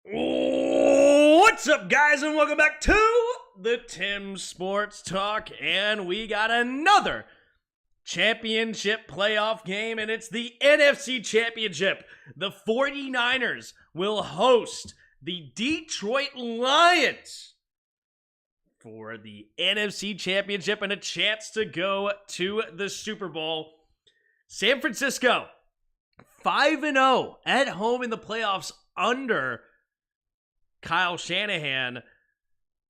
What's up, guys, and welcome back to the Tim's Sports Talk, and we got another championship playoff game, and it's the NFC Championship. The 49ers will host the Detroit Lions for the NFC Championship and a chance to go to the Super Bowl. San Francisco, 5-0 at home in the playoffs under Kyle Shanahan.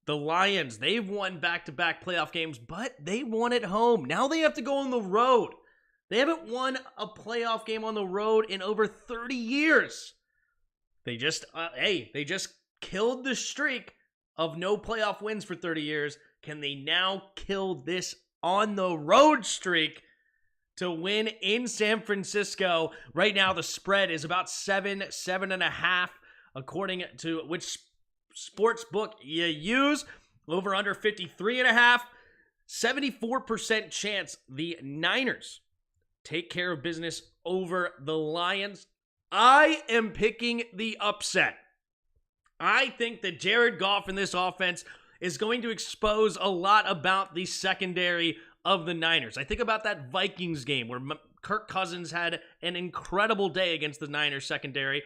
The Lions, they've won back-to-back playoff games, but they won at home. Now they have to go on the road. They haven't won a playoff game on the road in over 30 years. They just killed the streak of no playoff wins for 30 years. Can they now kill this on the road streak to win in San Francisco? Right now, the spread is about 7.5. According to which sports book you use. Over under 53.5. 74% chance the Niners take care of business over the Lions. I am picking the upset. I think that Jared Goff in this offense is going to expose a lot about the secondary of the Niners. I think about that Vikings game where Kirk Cousins had an incredible day against the Niners secondary.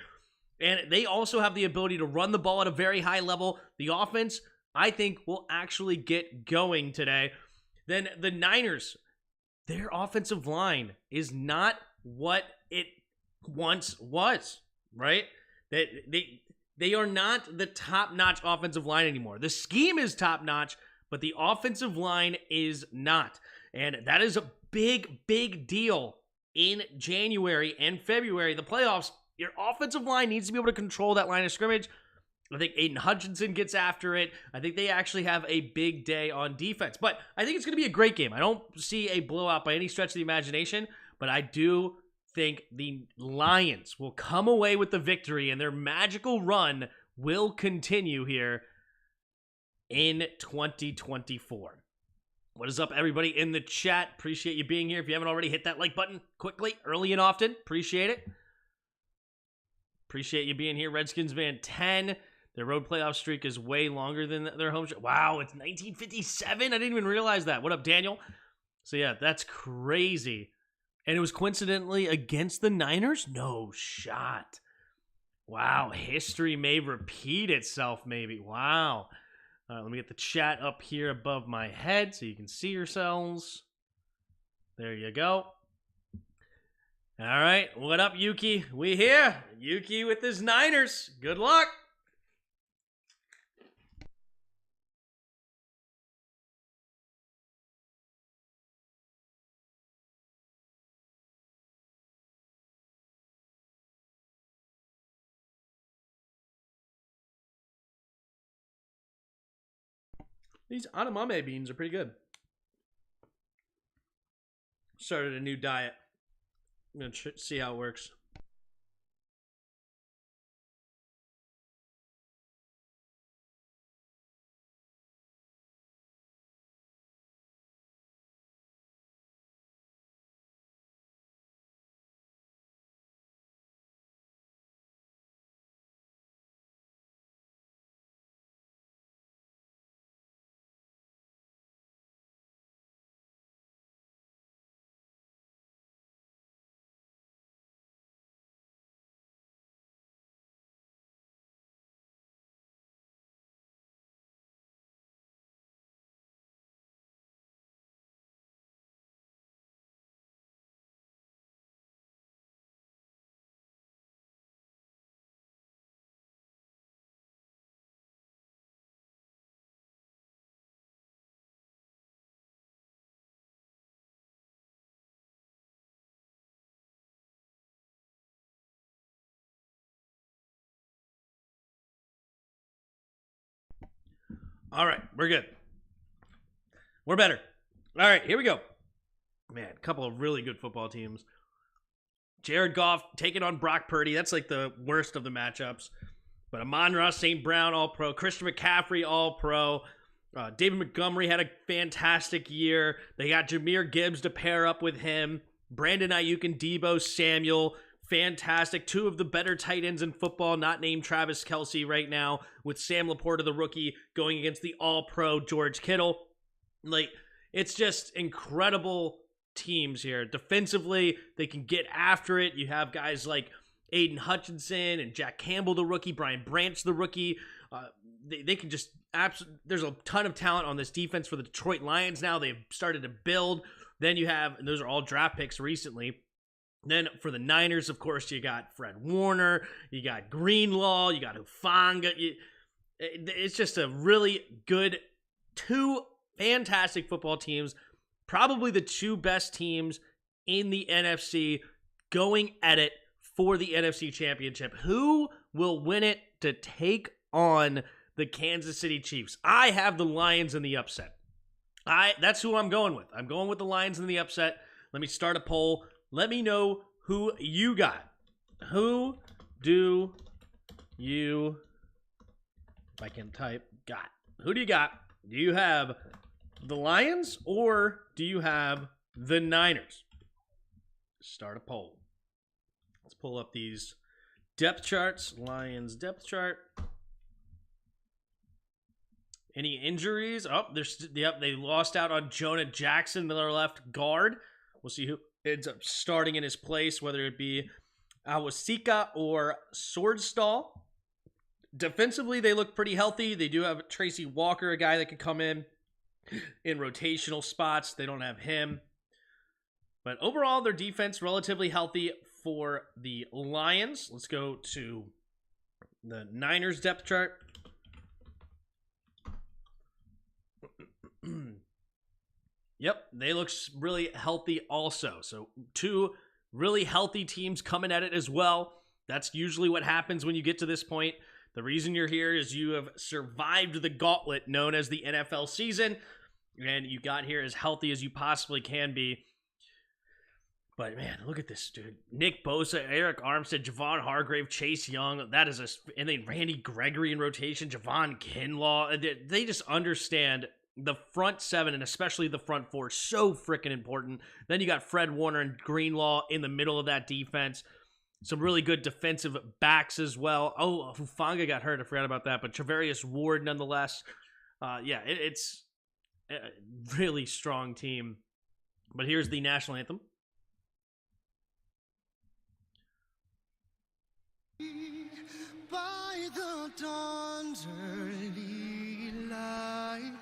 And they also have the ability to run the ball at a very high level. The offense, I think, will actually get going today. Then the Niners, their offensive line is not what it once was, right? They are not the top-notch offensive line anymore. The scheme is top-notch, but the offensive line is not. And that is a big, big deal in January and February. The playoffs, your offensive line needs to be able to control that line of scrimmage. I think Aiden Hutchinson gets after it. I think they actually have a big day on defense. But I think it's going to be a great game. I don't see a blowout by any stretch of the imagination, but I do think the Lions will come away with the victory, and their magical run will continue here in 2024. What is up, everybody in the chat? Appreciate you being here. If you haven't already, hit that like button quickly, early and often. Appreciate it. Appreciate you being here. Redskins van 10. Their road playoff streak is way longer than their home streak. Wow, it's 1957. I didn't even realize that. What up, Daniel? So yeah, that's crazy. And it was coincidentally against the Niners? No shot. Wow, history may repeat itself maybe. Wow. Let me get the chat up here above my head so you can see yourselves. There you go. All right, what up, Yuki? We here. Yuki with his Niners. Good luck. These edamame beans are pretty good. Started a new diet. I'm going to see how it works. All right, we're good. We're better. All right, here we go. Man, a couple of really good football teams. Jared Goff taking on Brock Purdy. That's like the worst of the matchups. But Amon-Ra St. Brown, all-pro. Christian McCaffrey, all-pro. David Montgomery had a fantastic year. They got Jahmyr Gibbs to pair up with him. Brandon Ayuk and Deebo Samuel. fantastic. Two of the better tight ends in football, not named Travis Kelce right now, with Sam Laporta, the rookie, going against the all-pro George Kittle. Like, it's just incredible teams here. Defensively, they can get after it. You have guys like Aiden Hutchinson and Jack Campbell, the rookie, Brian Branch, the rookie. They can just there's a ton of talent on this defense for the Detroit Lions now. They've started to build. Then you have, and those are all draft picks recently. Then for the Niners, of course, you got Fred Warner, you got Greenlaw, you got Hufanga. It's just a really good, two fantastic football teams. Probably the two best teams in the NFC going at it for the NFC Championship. Who will win it to take on the Kansas City Chiefs? I have the Lions in the upset. That's who I'm going with. I'm going with the Lions in the upset. Let me start a poll. Let me know who you got. Who do you, if I can type, got? Who do you got? Do you have the Lions or do you have the Niners? Start a poll. Let's pull up these depth charts. Lions depth chart. Any injuries? Oh, they lost out on Jonah Jackson, their left guard. We'll see who ends up starting in his place, whether it be Awasika or Swordstall. Defensively, they look pretty healthy. They do have Tracy Walker, a guy that could come in rotational spots. They don't have him. But overall, their defense relatively healthy for the Lions. Let's go to the Niners depth chart. Yep, they look really healthy also. So two really healthy teams coming at it as well. That's usually what happens when you get to this point. The reason you're here is you have survived the gauntlet known as the NFL season, and you got here as healthy as you possibly can be. But man, look at this dude. Nick Bosa, Eric Armstead, Javon Hargrave, Chase Young. That is and then Randy Gregory in rotation, Javon Kinlaw. They just understand the front seven and especially the front four, so freaking important. Then you got Fred Warner and Greenlaw in the middle of that defense. Some really good defensive backs as well. Oh, Hufanga got hurt. I forgot about that. But Travarius Ward nonetheless. It's a really strong team. But here's the national anthem. By the dawn's early light,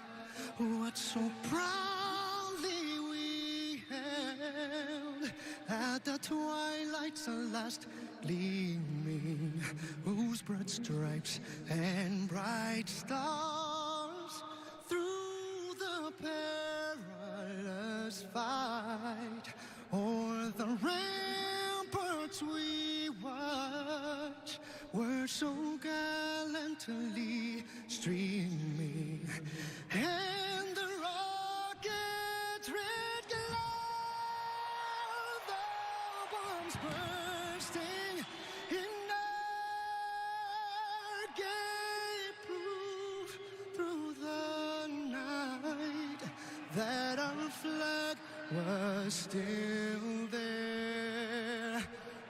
what so proudly we held at the twilight's last gleaming, whose broad stripes and bright stars through the perilous fight o'er the ramparts we watch were so gallantly streaming, and the rocket's red glow, the bombs bursting in our gay proof through the night that our flag was still there.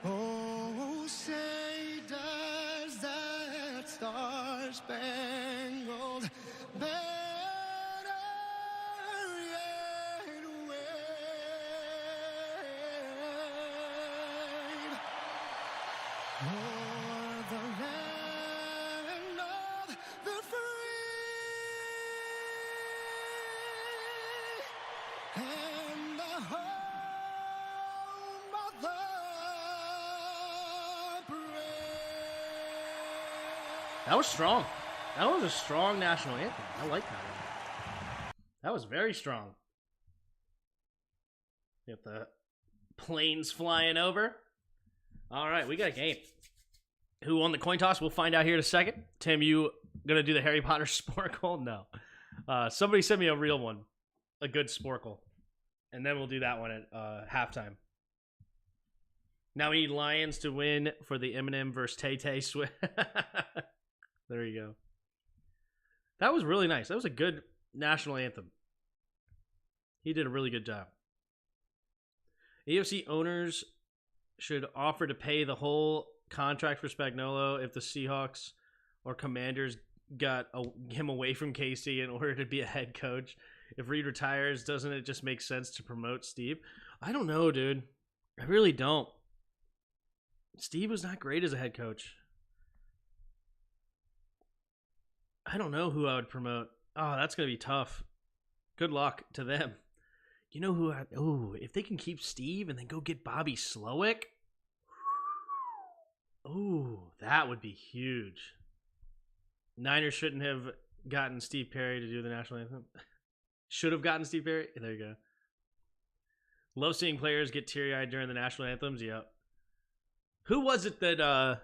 Oh, say does that star-spangled banner yet wave o'er the land of the free and the home of the That was strong. That was a strong national anthem. I like that one. That was very strong. Get the planes flying over. All right, we got a game. Who won the coin toss? We'll find out here in a second. Tim, you gonna do the Harry Potter sporkle? No. Somebody send me a real one, a good sporkle, and then we'll do that one at halftime. Now we need Lions to win for the Eminem versus Tay-Tay switch. There you go. That was really nice. That was a good national anthem. He did a really good job. AFC owners should offer to pay the whole contract for Spagnuolo if the Seahawks or Commanders got him away from KC in order to be a head coach. If Reed retires, doesn't it just make sense to promote Steve? I don't know, dude. I really don't. Steve was not great as a head coach. I don't know who I would promote. Oh, that's going to be tough. Good luck to them. You know who? If they can keep Steve and then go get Bobby Slowick. Oh, that would be huge. Niners shouldn't have gotten Steve Perry to do the national anthem. Should have gotten Steve Perry. There you go. Love seeing players get teary-eyed during the national anthems. Yep. Who was it that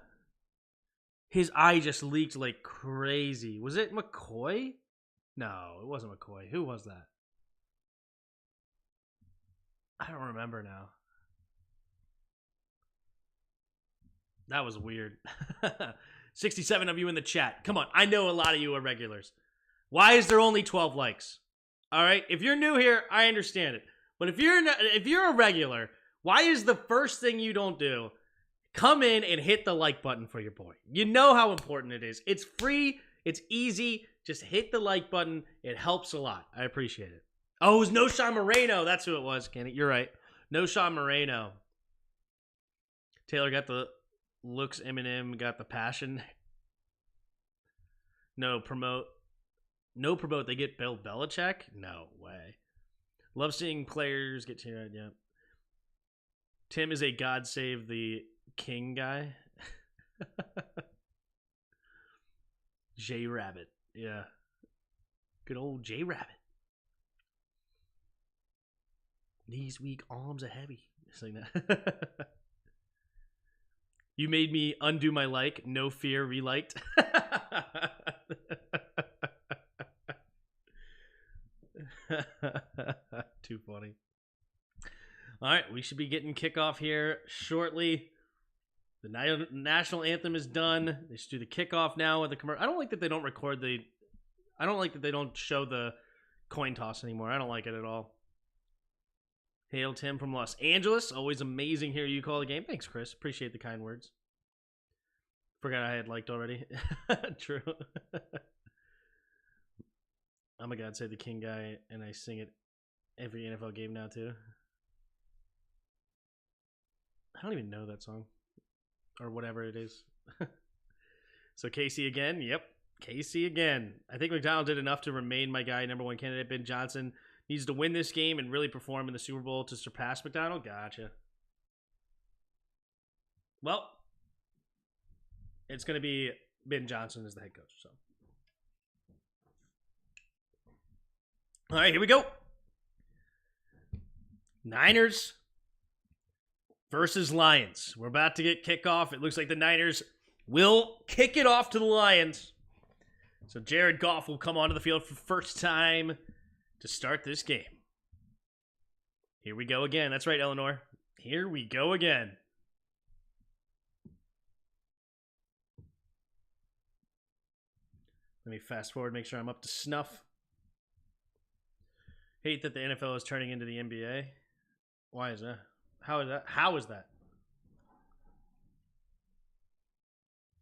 his eye just leaked like crazy? Was it McCoy? No, it wasn't McCoy. Who was that? I don't remember now. That was weird. 67 of you in the chat. Come on, I know a lot of you are regulars. Why is there only 12 likes? All right, if you're new here, I understand it. But if you're a regular, why is the first thing you don't do come in and hit the like button for your boy? You know how important it is. It's free. It's easy. Just hit the like button. It helps a lot. I appreciate it. Oh, it was No Sean Moreno. That's who it was, Kenny. You're right. No Sean Moreno. Taylor got the looks. Eminem got the passion. No promote. They get Bill Belichick? No way. Love seeing players get teary-eyed. Yeah. Tim is a God Save the King guy. J Rabbit. Yeah. Good old J Rabbit. These weak arms are heavy. Just like that. You made me undo my like. No fear, reliked. Too funny. All right, we should be getting kickoff here shortly. The national anthem is done. They should do the kickoff now with the commercial. I don't like that they don't record the. I don't like that they don't show the coin toss anymore. I don't like it at all. Hail Tim from Los Angeles. Always amazing hearing you call the game. Thanks, Chris. Appreciate the kind words. Forgot I had liked already. True. I'm a God Save the King guy, and I sing it every NFL game now, too. I don't even know that song. Or whatever it is. So Casey again. Yep. Casey again. I think McDonald did enough to remain my guy, number one candidate. Ben Johnson needs to win this game and really perform in the Super Bowl to surpass McDonald. Gotcha. Well, it's going to be Ben Johnson as the head coach. So, all right, here we go. Niners versus Lions. We're about to get kickoff. It looks like the Niners will kick it off to the Lions. So Jared Goff will come onto the field for the first time to start this game. Here we go again. That's right, Eleanor. Here we go again. Let me fast forward, make sure I'm up to snuff. Hate that the NFL is turning into the NBA. Why is that? How is that? How is that?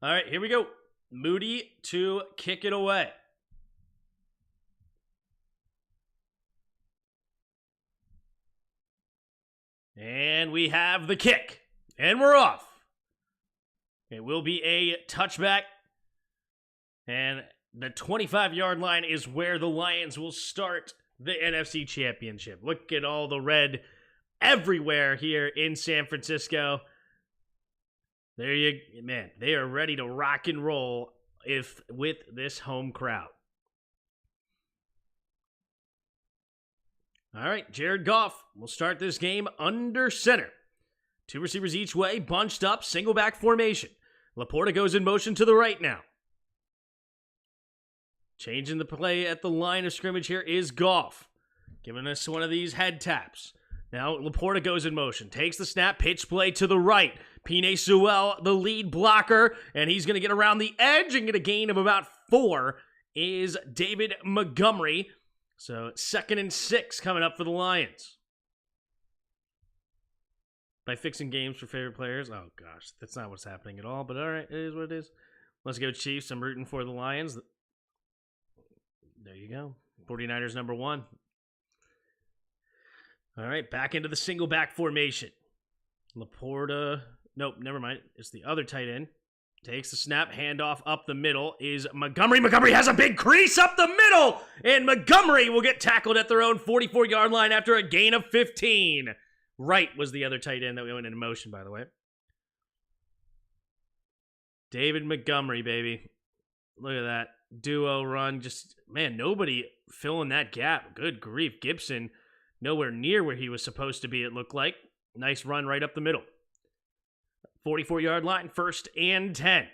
All right, here we go. Moody to kick it away. And we have the kick. And we're off. It will be a touchback. And the 25-yard line is where the Lions will start the NFC Championship. Look at all the red everywhere here in San Francisco. Man, they are ready to rock and roll with this home crowd. All right, Jared Goff will start this game under center. Two receivers each way, bunched up, single back formation. Laporta goes in motion to the right now. Changing the play at the line of scrimmage here is Goff, giving us one of these head taps. Now Laporta goes in motion, takes the snap, pitch play to the right. Penei Sewell, the lead blocker, and he's going to get around the edge and get a gain of about 4 is David Montgomery. So 2nd and 6 coming up for the Lions. by fixing games for favorite players. Oh, gosh. That's not what's happening at all. But all right, it is what it is. Let's go Chiefs. I'm rooting for the Lions. There you go. 49ers number 1. All right, back into the single back formation. Laporta. Nope, never mind. It's the other tight end. Takes the snap, handoff up the middle is Montgomery. Montgomery has a big crease up the middle, and Montgomery will get tackled at their own 44-yard line after a gain of 15. Wright was the other tight end that we went into motion, by the way. David Montgomery, baby. Look at that. Duo run. Just, man, nobody filling that gap. Good grief. Gibson, nowhere near where he was supposed to be, it looked like. Nice run right up the middle. 44-yard line, 1st and 10.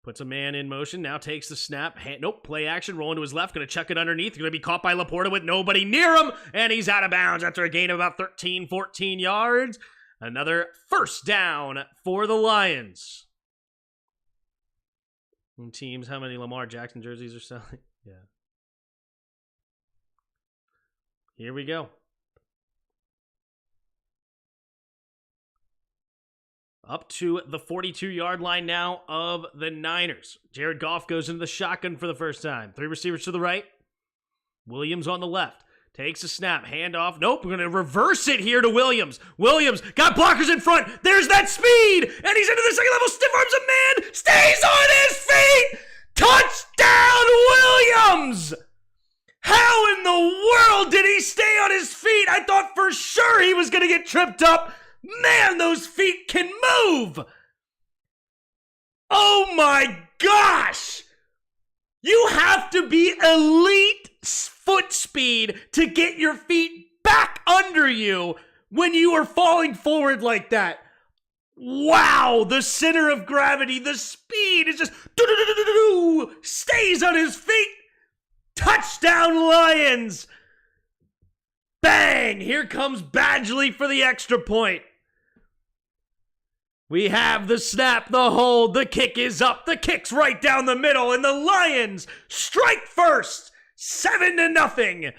Puts a man in motion, now takes the snap. Nope, play action, rolling to his left, going to chuck it underneath. Going to be caught by Laporta with nobody near him, and he's out of bounds after a gain of about 13, 14 yards. Another first down for the Lions. And teams, how many Lamar Jackson jerseys are selling? Yeah. Here we go. Up to the 42-yard line now of the Niners. Jared Goff goes into the shotgun for the first time. 3 receivers to the right. Williams on the left. Takes a snap. Handoff. Nope, we're going to reverse it here to Williams. Williams got blockers in front. There's that speed. And he's into the second level. Stiff arms a man. Stays on his feet. Touchdown, Williams. How in the world did he stay on his feet? I thought for sure he was going to get tripped up. Man, those feet can move! Oh my gosh! You have to be elite foot speed to get your feet back under you when you are falling forward like that. Wow, the center of gravity, the speed is just stays on his feet. Touchdown, Lions! Bang! Here comes Badgley for the extra point. We have the snap, the hold, the kick is up, the kick's right down the middle, and the Lions strike first, 7-0.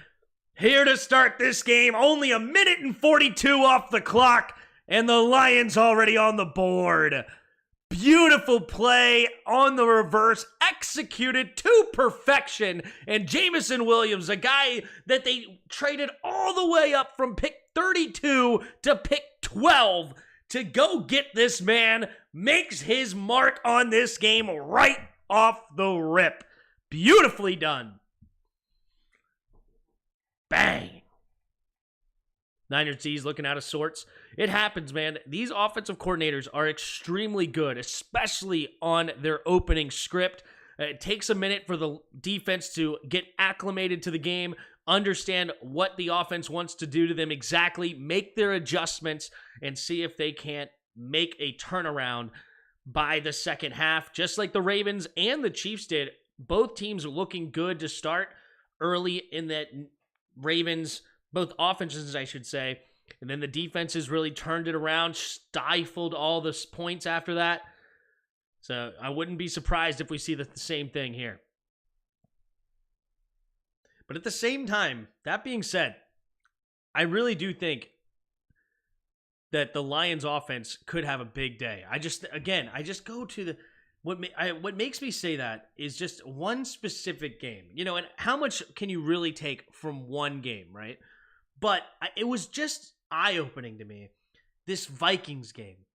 Here to start this game, only 1:42 off the clock, and the Lions already on the board. Beautiful play on the reverse, executed to perfection, and Jameson Williams, a guy that they traded all the way up from pick 32 to pick 12, to go get this man, makes his mark on this game right off the rip. Beautifully done. Bang. Niners D's looking out of sorts. It happens, man. These offensive coordinators are extremely good, especially on their opening script. It takes a minute for the defense to get acclimated to the game, understand what the offense wants to do to them exactly, make their adjustments, and see if they can't make a turnaround by the second half. Just like the Ravens and the Chiefs did, both teams are looking good to start early in that Ravens, both offenses, I should say, and then the defenses really turned it around, stifled all the points after that. So I wouldn't be surprised if we see the same thing here. But at the same time, that being said, I really do think that the Lions offense could have a big day. I just go to the what makes me say that is just one specific game. You know, and how much can you really take from one game, right? But it was just eye-opening to me, this Vikings game,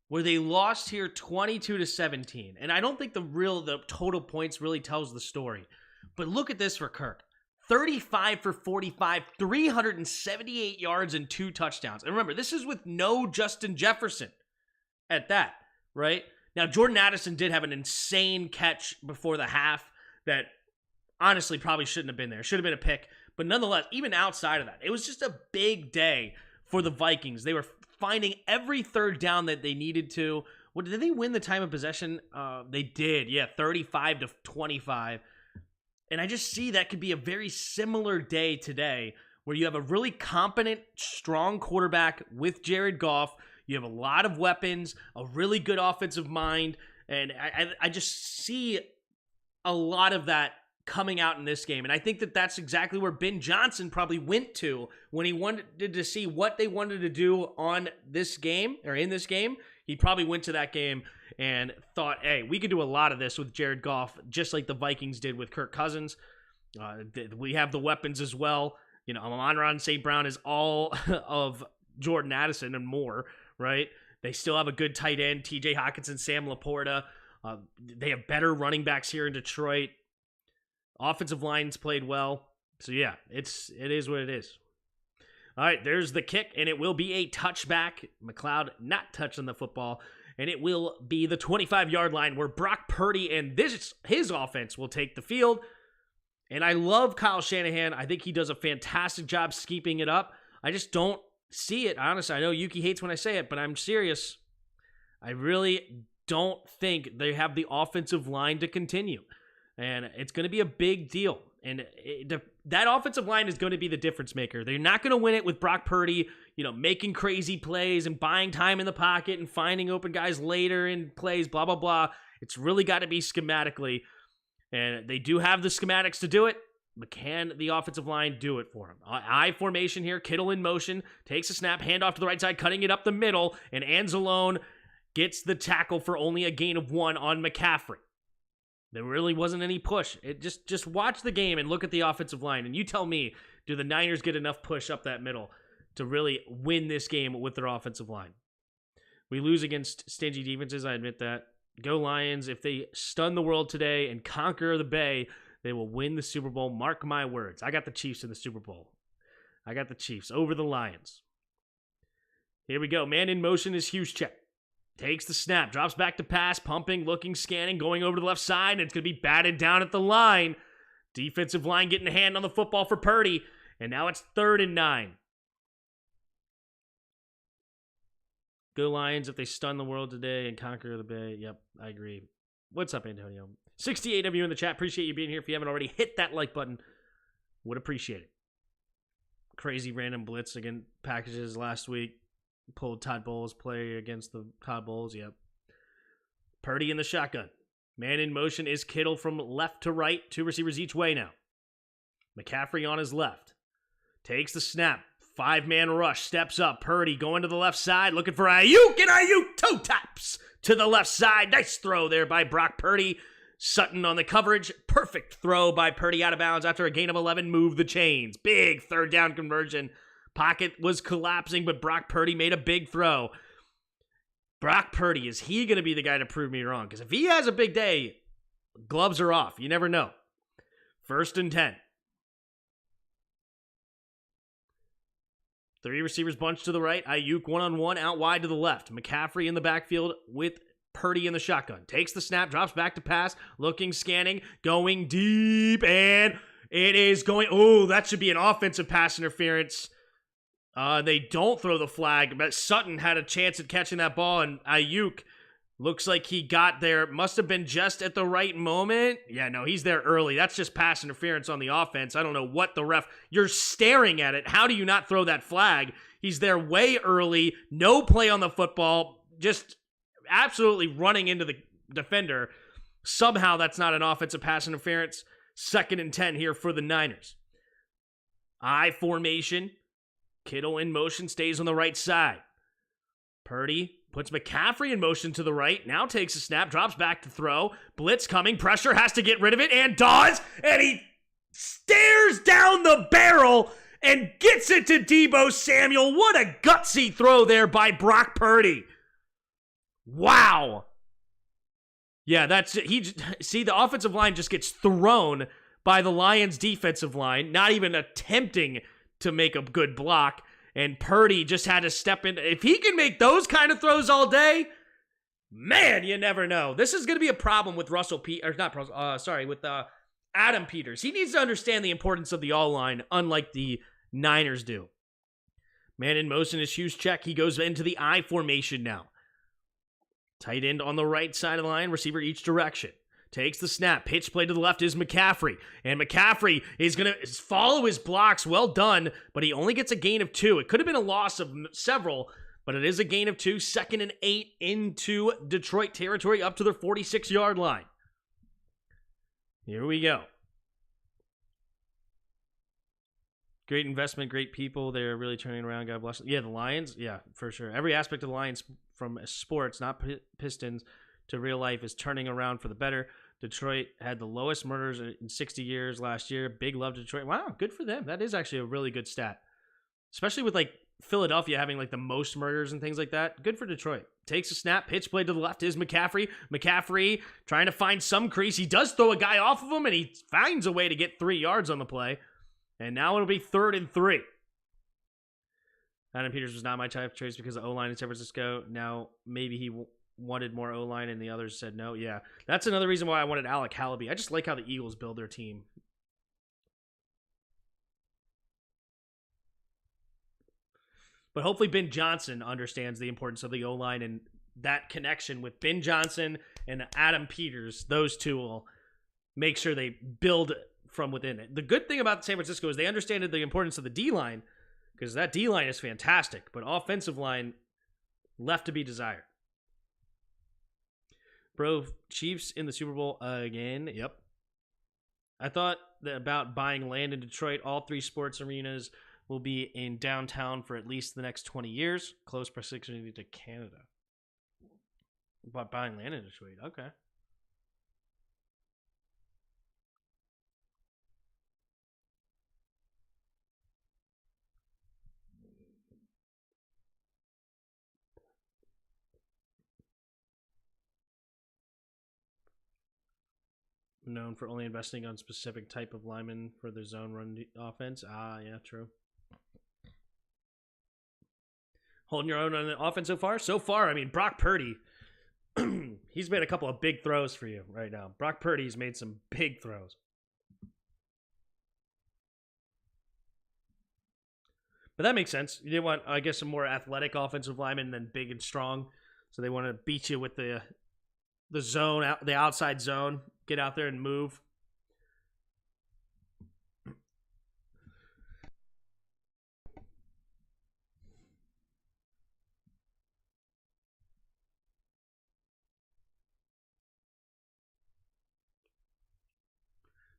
where they lost here 22-17. And I don't think the total points really tells the story. But look at this for Kirk. 35 for 45, 378 yards and 2 touchdowns. And remember, this is with no Justin Jefferson at that, right? Now, Jordan Addison did have an insane catch before the half that honestly probably shouldn't have been there. Should have been a pick. But nonetheless, even outside of that, it was just a big day for the Vikings. They were finding every third down that they needed to. What, did they win the time of possession? They did, yeah, 35-25. And I just see that could be a very similar day today where you have a really competent, strong quarterback with Jared Goff. You have a lot of weapons, a really good offensive mind, and I just see a lot of that coming out in this game. And I think that that's exactly where Ben Johnson probably went to when he wanted to see what they wanted to do on this game, or in this game. He probably went to that game and thought, hey, we could do a lot of this with Jared Goff, just like the Vikings did with Kirk Cousins. We have the weapons as well. You know, Amon-Ra St. Brown is all of Jordan Addison and more, right? They still have a good tight end, TJ Hawkinson, Sam Laporta. They have better running backs here in Detroit. Offensive line's played well. So yeah, it is what it is. All right, there's the kick, and it will be a touchback. McLeod not touching the football, and it will be the 25-yard line where Brock Purdy and his offense will take the field. And I love Kyle Shanahan. I think he does a fantastic job scheming it up. I just don't see it, honestly. I know Yuki hates when I say it, but I'm serious. I really don't think they have the offensive line to continue. And it's going to be a big deal. And that offensive line is going to be the difference maker. They're not going to win it with Brock Purdy, making crazy plays and buying time in the pocket and finding open guys later in plays, blah, blah, blah. It's really got to be schematically. And they do have the schematics to do it, but can the offensive line do it for him? I formation here, Kittle in motion, takes a snap, handoff to the right side, cutting it up the middle, and Anzalone gets the tackle for only a gain of 1 on McCaffrey. There really wasn't any push. Just watch the game and look at the offensive line, and you tell me, do the Niners get enough push up that middle to really win this game with their offensive line? We lose against stingy defenses, I admit that. Go Lions. If they stun the world today and conquer the Bay, they will win the Super Bowl. Mark my words. I got the Chiefs in the Super Bowl. I got the Chiefs over the Lions. Here we go. Man in motion is Juszczyk. Takes the snap, drops back to pass, pumping, looking, scanning, going over to the left side, and it's going to be batted down at the line. Defensive line getting a hand on the football for Purdy, and now it's 3rd and 9. Go Lions if they stun the world today and conquer the Bay. Yep, I agree. What's up, Antonio? 68 of you in the chat. Appreciate you being here. If you haven't already, hit that like button. Would appreciate it. Crazy random blitz against packages last week. Pulled Todd Bowles play against the Todd Bowles. Yep. Purdy in the shotgun. Man in motion is Kittle from left to right. 2 receivers each way now. McCaffrey on his left. Takes the snap. 5-man rush. Steps up. Purdy going to the left side. Looking for Ayuk. And Ayuk toe taps to the left side. Nice throw there by Brock Purdy. Sutton on the coverage. Perfect throw by Purdy out of bounds after a gain of 11. Move the chains. Big 3rd down conversion. Pocket was collapsing, but Brock Purdy made a big throw. Brock Purdy, is he going to be the guy to prove me wrong? Because if he has a big day, gloves are off. You never know. 1st and 10. 3 receivers bunched to the right. Ayuk one-on-one out wide to the left. McCaffrey in the backfield with Purdy in the shotgun. Takes the snap, drops back to pass, looking, scanning, going deep, and it is going... Oh, that should be an offensive pass interference. They don't throw the flag, but Sutton had a chance at catching that ball, and Ayuk looks like he got there. Must have been just at the right moment. Yeah, no, he's there early. That's just pass interference on the offense. I don't know what the ref... You're staring at it. How do you not throw that flag? He's there way early. No play on the football. Just absolutely running into the defender. Somehow that's not an offensive pass interference. 2nd and 10 here for the Niners. I formation. Kittle in motion, stays on the right side. Purdy puts McCaffrey in motion to the right, now takes a snap, drops back to throw. Blitz coming, pressure, has to get rid of it, and does, and he stares down the barrel and gets it to Deebo Samuel. What a gutsy throw there by Brock Purdy. Wow. Yeah, that's it. See, the offensive line just gets thrown by the Lions' defensive line, not even attempting to make a good block, and Purdy just had to step in. If he can make those kind of throws all day, man, you never know. This is going to be a problem with with Adam Peters. He needs to understand the importance of the all-line, unlike the Niners do. Man in motion is Juszczyk. He goes into the I formation now. Tight end on the right side of the line, receiver each direction. Takes the snap. Pitch play to the left is McCaffrey. And McCaffrey is going to follow his blocks. Well done. But he only gets a gain of 2. It could have been a loss of several, but it is a gain of 2. 2nd and 8 into Detroit territory up to their 46-yard line. Here we go. Great investment, great people. They're really turning around. God bless them. Yeah, the Lions. Yeah, for sure. Every aspect of the Lions, from sports, not Pistons, to real life, is turning around for the better. Detroit had the lowest murders in 60 years last year. Big love to Detroit. Wow, good for them. That is actually a really good stat. Especially with like Philadelphia having like the most murders and things like that. Good for Detroit. Takes a snap. Pitch play to the left is McCaffrey. McCaffrey trying to find some crease. He does throw a guy off of him, and he finds a way to get 3 yards on the play. And now it'll be 3rd and 3. Adam Peters was not my type of choice because of O-line in San Francisco. Now maybe he wanted more O-line and the others said no. Yeah, that's another reason why I wanted Alec Hallaby. I just like how the Eagles build their team. But hopefully Ben Johnson understands the importance of the O-line, and that connection with Ben Johnson and Adam Peters, those two will make sure they build from within it. The good thing about San Francisco is they understand the importance of the D-line, because that D-line is fantastic, but offensive line left to be desired. Bro, Chiefs in the Super Bowl again. Yep. I thought about buying land in Detroit. All 3 sports arenas will be in downtown for at least the next 20 years. Close proximity to Canada. But buying land in Detroit. Okay. Known for only investing on specific type of lineman for the zone run offense. Ah, yeah, true. Holding your own on the offense so far? So far, I mean, Brock Purdy, he's made a couple of big throws for you right now. Brock Purdy's made some big throws. But that makes sense. You didn't want, I guess, a more athletic offensive lineman than big and strong. So they want to beat you with the zone, the outside zone. Get out there and move.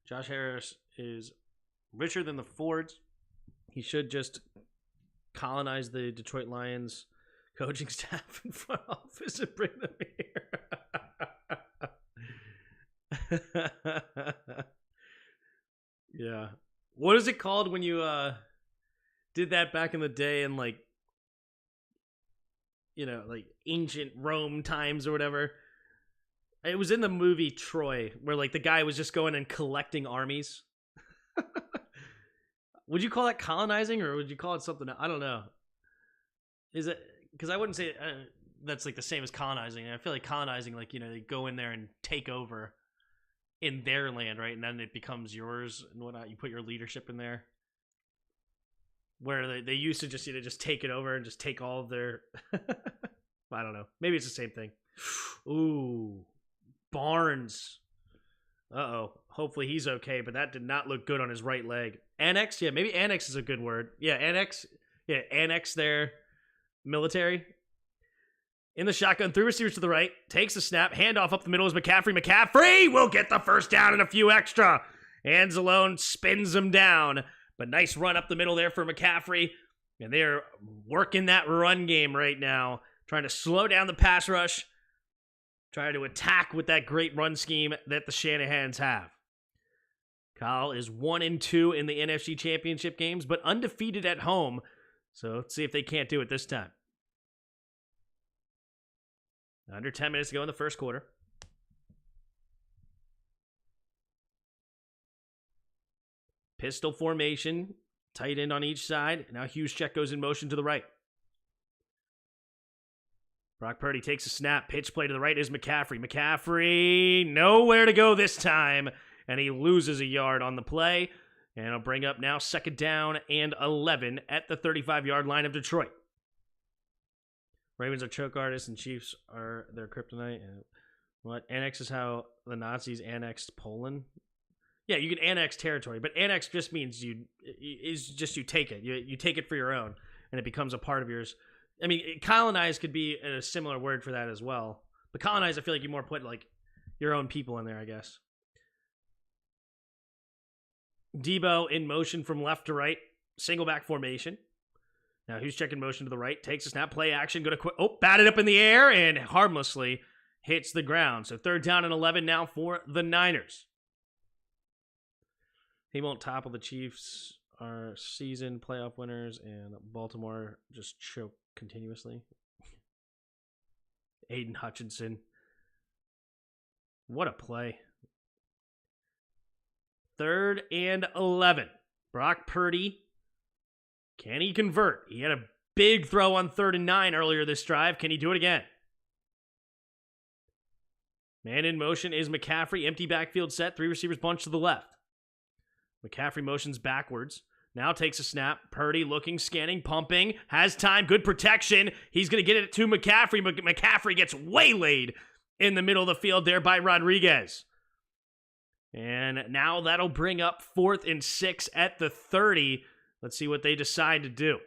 Josh Harris is richer than the Fords. He should just colonize the Detroit Lions coaching staff and front office and bring them here. Yeah. What is it called when you did that back in the day in like, you know, like ancient Rome times or whatever? It was in the movie Troy, where like the guy was just going and collecting armies. Would you call that colonizing, or would you call it something? I don't know. Is it, because I wouldn't say that's like the same as colonizing. I feel like colonizing, like, you know, they go in there and take over in their land, right? And then it becomes yours and whatnot. You put your leadership in there. Where they used to just, you know, just take it over and just take all of their... I don't know. Maybe it's the same thing. Ooh. Barnes. Uh-oh. Hopefully he's okay, but that did not look good on his right leg. Annex? Yeah, maybe annex is a good word. Yeah, annex. Yeah, annex their military. In the shotgun, 3 receivers to the right. Takes the snap. Handoff up the middle is McCaffrey. McCaffrey will get the first down and a few extra. Anzalone spins him down. But nice run up the middle there for McCaffrey. And they're working that run game right now. Trying to slow down the pass rush. Trying to attack with that great run scheme that the Shanahans have. Kyle is 1-2 in the NFC Championship games, but undefeated at home. So let's see if they can't do it this time. Under 10 minutes to go in the first quarter. Pistol formation. Tight end on each side. Now Juszczyk goes in motion to the right. Brock Purdy takes a snap. Pitch play to the right is McCaffrey. McCaffrey, nowhere to go this time. And he loses a yard on the play. And it'll bring up now 2nd down and 11 at the 35-yard line of Detroit. Ravens are choke artists and Chiefs are their kryptonite. What? Annex is how the Nazis annexed Poland? Yeah, you can annex territory, but annex just means you take it. You take it for your own, and it becomes a part of yours. I mean, colonize could be a similar word for that as well. But colonize, I feel like you more put like your own people in there, I guess. Debo in motion from left to right. single back formation. Now he's checking motion to the right, takes a snap, play action, going to bat it up in the air, and harmlessly hits the ground. So 3rd down and 11 now for the Niners. He won't topple the Chiefs, our season playoff winners, and Baltimore just choke continuously. Aiden Hutchinson. What a play. 3rd and 11. Brock Purdy. Can he convert? He had a big throw on 3rd and 9 earlier this drive. Can he do it again? Man in motion is McCaffrey. Empty backfield set. 3 receivers bunch to the left. McCaffrey motions backwards. Now takes a snap. Purdy looking, scanning, pumping. Has time. Good protection. He's going to get it to McCaffrey. McCaffrey gets waylaid in the middle of the field there by Rodriguez. And now that'll bring up 4th and 6 at the 30. Let's see what they decide to do.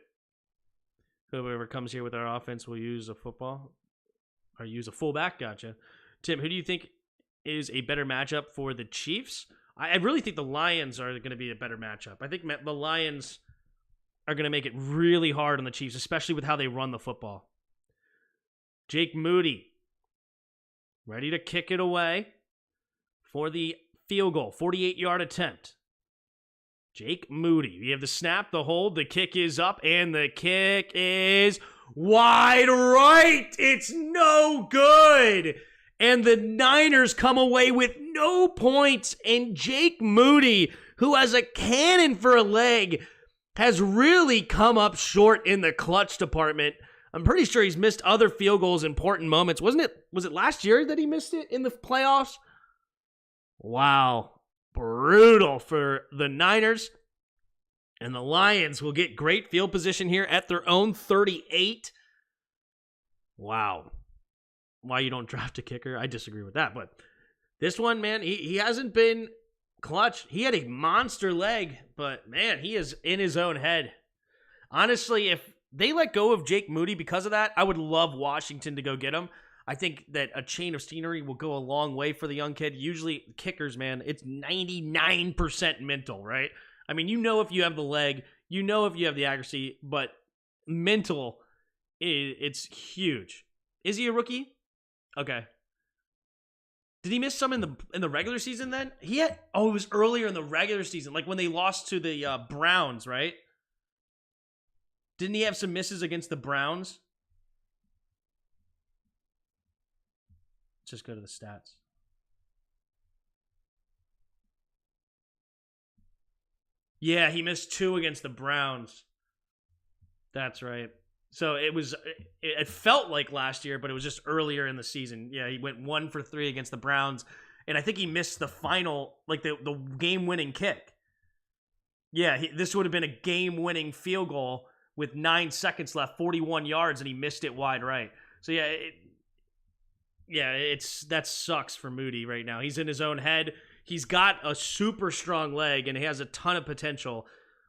Whoever comes here with our offense will use a football. Or use a fullback. Gotcha. Tim, who do you think is a better matchup for the Chiefs? I really think the Lions are going to be a better matchup. I think the Lions are going to make it really hard on the Chiefs, especially with how they run the football. Jake Moody, ready to kick it away for the field goal, 48-yard attempt. Jake Moody. We have the snap, the hold, the kick is up, and the kick is wide right. It's no good. And the Niners come away with no points. And Jake Moody, who has a cannon for a leg, has really come up short in the clutch department. I'm pretty sure he's missed other field goals, important moments. Was it last year that he missed it in the playoffs? Wow. Brutal for the Niners. And the Lions will get great field position here at their own 38. Wow. Why you don't draft a kicker, I disagree with that. But this one, man, he hasn't been clutch. He had a monster leg, but, man, he is in his own head. Honestly, if they let go of Jake Moody because of that, I would love Washington to go get him. I think that a chain of scenery will go a long way for the young kid. Usually, kickers, man, it's 99% mental, right? I mean, you know if you have the leg, you know if you have the accuracy, but mental, it's huge. Is he a rookie? Okay. Did he miss some in the regular season then? It was earlier in the regular season, like when they lost to the Browns, right? Didn't he have some misses against the Browns? Let's just go to the stats. Yeah, he missed 2 against the Browns. That's right. So it felt like last year, but it was just earlier in the season. Yeah, he went 1 for 3 against the Browns, and I think he missed the final, like the game-winning kick. Yeah, this would have been a game-winning field goal with 9 seconds left, 41 yards, and he missed it wide right. So that sucks for Moody right now. He's in his own head. He's got a super strong leg, and he has a ton of potential.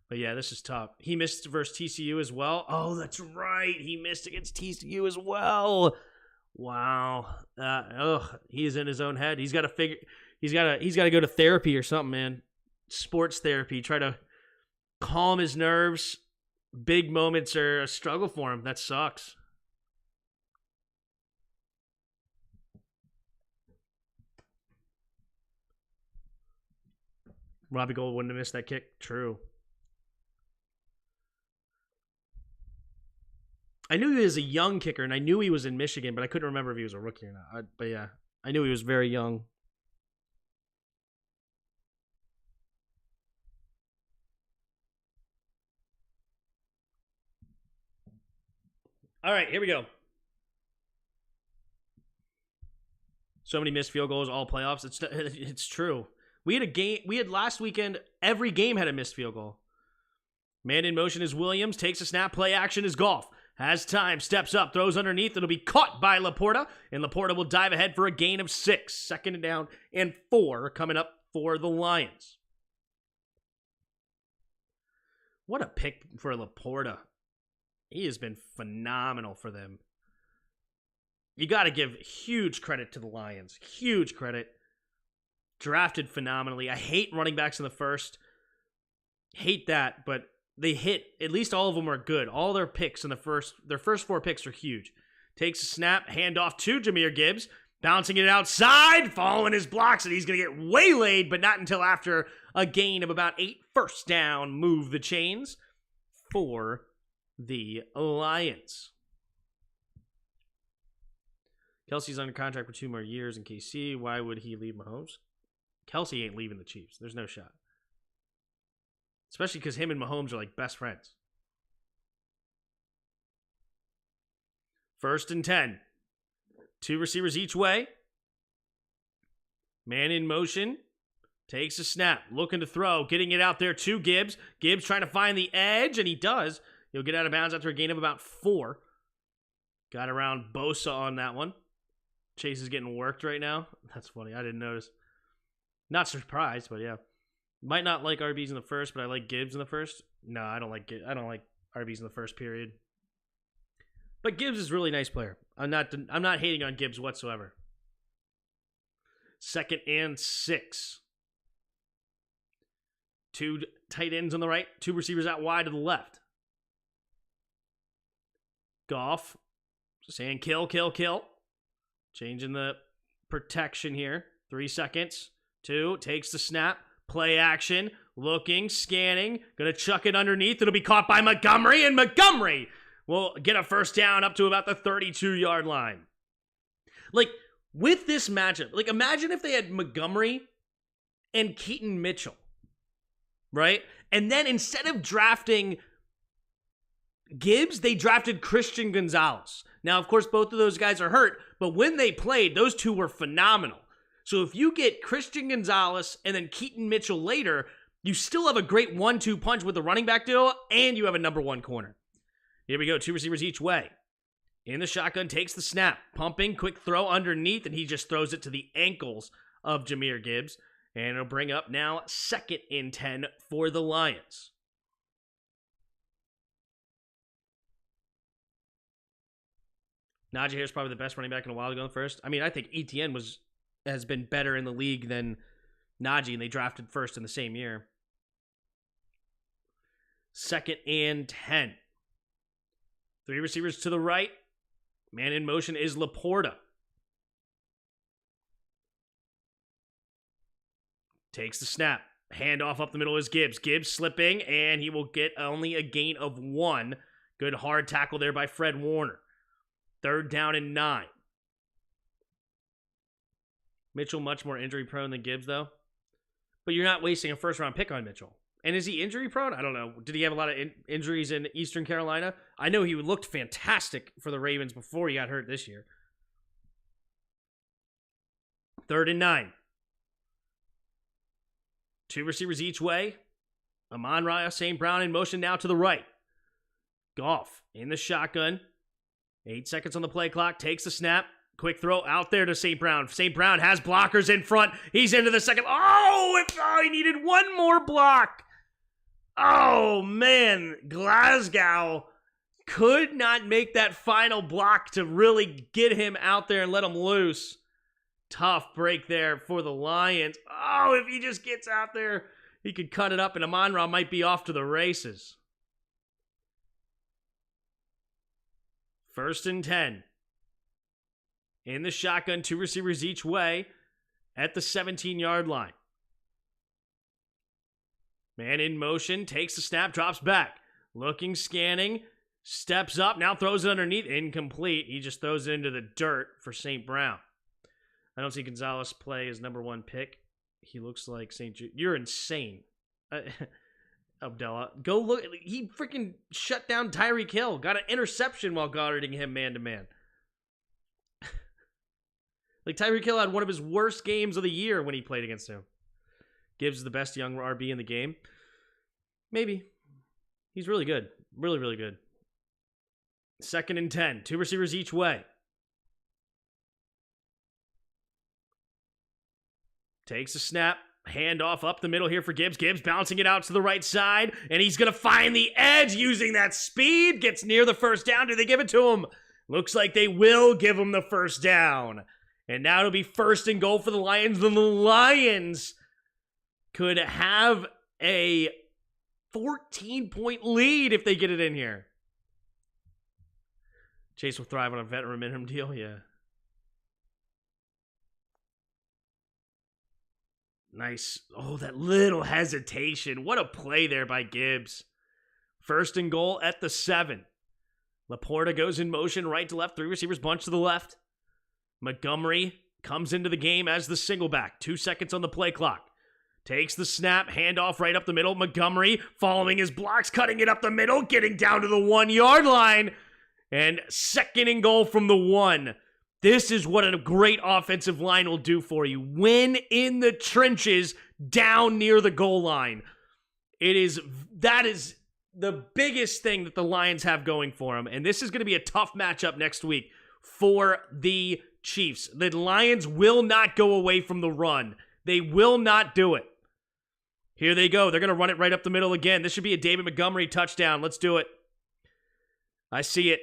But yeah, this is tough. He missed versus TCU as well. Oh, that's right. He missed against TCU as well. Wow. He is in his own head. He's got to go to therapy or something, man. Sports therapy. Try to calm his nerves. Big moments are a struggle for him. That sucks. Robbie Gould wouldn't have missed that kick. True. I knew he was a young kicker, and I knew he was in Michigan, but I couldn't remember if he was a rookie or not. But yeah, I knew he was very young. All right, here we go. So many missed field goals, all playoffs. It's true. We had last weekend, every game had a missed field goal. Man in motion is Williams, takes a snap, play action is Golf. Has time, steps up, throws underneath. It'll be caught by Laporta, and Laporta will dive ahead for a gain of 6. 2nd down and 4 coming up for the Lions. What a pick for Laporta. He has been phenomenal for them. You got to give huge credit to the Lions. Huge credit. Drafted phenomenally. I hate running backs in the first. Hate that, but they hit, at least all of them are good. All their picks in their first 4 picks are huge. Takes a snap, handoff to Jahmyr Gibbs, bouncing it outside, following his blocks, and he's going to get waylaid, but not until after a gain of about 8 first down. Move the chains for the Lions. Kelsey's under contract for 2 more years in KC. Why would he leave Mahomes? Kelsey ain't leaving the Chiefs. There's no shot. Especially because him and Mahomes are like best friends. 1st and 10. 2 receivers each way. Man in motion. Takes a snap. Looking to throw. Getting it out there to Gibbs. Gibbs trying to find the edge, and he does. He'll get out of bounds after a gain of about 4. Got around Bosa on that one. Chase is getting worked right now. That's funny. I didn't notice. Not surprised, but yeah. Might not like RBs in the first, but I like Gibbs in the first. No, I don't like RBs in the first period. But Gibbs is a really nice player. I'm not hating on Gibbs whatsoever. 2nd and 6. 2 tight ends on the right, 2 receivers out wide to the left. Goff saying kill. Changing the protection here. 3 seconds. 2, takes the snap. Play action. Looking, scanning. Gonna chuck it underneath. It'll be caught by Montgomery, and Montgomery will get a first down up to about the 32-yard line. Like, with this matchup, like, imagine if they had Montgomery and Keaton Mitchell, right? And then instead of drafting Gibbs, they drafted Christian Gonzalez. Now, of course, both of those guys are hurt, but when they played, those two were phenomenal. So if you get Christian Gonzalez and then Keaton Mitchell later, you still have a great 1-2 punch with the running back duo, and you have a number 1 corner. Here we go, 2 receivers each way. In the shotgun, takes the snap. Pumping, quick throw underneath, and he just throws it to the ankles of Jahmyr Gibbs. And it'll bring up now 2nd and 10 for the Lions. Najee Harris probably the best running back in a while ago first. I mean, I think ETN has been better in the league than Najee, and they drafted first in the same year. 2nd and 10. 3 receivers to the right. Man in motion is Laporta. Takes the snap. Handoff up the middle is Gibbs. Gibbs slipping, and he will get only a gain of 1. Good hard tackle there by Fred Warner. 3rd down and 9. Mitchell much more injury prone than Gibbs, though. But you're not wasting a first-round pick on Mitchell. And is he injury prone? I don't know. Did he have a lot of injuries in Eastern Carolina? I know he looked fantastic for the Ravens before he got hurt this year. 3rd and 9. 2 receivers each way. Amon-Ra St. Brown in motion now to the right. Goff in the shotgun. 8 seconds on the play clock. Takes the snap. Quick throw out there to St. Brown. St. Brown has blockers in front. He's into the second. He needed one more block. Oh, man. Glasgow could not make that final block to really get him out there and let him loose. Tough break there for the Lions. If he just gets out there, he could cut it up, and Amon-Ra might be off to the races. 1st and 10. In the shotgun, 2 receivers each way at the 17-yard line. Man in motion, takes the snap, drops back. Looking, scanning, steps up, now throws it underneath. Incomplete. He just throws it into the dirt for St. Brown. I don't see Gonzalez play as number 1 pick. He looks like St. Jude. You're insane. Abdullah. Go look. He freaking shut down Tyreek Hill. Got an interception while guarding him man-to-man. Like, Tyreek Hill had one of his worst games of the year when he played against him. Gibbs is the best young RB in the game. Maybe. He's really good. Really, really good. 2nd and 10. 2 receivers each way. Takes a snap. Handoff up the middle here for Gibbs. Gibbs bouncing it out to the right side. And he's going to find the edge using that speed. Gets near the first down. Do they give it to him? Looks like they will give him the first down. And now it'll be 1st and goal for the Lions. And the Lions could have a 14-point lead if they get it in here. Chase will thrive on a veteran minimum deal, yeah. Nice. Oh, that little hesitation. What a play there by Gibbs. First and goal at the 7. Laporta goes in motion right to left. 3 receivers bunch to the left. Montgomery comes into the game as the single back. 2 seconds on the play clock. Takes the snap, handoff right up the middle. Montgomery following his blocks, cutting it up the middle, getting down to the 1-yard line. And second and goal from the 1. This is what a great offensive line will do for you. Win in the trenches down near the goal line. That is the biggest thing that the Lions have going for them. And this is going to be a tough matchup next week for the Chiefs. The Lions will not go away from the run. They will not do it. Here they go. They're going to run it right up the middle again. This should be a David Montgomery touchdown. Let's do it. I see it.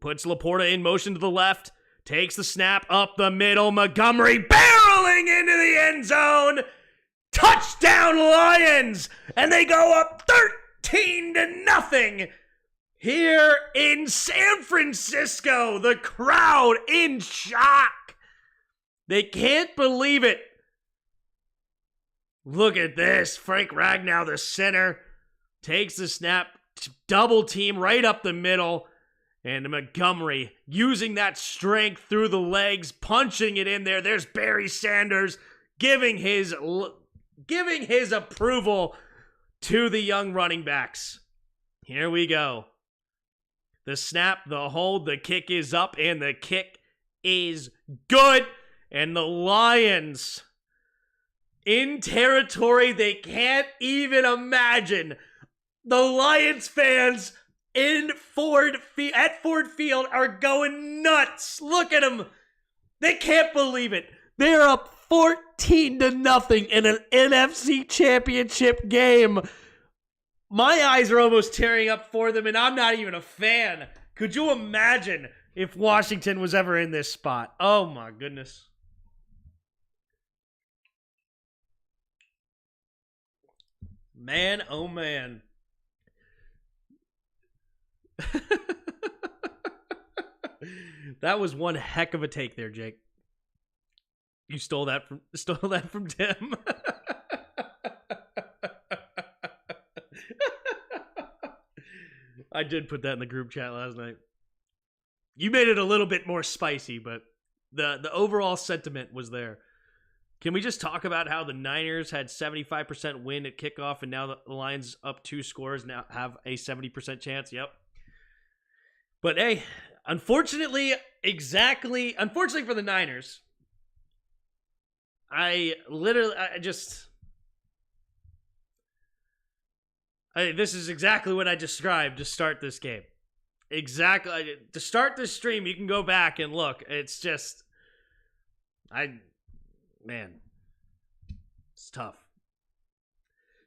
Puts Laporta in motion to the left. Takes the snap up the middle. Montgomery barreling into the end zone. Touchdown Lions! And they go up 13-0 here in San Francisco. The crowd in shock. They can't believe it. Look at this. Frank Ragnow, the center, takes the snap, double team right up the middle. And Montgomery using that strength through the legs, punching it in there. There's Barry Sanders giving his approval to the young running backs. Here we go. The snap, the hold, the kick is up, and the kick is good. And the Lions in territory they can't even imagine. The Lions fans at Ford Field are going nuts. Look at them. They can't believe it. They're up 14-0 in an NFC championship game. My eyes are almost tearing up for them, and I'm not even a fan. Could you imagine if Washington was ever in this spot? Oh my goodness. Man, oh man. That was one heck of a take there, Jake. You stole that from Tim. I did put that in the group chat last night. You made it a little bit more spicy, but the overall sentiment was there. Can we just talk about how the Niners had 75% win at kickoff, and now the Lions up 2 scores now have a 70% chance? Yep. But hey, unfortunately for the Niners, this is exactly what I described to start this game. Exactly. To start this stream, you can go back and look. It's just, it's tough.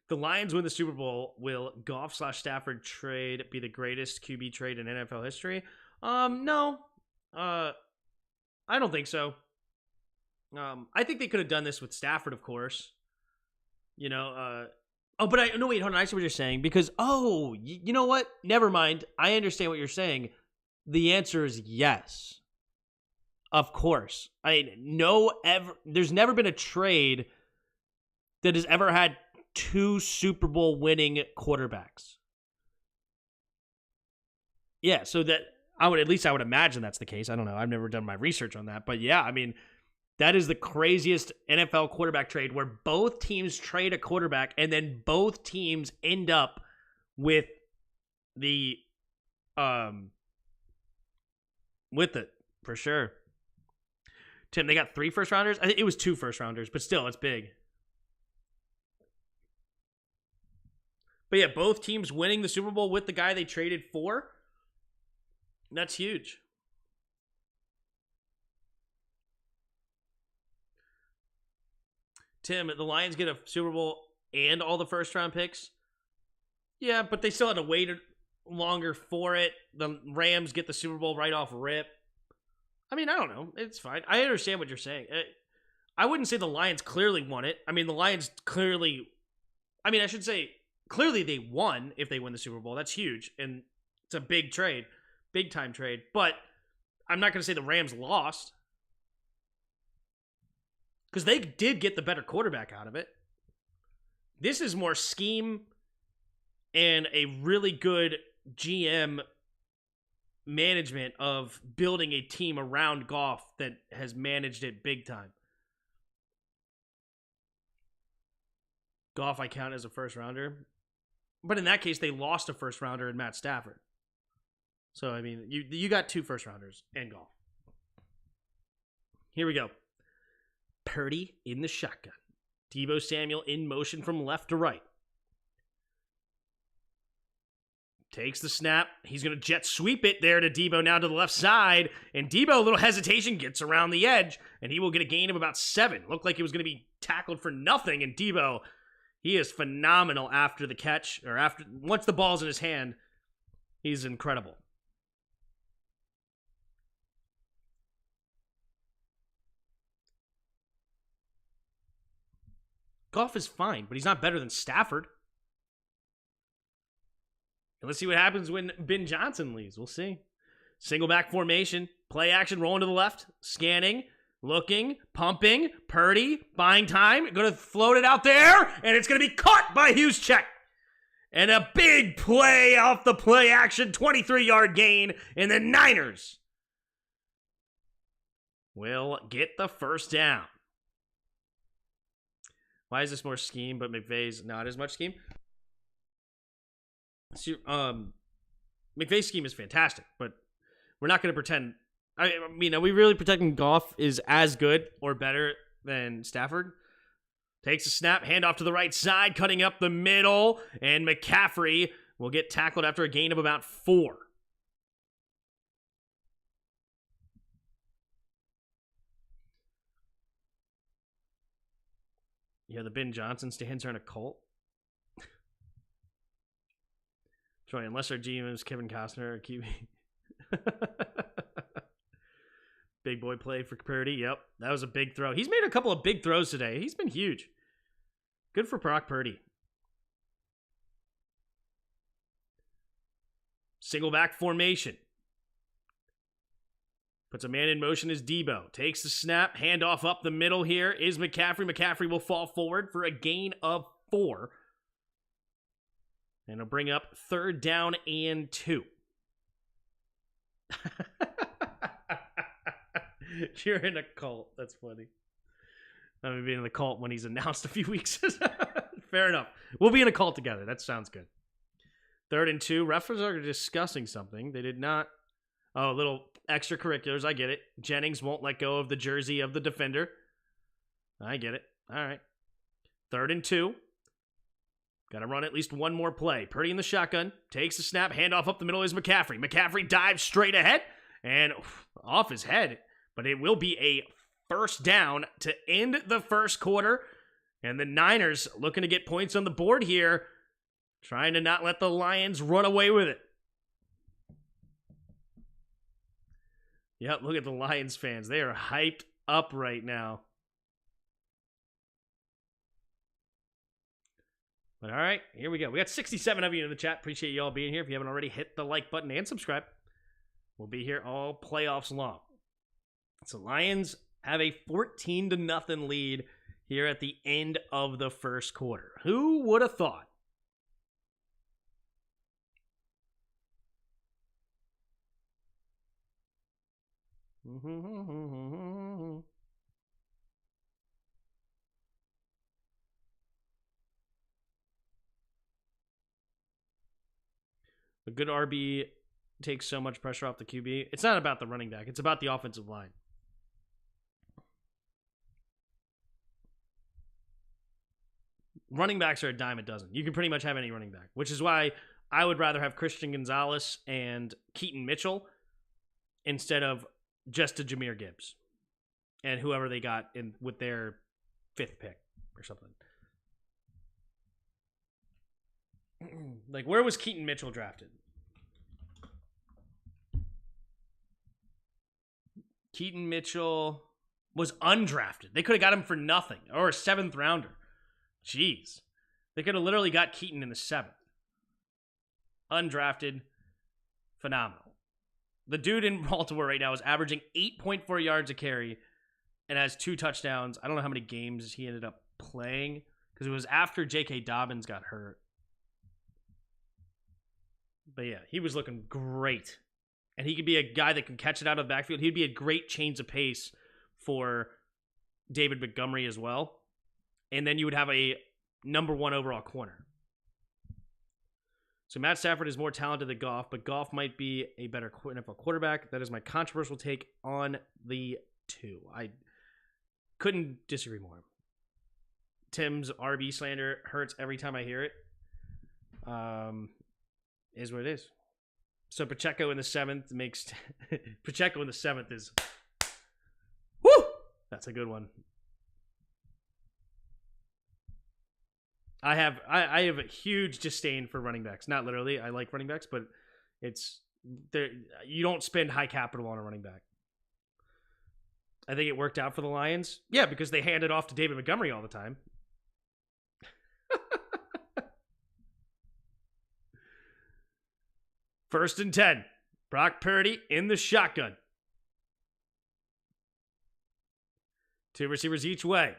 The Lions win the Super Bowl. Will Goff/Stafford trade be the greatest QB trade in NFL history? No. I don't think so. I think they could have done this with Stafford, of course. Hold on. I see what you're saying. Because, you know what? Never mind. I understand what you're saying. The answer is yes. Of course. There's never been a trade that has ever had 2 Super Bowl winning quarterbacks. Yeah, so that I would imagine that's the case. I don't know. I've never done my research on that. But yeah, that is the craziest NFL quarterback trade where both teams trade a quarterback and then both teams end up with with it, for sure. Tim, they got 3 first rounders? I think it was 2 first rounders, but still, it's big. But yeah, both teams winning the Super Bowl with the guy they traded for. That's huge. Tim, the Lions get a Super Bowl and all the first round picks? Yeah, but they still had to wait longer for it. The Rams get the Super Bowl right off rip. I don't know. It's fine. I understand what you're saying. I wouldn't say the Lions clearly won it. The Lions clearly... I should say clearly they won if they win the Super Bowl. That's huge. And it's a big trade, big time trade. But I'm not going to say the Rams lost because they did get the better quarterback out of it. This is more scheme and a really good GM management of building a team around Goff that has managed it big time. Goff, I count as a first rounder. But in that case, they lost a first rounder in Matt Stafford. So, I mean, you got 2 first rounders and Goff. Here we go. Purdy in the shotgun. Deebo Samuel in motion from left to right. Takes the snap. He's going to jet sweep it there to Deebo now to the left side. And Deebo, a little hesitation, gets around the edge. And he will get a gain of about 7. Looked like he was going to be tackled for nothing. And Deebo, he is phenomenal after the catch. Or once the ball's in his hand, he's incredible. Goff is fine, but he's not better than Stafford. And let's see what happens when Ben Johnson leaves. We'll see. Single back formation. Play action, rolling to the left. Scanning. Looking. Pumping. Purdy. Buying time. Going to float it out there. And it's going to be caught by Juszczyk. And a big play off the play action. 23-yard gain. And the Niners will get the first down. Why is this more scheme, but McVay's not as much scheme? McVay's scheme is fantastic, but we're not going to pretend. I mean, are we really protecting Goff is as good or better than Stafford? Takes a snap, handoff to the right side, cutting up the middle, and McCaffrey will get tackled after a gain of about 4. Yeah, the Ben Johnson stands are in a cult. Troy, unless our GM is Kevin Costner or QB. Big boy play for Purdy. Yep, that was a big throw. He's made a couple of big throws today. He's been huge. Good for Brock Purdy. Single back formation. Puts a man in motion as Deebo. Takes the snap. Handoff up the middle here is McCaffrey. McCaffrey will fall forward for a gain of 4. And it'll bring up 3rd down and 2. You're in a cult. That's funny. I'm going to be in the cult when he's announced a few weeks. Fair enough. We'll be in a cult together. That sounds good. 3rd and 2. Referees are discussing something. They did not. Oh, little extracurriculars. I get it. Jennings won't let go of the jersey of the defender. I get it. All right. 3rd and 2. Got to run at least one more play. Purdy in the shotgun. Takes the snap. Handoff up the middle is McCaffrey. McCaffrey dives straight ahead and off his head. But it will be a first down to end the first quarter. And the Niners looking to get points on the board here. Trying to not let the Lions run away with it. Yep, look at the Lions fans. They are hyped up right now. But all right, here we go. We got 67 of you in the chat. Appreciate you all being here. If you haven't already, hit the like button and subscribe. We'll be here all playoffs long. So Lions have a 14-0 lead here at the end of the first quarter. Who would have thought? A good RB takes so much pressure off the QB. It's not about the running back. It's about the offensive line. Running backs are a dime a dozen. You can pretty much have any running back, which is why I would rather have Christian Gonzalez and Keaton Mitchell instead of just a Jahmyr Gibbs and whoever they got in with their 5th pick or something. Like, where was Keaton Mitchell drafted? Keaton Mitchell was undrafted. They could have got him for nothing, or a 7th rounder. Jeez. They could have literally got Keaton in the 7th. Undrafted. Phenomenal. The dude in Baltimore right now is averaging 8.4 yards a carry and has 2 touchdowns. I don't know how many games he ended up playing because it was after J.K. Dobbins got hurt. But yeah, he was looking great. And he could be a guy that can catch it out of the backfield. He'd be a great change of pace for David Montgomery as well. And then you would have a number 1 overall corner. So Matt Stafford is more talented than Goff, but Goff might be a better NFL quarterback. That is my controversial take on the 2. I couldn't disagree more. Tim's RB slander hurts every time I hear it. Is what it is. So Pacheco in the 7th makes Pacheco in the 7th is woo! That's a good one. I have a huge disdain for running backs. Not literally, I like running backs, but it's there. You don't spend high capital on a running back. I think it worked out for the Lions. Yeah, because they handed off to David Montgomery all the time. First and 10. Brock Purdy in the shotgun. 2 receivers each way.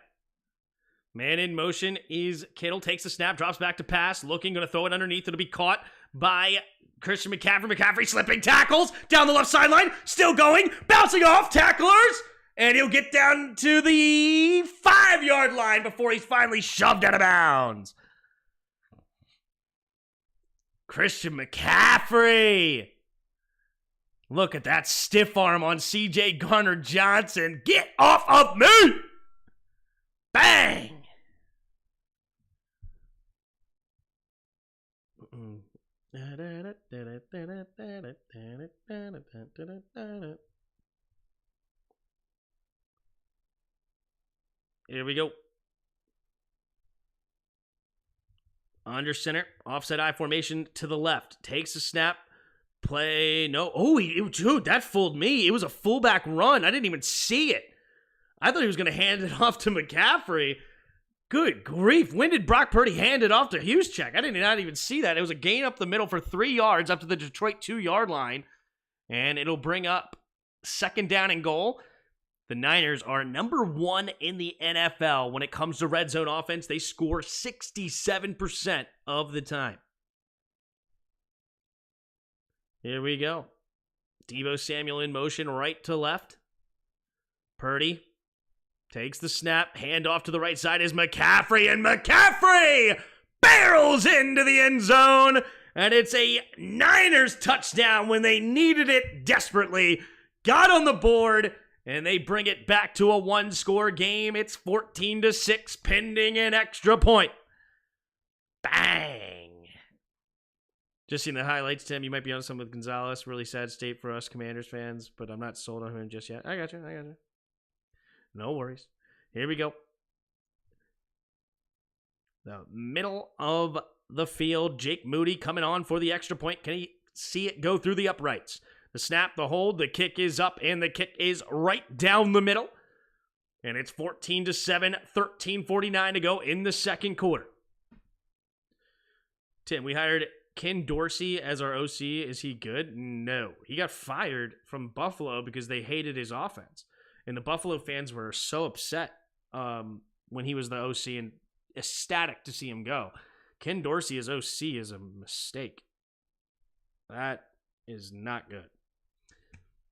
Man in motion is Kittle. Takes the snap, drops back to pass. Looking, going to throw it underneath. It'll be caught by Christian McCaffrey. McCaffrey slipping tackles down the left sideline. Still going. Bouncing off tacklers. And he'll get down to the 5-yard line before he's finally shoved out of bounds. Christian McCaffrey. Look at that stiff arm on C.J. Garner-Johnson. Get off of me! Bang! Here we go. Under center, offset I formation to the left. Takes a snap. Play. No. Oh, dude, that fooled me. It was a fullback run. I didn't even see it. I thought he was going to hand it off to McCaffrey. Good grief. When did Brock Purdy hand it off to Juszczyk? I did not even see that. It was a gain up the middle for 3 yards up to the Detroit 2-yard line. And it'll bring up 2nd down and goal. The Niners are number 1 in the NFL when it comes to red zone offense. They score 67% of the time. Here we go. Deebo Samuel in motion right to left. Purdy takes the snap. Hand off to the right side is McCaffrey. And McCaffrey barrels into the end zone. And it's a Niners touchdown when they needed it desperately. Got on the board. And they bring it back to a 1-score game. It's 14-6 pending an extra point. Bang. Just seen the highlights, Tim. You might be on some with Gonzalez. Really sad state for us Commanders fans, but I'm not sold on him just yet. I got you. No worries. Here we go. The middle of the field. Jake Moody coming on for the extra point. Can he see it go through the uprights? The snap, the hold, the kick is up, and the kick is right down the middle. And it's 14-7, 13:49 to go in the second quarter. Tim, we hired Ken Dorsey as our OC. Is he good? No. He got fired from Buffalo because they hated his offense. And the Buffalo fans were so upset when he was the OC and ecstatic to see him go. Ken Dorsey as OC is a mistake. That is not good.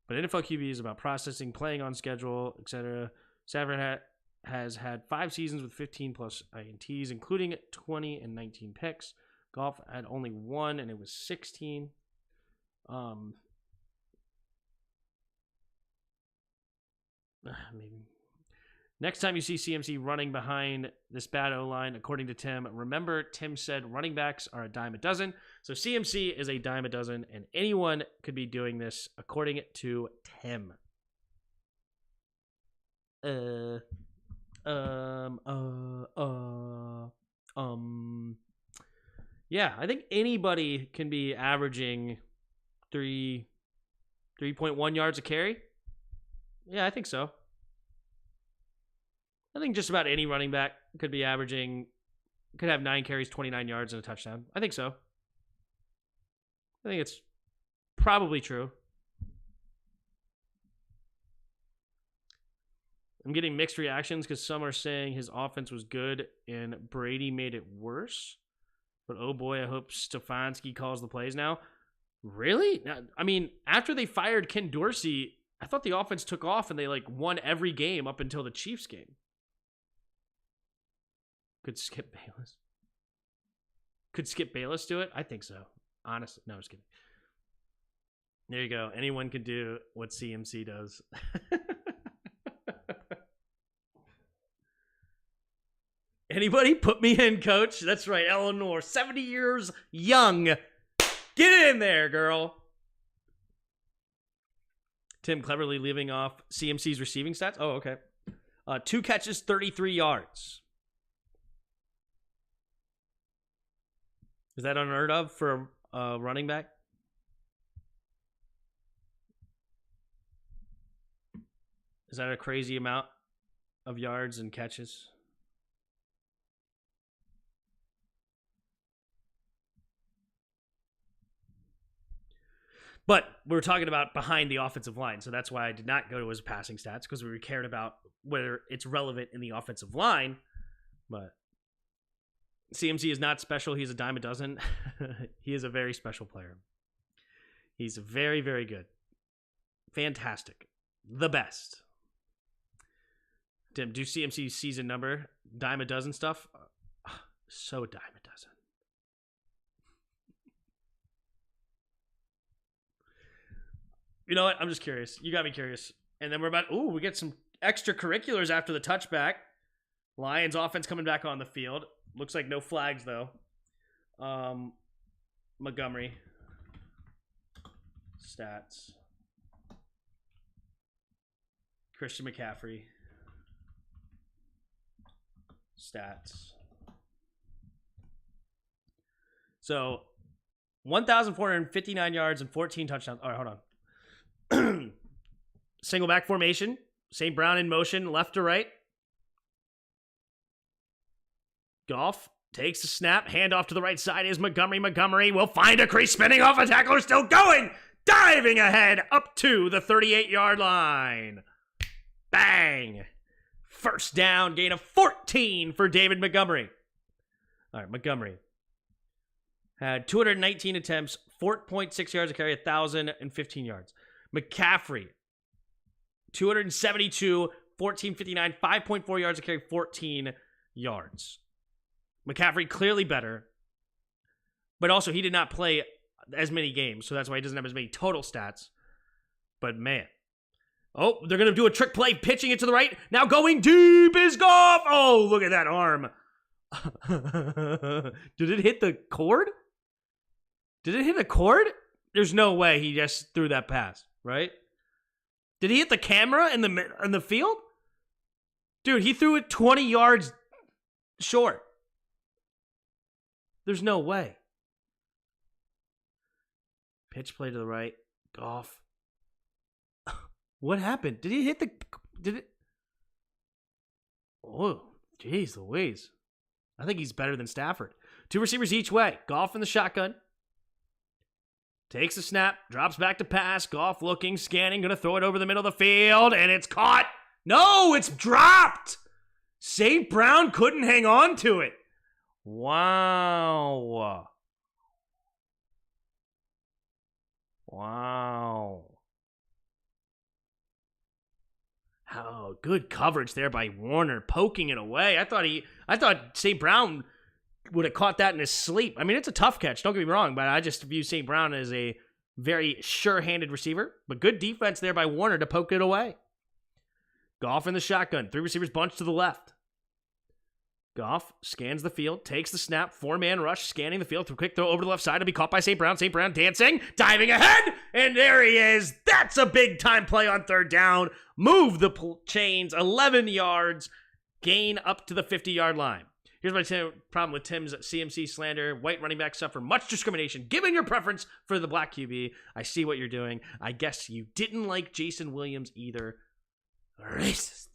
But NFL QB is about processing, playing on schedule, etc. Stafford has had 5 seasons with 15-plus INTs, including 20 and 19 picks. Goff had only 1, and it was 16. Maybe. Next time you see CMC running behind this bad O-line, according to Tim, remember Tim said running backs are a dime a dozen. So CMC is a dime a dozen, and anyone could be doing this, according to Tim. Yeah, I think anybody can be averaging 3.1 yards a carry. Yeah, I think so. I think just about any running back could be averaging Could have 9 carries, 29 yards, and a touchdown. I think so. I think it's probably true. I'm getting mixed reactions because some are saying his offense was good and Brady made it worse. But oh boy, I hope Stefanski calls the plays now. Really? I mean, after they fired Ken Dorsey, I thought the offense took off and they won every game up until the Chiefs game. Could Skip Bayless? Could Skip Bayless do it? I think so. Honestly. No, I'm just kidding. There you go. Anyone can do what CMC does. Anybody? Put me in, coach. That's right, Eleanor. 70 years young. Get it in there, girl. Tim cleverly leaving off CMC's receiving stats. Oh, okay. 2 catches, 33 yards. Is that unheard of for a running back? Is that a crazy amount of yards and catches? But we're talking about behind the offensive line, so that's why I did not go to his passing stats, because we cared about whether it's relevant in the offensive line. But CMC is not special. He's a dime a dozen. He is a very special player. He's very, very good. Fantastic. The best. Tim, do CMC's season number, dime a dozen stuff? So dime a dozen. You know what? I'm just curious. You got me curious. And then we get some extracurriculars after the touchback. Lions offense coming back on the field. Looks like no flags, though. Montgomery. Stats. Christian McCaffrey. Stats. So, 1,459 yards and 14 touchdowns. All right, hold on. Single back formation. St. Brown in motion, left to right. Goff takes the snap. Handoff to the right side is Montgomery. Montgomery will find a crease, spinning off a tackler, still going. Diving ahead up to the 38-yard line. Bang. First down, gain of 14 for David Montgomery. All right, Montgomery had 219 attempts, 4.6 yards a carry, 1,015 yards. McCaffrey, 272, 1459, 5.4 yards a carry, 14 yards. McCaffrey clearly better, but also he did not play as many games, so that's why he doesn't have as many total stats. But man. Oh, they're going to do a trick play, pitching it to the right. Now going deep is Goff. Oh, look at that arm. Did it hit the cord? Did it hit the cord? There's no way he just threw that pass, right? Did he hit the camera in the field? Dude, he threw it 20 yards short. There's no way. Pitch play to the right. Goff. What happened? Did he hit the... Did it... Oh, jeez Louise. I think he's better than Stafford. 2 receivers each way. Goff in the shotgun. Takes the snap. Drops back to pass. Goff looking, scanning. Going to throw it over the middle of the field. And it's caught. No, it's dropped. St. Brown couldn't hang on to it. Wow. Wow. Oh, good coverage there by Warner, poking it away. I thought St. Brown would have caught that in his sleep. I mean, it's a tough catch, don't get me wrong, but I just view St. Brown as a very sure-handed receiver. But good defense there by Warner to poke it away. Goff in the shotgun. 3 receivers bunched to the left. Goff scans the field, takes the snap, 4-man rush, scanning the field, quick throw over to the left side to be caught by St. Brown. St. Brown dancing, diving ahead, and there he is. That's a big-time play on 3rd down. Move the chains, 11 yards, gain up to the 50-yard line. Here's my problem with Tim's CMC slander. White running backs suffer much discrimination. Given your preference for the black QB, I see what you're doing. I guess you didn't like Jason Williams either. Racist.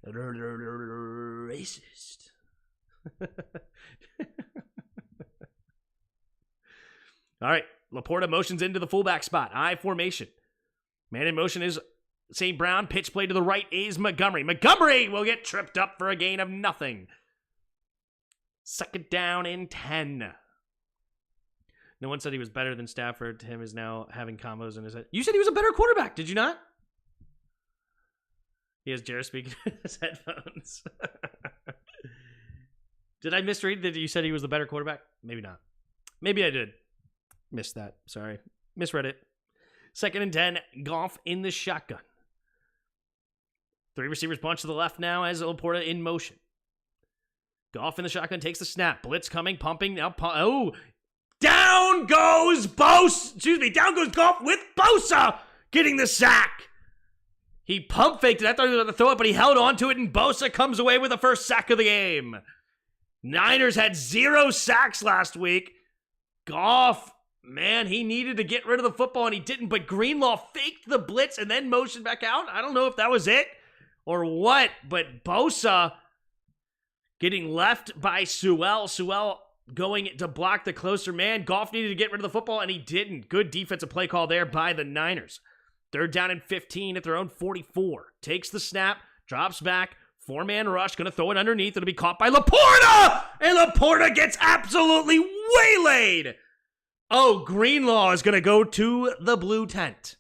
Racist. All right. Laporta motions into the fullback spot. I formation. Man in motion is St. Brown. Pitch play to the right is Montgomery. Montgomery will get tripped up for a gain of nothing. Second down and 10. No one said he was better than Stafford. Tim is now having combos in his head. You said he was a better quarterback, did you not? He has Jared speaking in his headphones. Did I misread that you said he was the better quarterback? Maybe not. Maybe I did. Missed that. Sorry. Misread it. Second and 10. Goff in the shotgun. 3 receivers bunch to the left now as Laporta in motion. Goff in the shotgun takes the snap. Blitz coming, pumping. Now, down goes down goes Goff with Bosa getting the sack. He pump faked it. I thought he was going to throw it, but he held on to it, and Bosa comes away with the first sack of the game. Niners had 0 sacks last week. Goff, man, he needed to get rid of the football, and he didn't, but Greenlaw faked the blitz and then motioned back out. I don't know if that was it or what, but Bosa getting left by Sewell. Sewell going to block the closer man. Goff needed to get rid of the football, and he didn't. Good defensive play call there by the Niners. Third down and 15 at their own 44. Takes the snap, drops back, 4-man rush, going to throw it underneath. It'll be caught by Laporta, and Laporta gets absolutely waylaid. Oh, Greenlaw is going to go to the blue tent.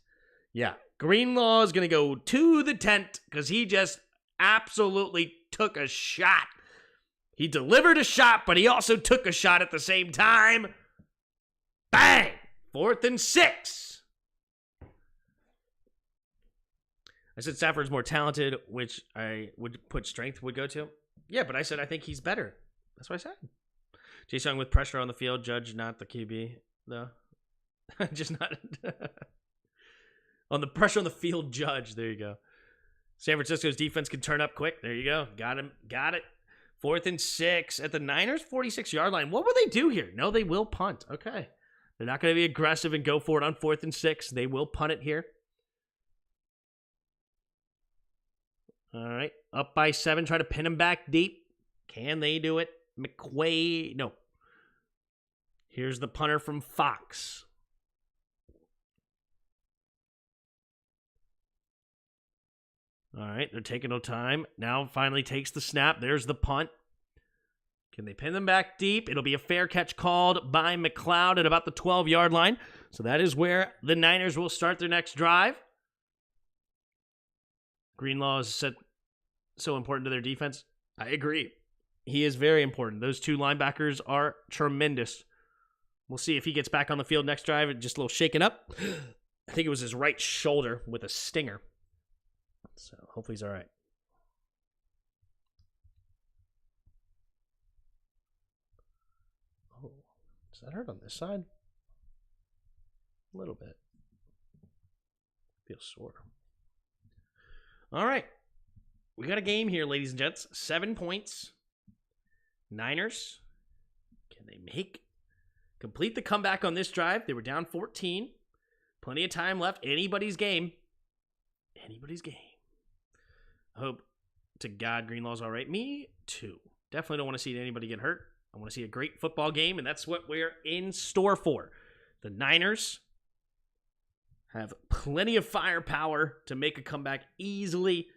Yeah, Greenlaw is going to go to the tent because he just absolutely took a shot. He delivered a shot, but he also took a shot at the same time. Bang! 4th and 6. I said Stafford's more talented, which I would put strength would go to. Yeah, but I said I think he's better. That's what I said. Chase Young with pressure on the field. Judge, not the QB, though. Just not. On the pressure on the field, Judge. There you go. San Francisco's defense can turn up quick. There you go. Got him. Got it. 4th and 6 at the Niners' 46-yard line. What will they do here? No, they will punt. Okay. They're not going to be aggressive and go for it on 4th and 6. They will punt it here. All right. Up by 7. Try to pin him back deep. Can they do it? McQuaid. No. Here's the punter from Fox. All right. They're taking no time. Now finally takes the snap. There's the punt. Can they pin them back deep? It'll be a fair catch called by McLeod at about the 12-yard line. So that is where the Niners will start their next drive. Greenlaw is so important to their defense. I agree. He is very important. Those 2 linebackers are tremendous. We'll see if he gets back on the field next drive. Just a little shaken up. I think it was his right shoulder with a stinger. So hopefully he's all right. Oh, does that hurt on this side? A little bit. Feels sore. All right. We got a game here, ladies and gents. 7 points. Niners. Can they complete the comeback on this drive? They were down 14. Plenty of time left. Anybody's game. Anybody's game. I hope to God Greenlaw's all right. Me too. Definitely don't want to see anybody get hurt. I want to see a great football game, and that's what we're in store for. The Niners have plenty of firepower to make a comeback easily.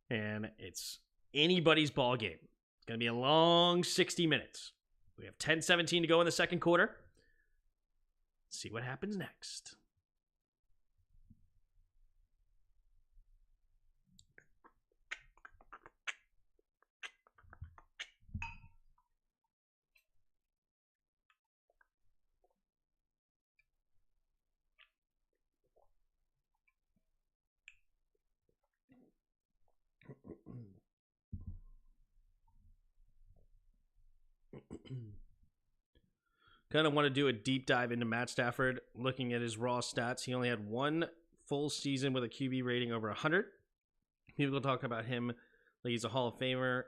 And it's anybody's ball game. It's going to be a long 60 minutes. We have 10-17 to go in the second quarter. Let's see what happens next. Kind of want to do a deep dive into Matt Stafford. Looking at his raw stats, he only had 1 full season with a QB rating over 100. People talk about him like he's a Hall of Famer.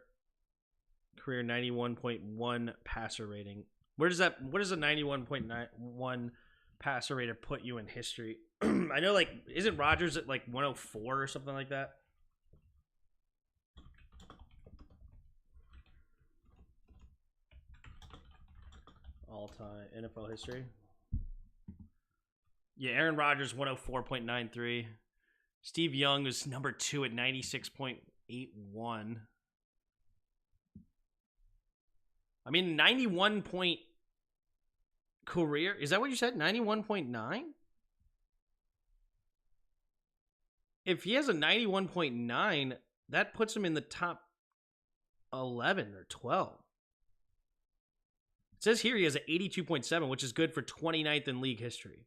Career 91.1 passer rating. What does a 91.91 passer rating put you in history? I know, like, isn't Rodgers at like 104 or something like that? all-time NFL history. Yeah, Aaron Rodgers 104.93. Steve Young was number 2 at 96.81. I mean, 91 point career. Is that what you said? 91.9? If he has a 91.9, that puts him in the top 11 or 12. It says here he has an 82.7, which is good for 29th in league history.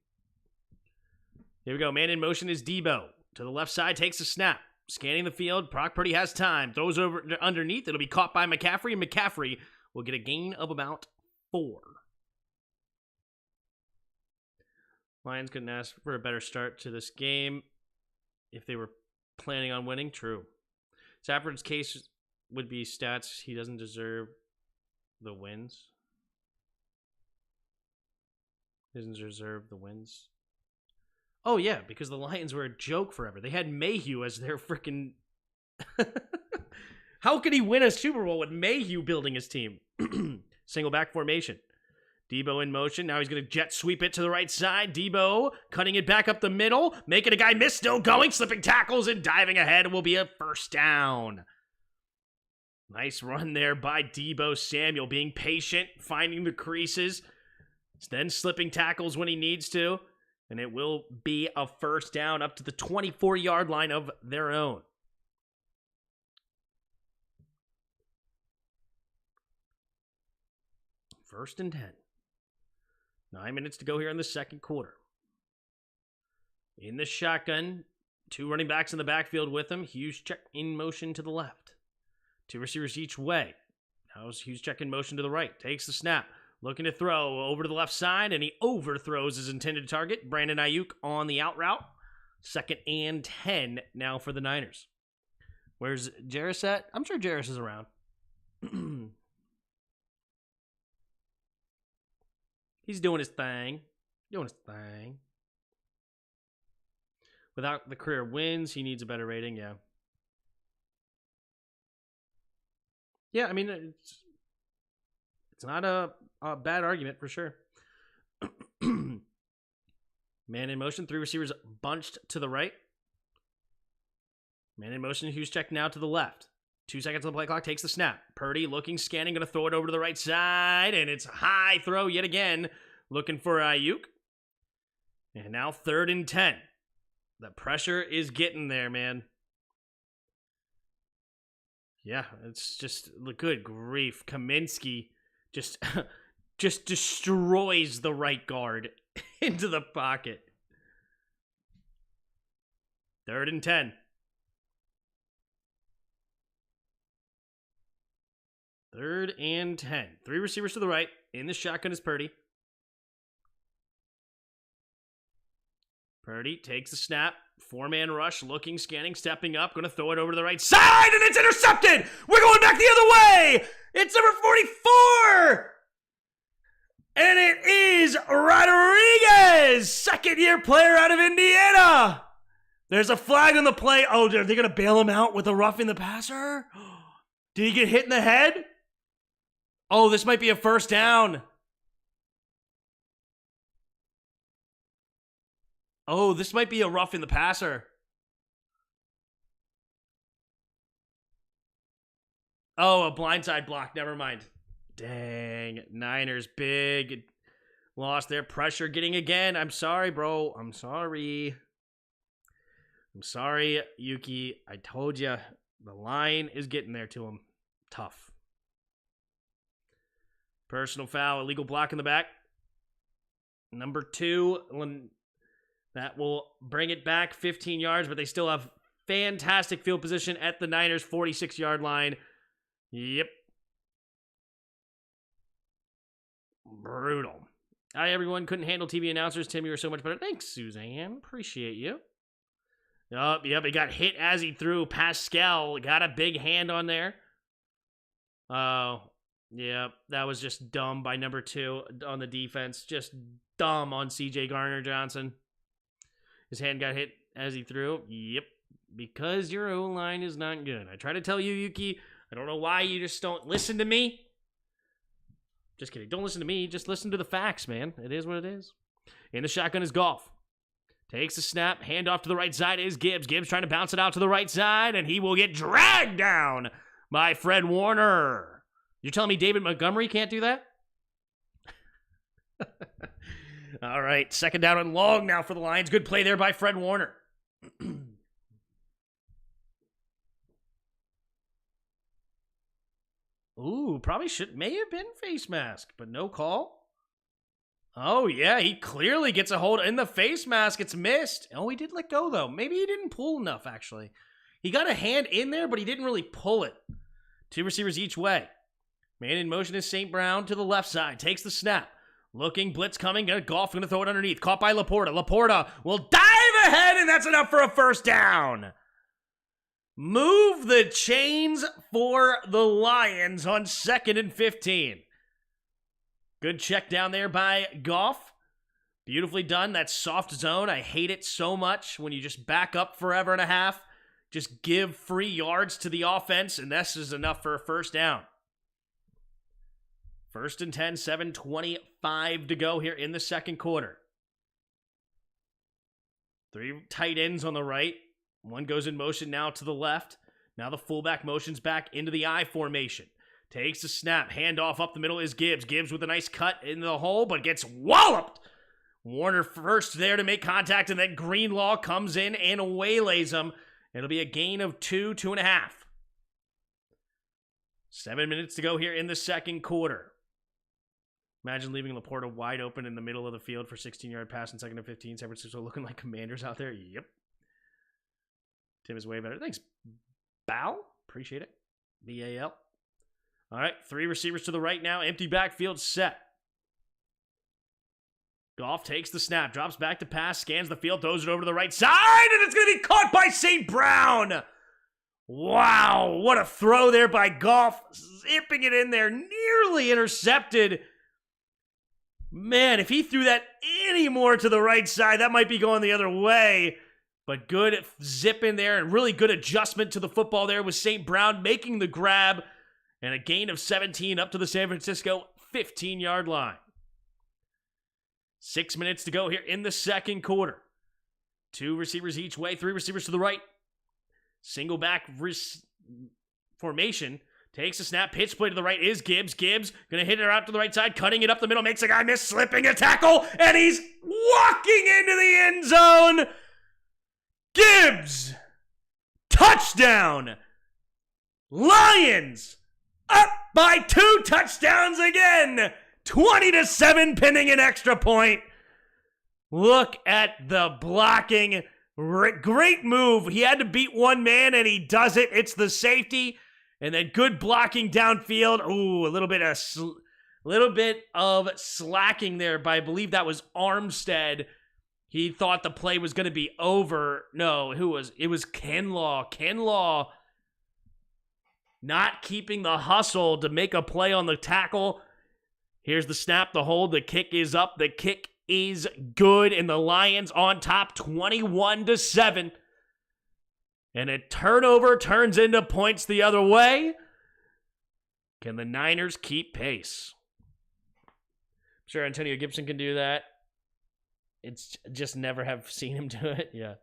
Here we go. Man in motion is Debo. To the left side, takes a snap. Scanning the field. Brock Purdy has time. Throws over underneath. It'll be caught by McCaffrey, and McCaffrey will get a gain of about 4. Lions couldn't ask for a better start to this game if they were planning on winning. True. Stafford's case would be stats. He doesn't deserve the wins. He doesn't deserve the wins. Oh, yeah, because the Lions were a joke forever. They had Mayhew as their freaking... How could he win a Super Bowl with Mayhew building his team? Single back formation. Debo in motion. Now he's going to jet sweep it to the right side. Debo cutting it back up the middle. Making a guy miss. Still going. Slipping tackles and diving ahead will be a first down. Nice run there by Debo Samuel. Being patient. Finding the creases. Then slipping tackles when he needs to. And it will be a first down up to the 24-yard line of their own. First and 10. 9 minutes to go here in the second quarter. In the shotgun, 2 running backs in the backfield with him. Hughes check in motion to the left. 2 receivers each way. Now Hughes check in motion to the right. Takes the snap. Looking to throw over to the left side, and he overthrows his intended target. Brandon Ayuk on the out route. 2nd and 10 now for the Niners. Where's Jarris at? I'm sure Jarris is around. He's doing his thing. Without the career wins, he needs a better rating, yeah. Yeah, I mean, it's not a bad argument for sure. Man in motion, 3 receivers bunched to the right. Man in motion, Hughes check now to the left. 2 seconds on the play clock, takes the snap. Purdy looking, scanning, going to throw it over to the right side, and it's a high throw yet again. Looking for Ayuk. And now 3rd and 10. The pressure is getting there, man. Yeah, it's just, good grief. Kaminsky just destroys the right guard into the pocket. 3rd and 10. 3rd and 10. 3 receivers to the right. In the shotgun is Purdy. Purdy takes the snap. 4-man rush. Looking, scanning, stepping up. Going to throw it over to the right side. And it's intercepted. We're going back the other way. It's number 44. And it is Rodriguez. 2nd-year player out of Indiana. There's a flag on the play. Oh, are they going to bail him out with a roughing the passer? Did he get hit in the head? Oh, this might be a first down. Oh, this might be a roughing the passer. Oh, a blindside block. Never mind. Dang. Niners, big loss there. Pressure getting again. I'm sorry, bro. I'm sorry, Yuki. I told you. The line is getting there to him. Tough. Personal foul. Illegal block in the back. Number 2. That will bring it back 15 yards, but they still have fantastic field position at the Niners' 46-yard line. Yep. Brutal. Hi, everyone. Couldn't handle TV announcers. Tim, you were so much better. Thanks, Suzanne. Appreciate you. Yep, he got hit as he threw. Pascal got a big hand on there. Oh, yeah, that was just dumb by number 2 on the defense. Just dumb on C.J. Garner-Johnson. His hand got hit as he threw. Yep. Because your O-line is not good. I try to tell you, Yuki. I don't know why you just don't listen to me. Just kidding. Don't listen to me. Just listen to the facts, man. It is what it is. In the shotgun is Goff. Takes the snap. Handoff to the right side is Gibbs. Gibbs trying to bounce it out to the right side, and he will get dragged down by Fred Warner. You're telling me David Montgomery can't do that? All right. Second down and long now for the Lions. Good play there by Fred Warner. Ooh, probably may have been face mask, but no call. Oh, yeah, he clearly gets a hold in the face mask. It's missed. Oh, he did let go, though. Maybe he didn't pull enough, actually. He got a hand in there, but he didn't really pull it. 2 receivers each way. Man in motion is St. Brown to the left side. Takes the snap. Looking, blitz coming. Goff going to throw it underneath. Caught by Laporta. Laporta will dive ahead, and that's enough for a first down. Move the chains for the Lions on 2nd and 15. Good check down there by Goff. Beautifully done. That soft zone. I hate it so much when you just back up forever and a half. Just give free yards to the offense, and this is enough for a first down. 1st and 10, 7:25 to go here in the second quarter. 3 tight ends on the right. One goes in motion now to the left. Now the fullback motions back into the I formation. Takes the snap. Handoff up the middle is Gibbs. Gibbs with a nice cut in the hole, but gets walloped. Warner first there to make contact, and then Greenlaw comes in and waylays him. It'll be a gain of 2.5. 7 minutes to go here in the second quarter. Imagine leaving Laporta wide open in the middle of the field for 16-yard pass in 2nd and 15. San Francisco looking like Commanders out there. Yep. Tim is way better. Thanks, Bow. Appreciate it. B-A-L. All right, 3 receivers to the right now. Empty backfield set. Goff takes the snap, drops back to pass, scans the field, throws it over to the right side, and it's going to be caught by St. Brown. Wow, what a throw there by Goff, zipping it in there, nearly intercepted. Man, if he threw that any more to the right side, that might be going the other way. But good zip in there and really good adjustment to the football there with St. Brown making the grab and a gain of 17 up to the San Francisco 15-yard line. 6 minutes to go here in the second quarter. 2 receivers each way, 3 receivers to the right. Single back formation. Takes a snap, pitch play to the right is Gibbs. Gibbs gonna hit it out to the right side, cutting it up the middle, makes a guy miss, slipping a tackle, and he's walking into the end zone. Gibbs! Touchdown! Lions! Up by 2 touchdowns again! 20-7, pinning an extra point. Look at the blocking. Great move. He had to beat one man, and he does it. It's the safety. And then good blocking downfield. Ooh, a little bit of slacking there by, I believe that was Armstead. He thought the play was going to be over. No, it was Kinlaw. Kinlaw not keeping the hustle to make a play on the tackle. Here's the snap, the hold, the kick is up, the kick is good, and the Lions on top 21-7. And a turnover turns into points the other way. Can the Niners keep pace? I'm sure Antonio Gibson can do that. It's just never have seen him do it. Yeah.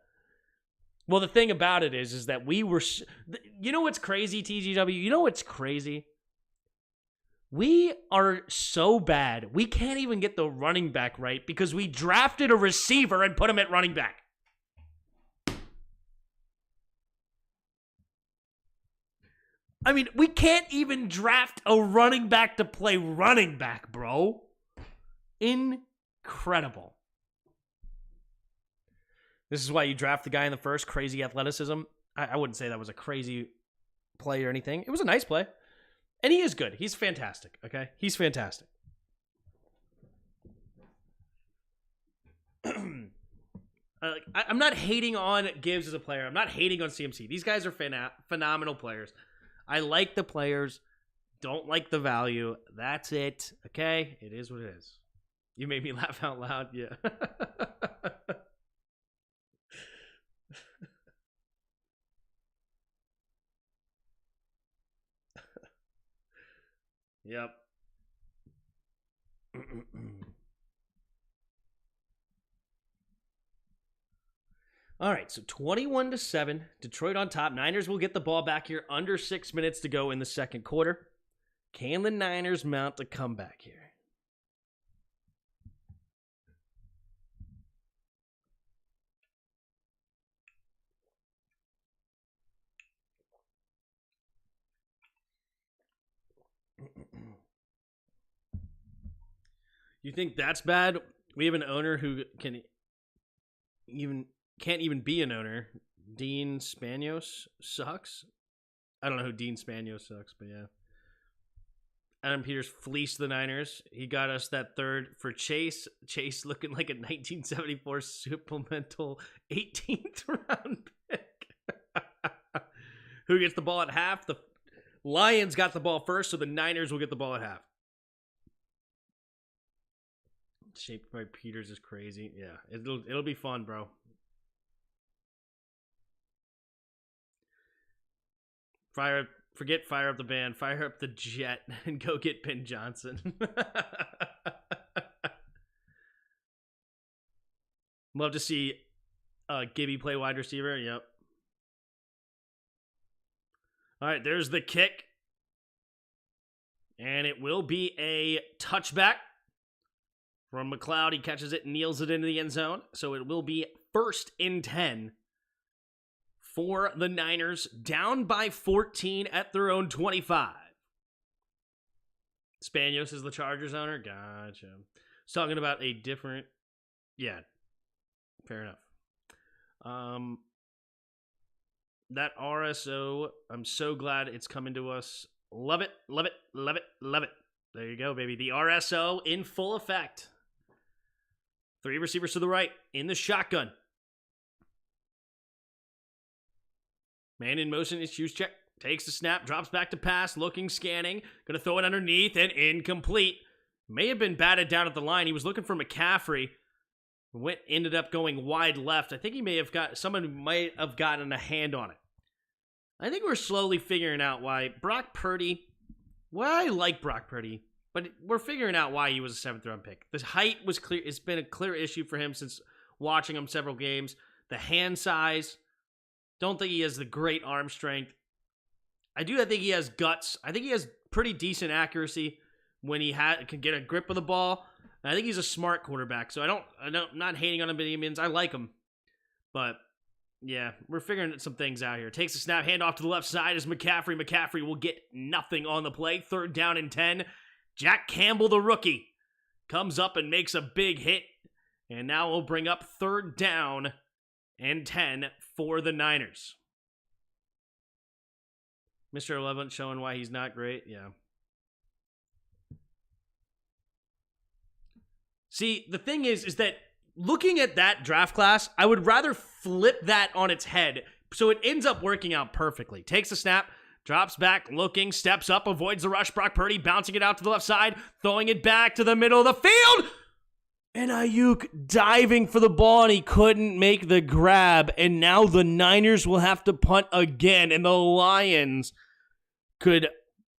Well, the thing about it is that we were... You know what's crazy, TGW? You know what's crazy? We are so bad, we can't even get the running back right because we drafted a receiver and put him at running back. I mean, we can't even draft a running back to play running back, bro. Incredible. This is why you draft the guy in the first, crazy athleticism. I wouldn't say that was a crazy play or anything. It was a nice play. And he is good. He's fantastic, okay? He's fantastic. I'm not hating on Gibbs as a player. I'm not hating on CMC. These guys are phenomenal players. I like the players. Don't like the value. That's it, okay? It is what it is. You made me laugh out loud. Yeah. Yep. All right, so 21-7, Detroit on top. Niners will get the ball back here under 6 minutes to go in the second quarter. Can the Niners mount a comeback here? You think that's bad? We have an owner who can't even be an owner. Dean Spanos sucks. I don't know who Dean Spanos sucks, but yeah. Adam Peters fleeced the Niners. He got us that third for Chase. Chase looking like a 1974 supplemental 18th round pick. Who gets the ball at half? The Lions got the ball first, so the Niners will get the ball at half. Shaped by Peters is crazy. Yeah, it'll be fun, bro. Fire up the band, fire up the jet, and go get Ben Johnson. Love to see Gibby play wide receiver. Yep. All right, there's the kick. And it will be a touchback from McLeod. He catches it, kneels it into the end zone. So it will be 1st and 10 for the Niners, down by 14 at their own 25. Spanos is the Chargers owner? Gotcha. He's talking about a different... Yeah, fair enough. That RSO, I'm so glad it's coming to us. Love it, love it, love it, love it. There you go, baby. The RSO in full effect. 3 receivers to the right in the shotgun. Man in motion is shoes check. Takes the snap, drops back to pass, looking, scanning. Gonna throw it underneath and incomplete. May have been batted down at the line. He was looking for McCaffrey. Ended up going wide left. I think he may have someone might have gotten a hand on it. I think we're slowly figuring out why Brock Purdy, well, I like Brock Purdy, but we're figuring out why he was a 7th round pick. The height was clear. It's been a clear issue for him since watching him several games. The hand size, don't think he has the great arm strength. I think he has guts. I think he has pretty decent accuracy when he can get a grip of the ball. And I think he's a smart quarterback. So I'm not hating on him by any means. I like him. But yeah, we're figuring some things out here. Takes a snap, handoff to the left side is McCaffrey. McCaffrey will get nothing on the play. 3rd down and 10. Jack Campbell, the rookie, comes up and makes a big hit. And now we'll bring up 3rd down and 10 for the Niners. Mr. 11 showing why he's not great. Yeah. See, the thing is that looking at that draft class, I would rather flip that on its head so it ends up working out perfectly. Takes a snap, drops back, looking, steps up, avoids the rush. Brock Purdy bouncing it out to the left side, throwing it back to the middle of the field. And Ayuk diving for the ball, and he couldn't make the grab. And now the Niners will have to punt again, and the Lions could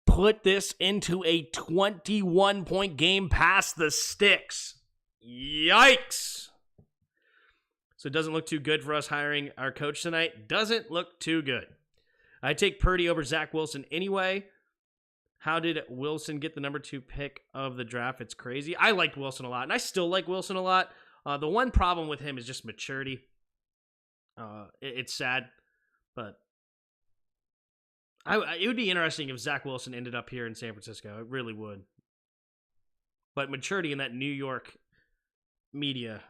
put this into a 21-point game past the sticks. Yikes. So it doesn't look too good for us hiring our coach tonight. Doesn't look too good. I take Purdy over Zach Wilson anyway. How did Wilson get the number 2 pick of the draft? It's crazy. I liked Wilson a lot, and I still like Wilson a lot. The one problem with him is just maturity. It's sad, but it would be interesting if Zach Wilson ended up here in San Francisco. It really would. But maturity in that New York media,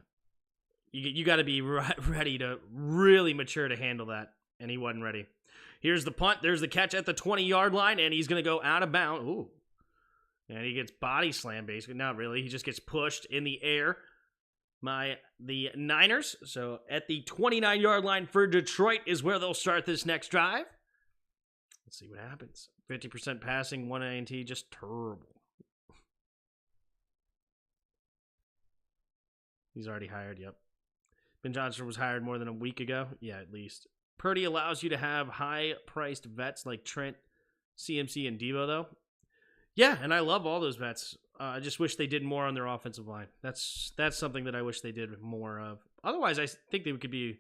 you got to be ready to really mature to handle that, and he wasn't ready. Here's the punt. There's the catch at the 20-yard line, and he's going to go out of bounds. Ooh. And he gets body slammed, basically. Not really. He just gets pushed in the air by the Niners. So at the 29-yard line for Detroit is where they'll start this next drive. Let's see what happens. 50% passing, 1 INT, just terrible. He's already hired, yep. Ben Johnson was hired more than a week ago. Yeah, at least. Purdy allows you to have high-priced vets like Trent, CMC, and Debo, though. Yeah, and I love all those vets. I just wish they did more on their offensive line. That's something that I wish they did more of. Otherwise, I think they could be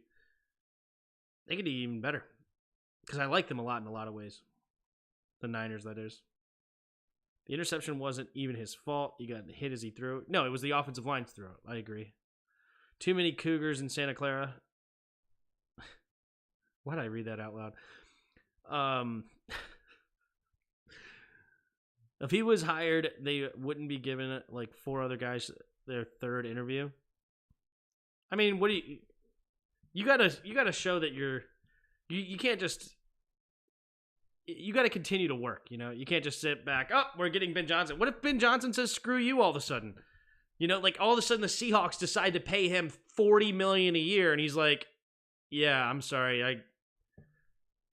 even better because I like them a lot in a lot of ways. The Niners, that is. The interception wasn't even his fault. He got hit as he threw it. No, it was the offensive line's throw. I agree. Too many Cougars in Santa Clara. Why did I read that out loud? If he was hired, they wouldn't be giving like 4 other guys their third interview. I mean, what do you gotta show that you can't just, you got to continue to work, you know? You can't just sit back, oh, we're getting Ben Johnson. What if Ben Johnson says, screw you all of a sudden? You know, like all of a sudden the Seahawks decide to pay him $40 million a year, and he's like, yeah, I'm sorry,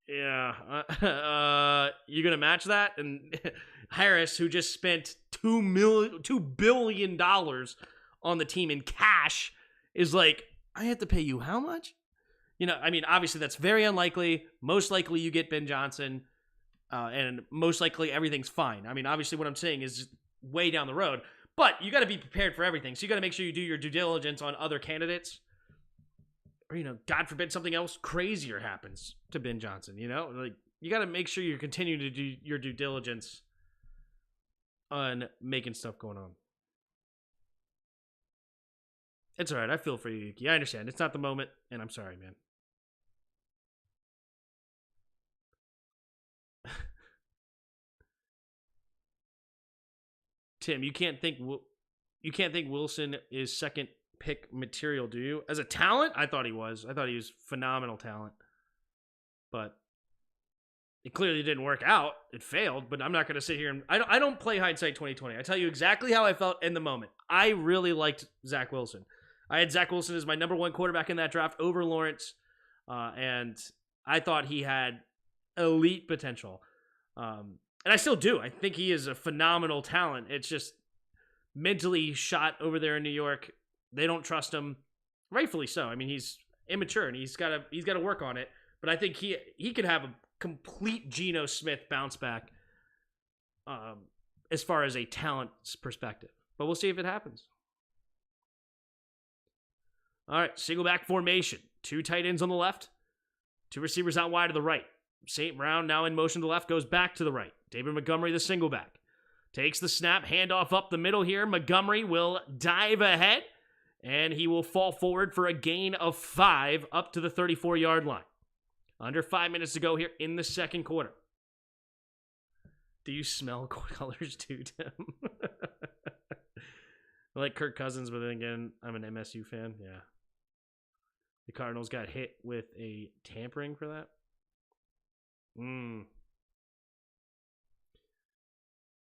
you're going to match that? And Harris, who just spent $2 billion on the team in cash, is like, I have to pay you how much? You know, I mean, obviously that's very unlikely. Most likely you get Ben Johnson. And most likely everything's fine. I mean, obviously what I'm saying is way down the road, but you got to be prepared for everything. So you got to make sure you do your due diligence on other candidates, or, you know, God forbid something else crazier happens to Ben Johnson, you know, like you got to make sure you continue to do your due diligence on making stuff going on. It's all right. I feel for you, Yuki. I understand. It's not the moment, and I'm sorry, man. Tim, you can't think Wilson is second pick material, do you? As a talent, I thought he was. I thought he was phenomenal talent. But it clearly didn't work out. It failed, but I'm not going to sit here and I don't play hindsight 2020. I tell you exactly how I felt in the moment. I really liked Zach Wilson. I had Zach Wilson as my number 1 quarterback in that draft over Lawrence, and I thought he had elite potential. And I still do. I think he is a phenomenal talent. It's just mentally shot over there in New York. They don't trust him, rightfully so. I mean, he's immature and he's got to work on it. But I think he could have a complete Geno Smith bounce back, as far as a talent perspective. But we'll see if it happens. All right, single back formation. 2 tight ends on the left, 2 receivers out wide to the right. St. Brown now in motion to the left, goes back to the right. David Montgomery, the single back. Takes the snap, handoff up the middle here. Montgomery will dive ahead, and he will fall forward for a gain of 5 up to the 34-yard line. Under 5 minutes to go here in the second quarter. Do you smell colors too, Tim? I like Kirk Cousins, but then again, I'm an MSU fan. Yeah. The Cardinals got hit with a tampering for that. Do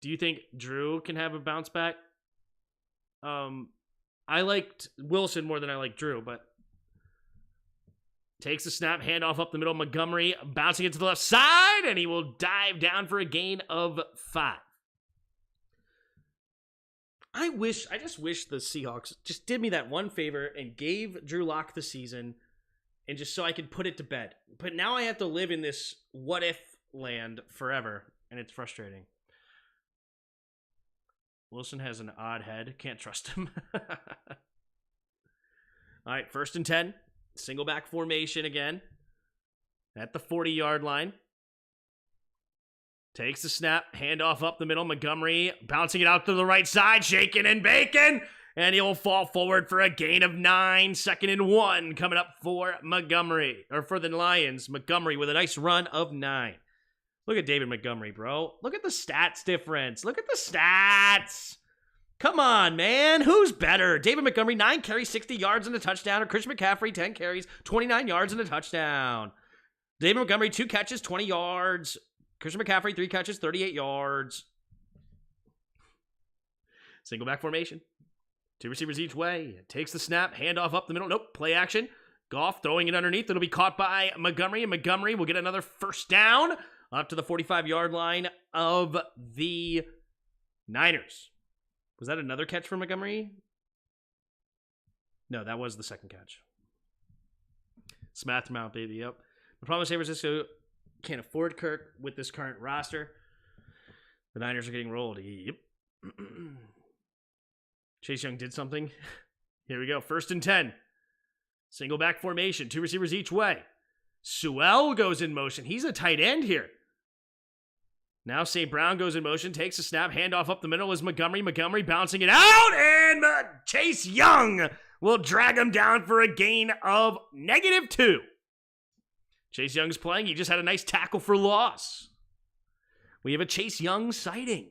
you think Drew can have a bounce back? I liked Wilson more than I liked Drew, but takes the snap, handoff up the middle. Montgomery bouncing it to the left side, and he will dive down for a gain of 5. I just wish the Seahawks just did me that one favor and gave Drew Lock the season, and just so I could put it to bed. But now I have to live in this what if land forever, and it's frustrating. Wilson has an odd head. Can't trust him. All right, 1st and 10. Single back formation again. At the 40-yard line. Takes the snap. Handoff up the middle. Montgomery bouncing it out to the right side. Shaking and baking. And he'll fall forward for a gain of 9. 2nd and 1 coming up for Montgomery. Or for the Lions. Montgomery with a nice run of 9. Look at David Montgomery, bro. Look at the stats difference. Look at the stats. Come on, man. Who's better? David Montgomery, 9 carries, 60 yards and a touchdown. Or Christian McCaffrey, 10 carries, 29 yards and a touchdown. David Montgomery, 2 catches, 20 yards. Christian McCaffrey, 3 catches, 38 yards. Single back formation. 2 receivers each way. Takes the snap. Handoff up the middle. Nope. Play action. Goff throwing it underneath. It'll be caught by Montgomery. And Montgomery will get another first down up to the 45-yard line of the Niners. Was that another catch for Montgomery? No, that was the second catch. Smath him out, baby. Yep. The problem is San Francisco can't afford Kirk with this current roster. The Niners are getting rolled. Yep. Chase Young did something. Here we go. 1st and 10. Single back formation. 2 receivers each way. Sewell goes in motion. He's a tight end here. Now St. Brown goes in motion, takes a snap, handoff up the middle is Montgomery. Montgomery bouncing it out, and Chase Young will drag him down for a gain of -2. Chase Young's playing. He just had a nice tackle for loss. We have a Chase Young sighting.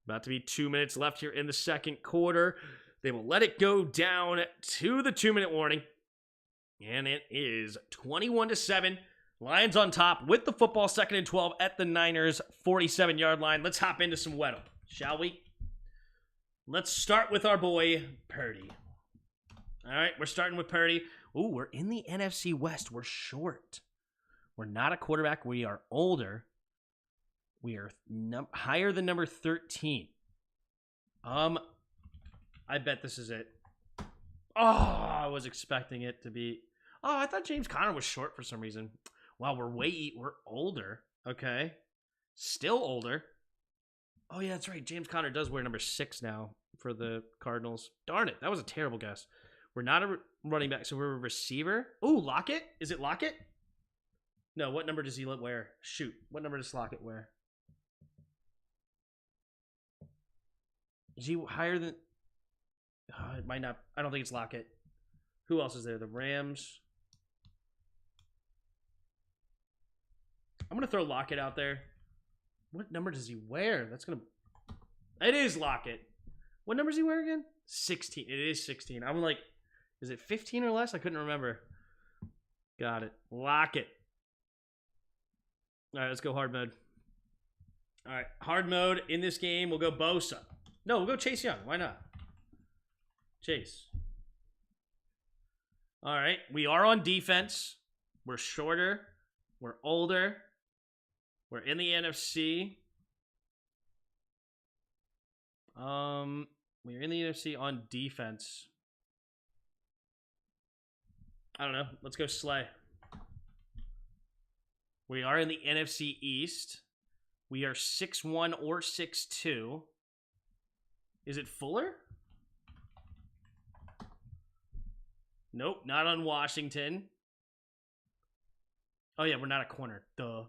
About to be 2 minutes left here in the second quarter. They will let it go down to the 2-minute warning. And it is 21-7. Lions on top with the football, 2nd and 12 at the Niners 47-yard line. Let's hop into some Weddle, shall we? Let's start with our boy Purdy. All right, we're starting with Purdy. Ooh, we're in the NFC West. We're short. We're not a quarterback. We are older. We are higher than number 13. I bet this is it. Oh, I was expecting it to be. Oh, I thought James Conner was short for some reason. Wow, we're older. Okay. Still older. Oh, yeah, that's right. James Conner does wear number 6 now for the Cardinals. Darn it. That was a terrible guess. We're not a running back, so we're a receiver. Ooh, Lockett? Is it Lockett? No, what number does he wear? Shoot. What number does Lockett wear? Is he higher than... it might not. I don't think it's Lockett. Who else is there? The Rams. I'm going to throw Lockett out there. What number does he wear? That's going to... It is Lockett. What number does he wear again? 16. It is 16. I'm like, is it 15 or less? I couldn't remember. Got it. Lockett. All right, let's go hard mode. All right, hard mode in this game. We'll go Bosa. No, we'll go Chase Young. Why not? Chase. All right, we are on defense. We're shorter. We're older. We're in the NFC. We're in the NFC on defense. I don't know. Let's go Slay. We are in the NFC East. We are 6'1" or 6'2". Is it Fuller? Nope, not on Washington. Oh, yeah, we're not a corner. Duh.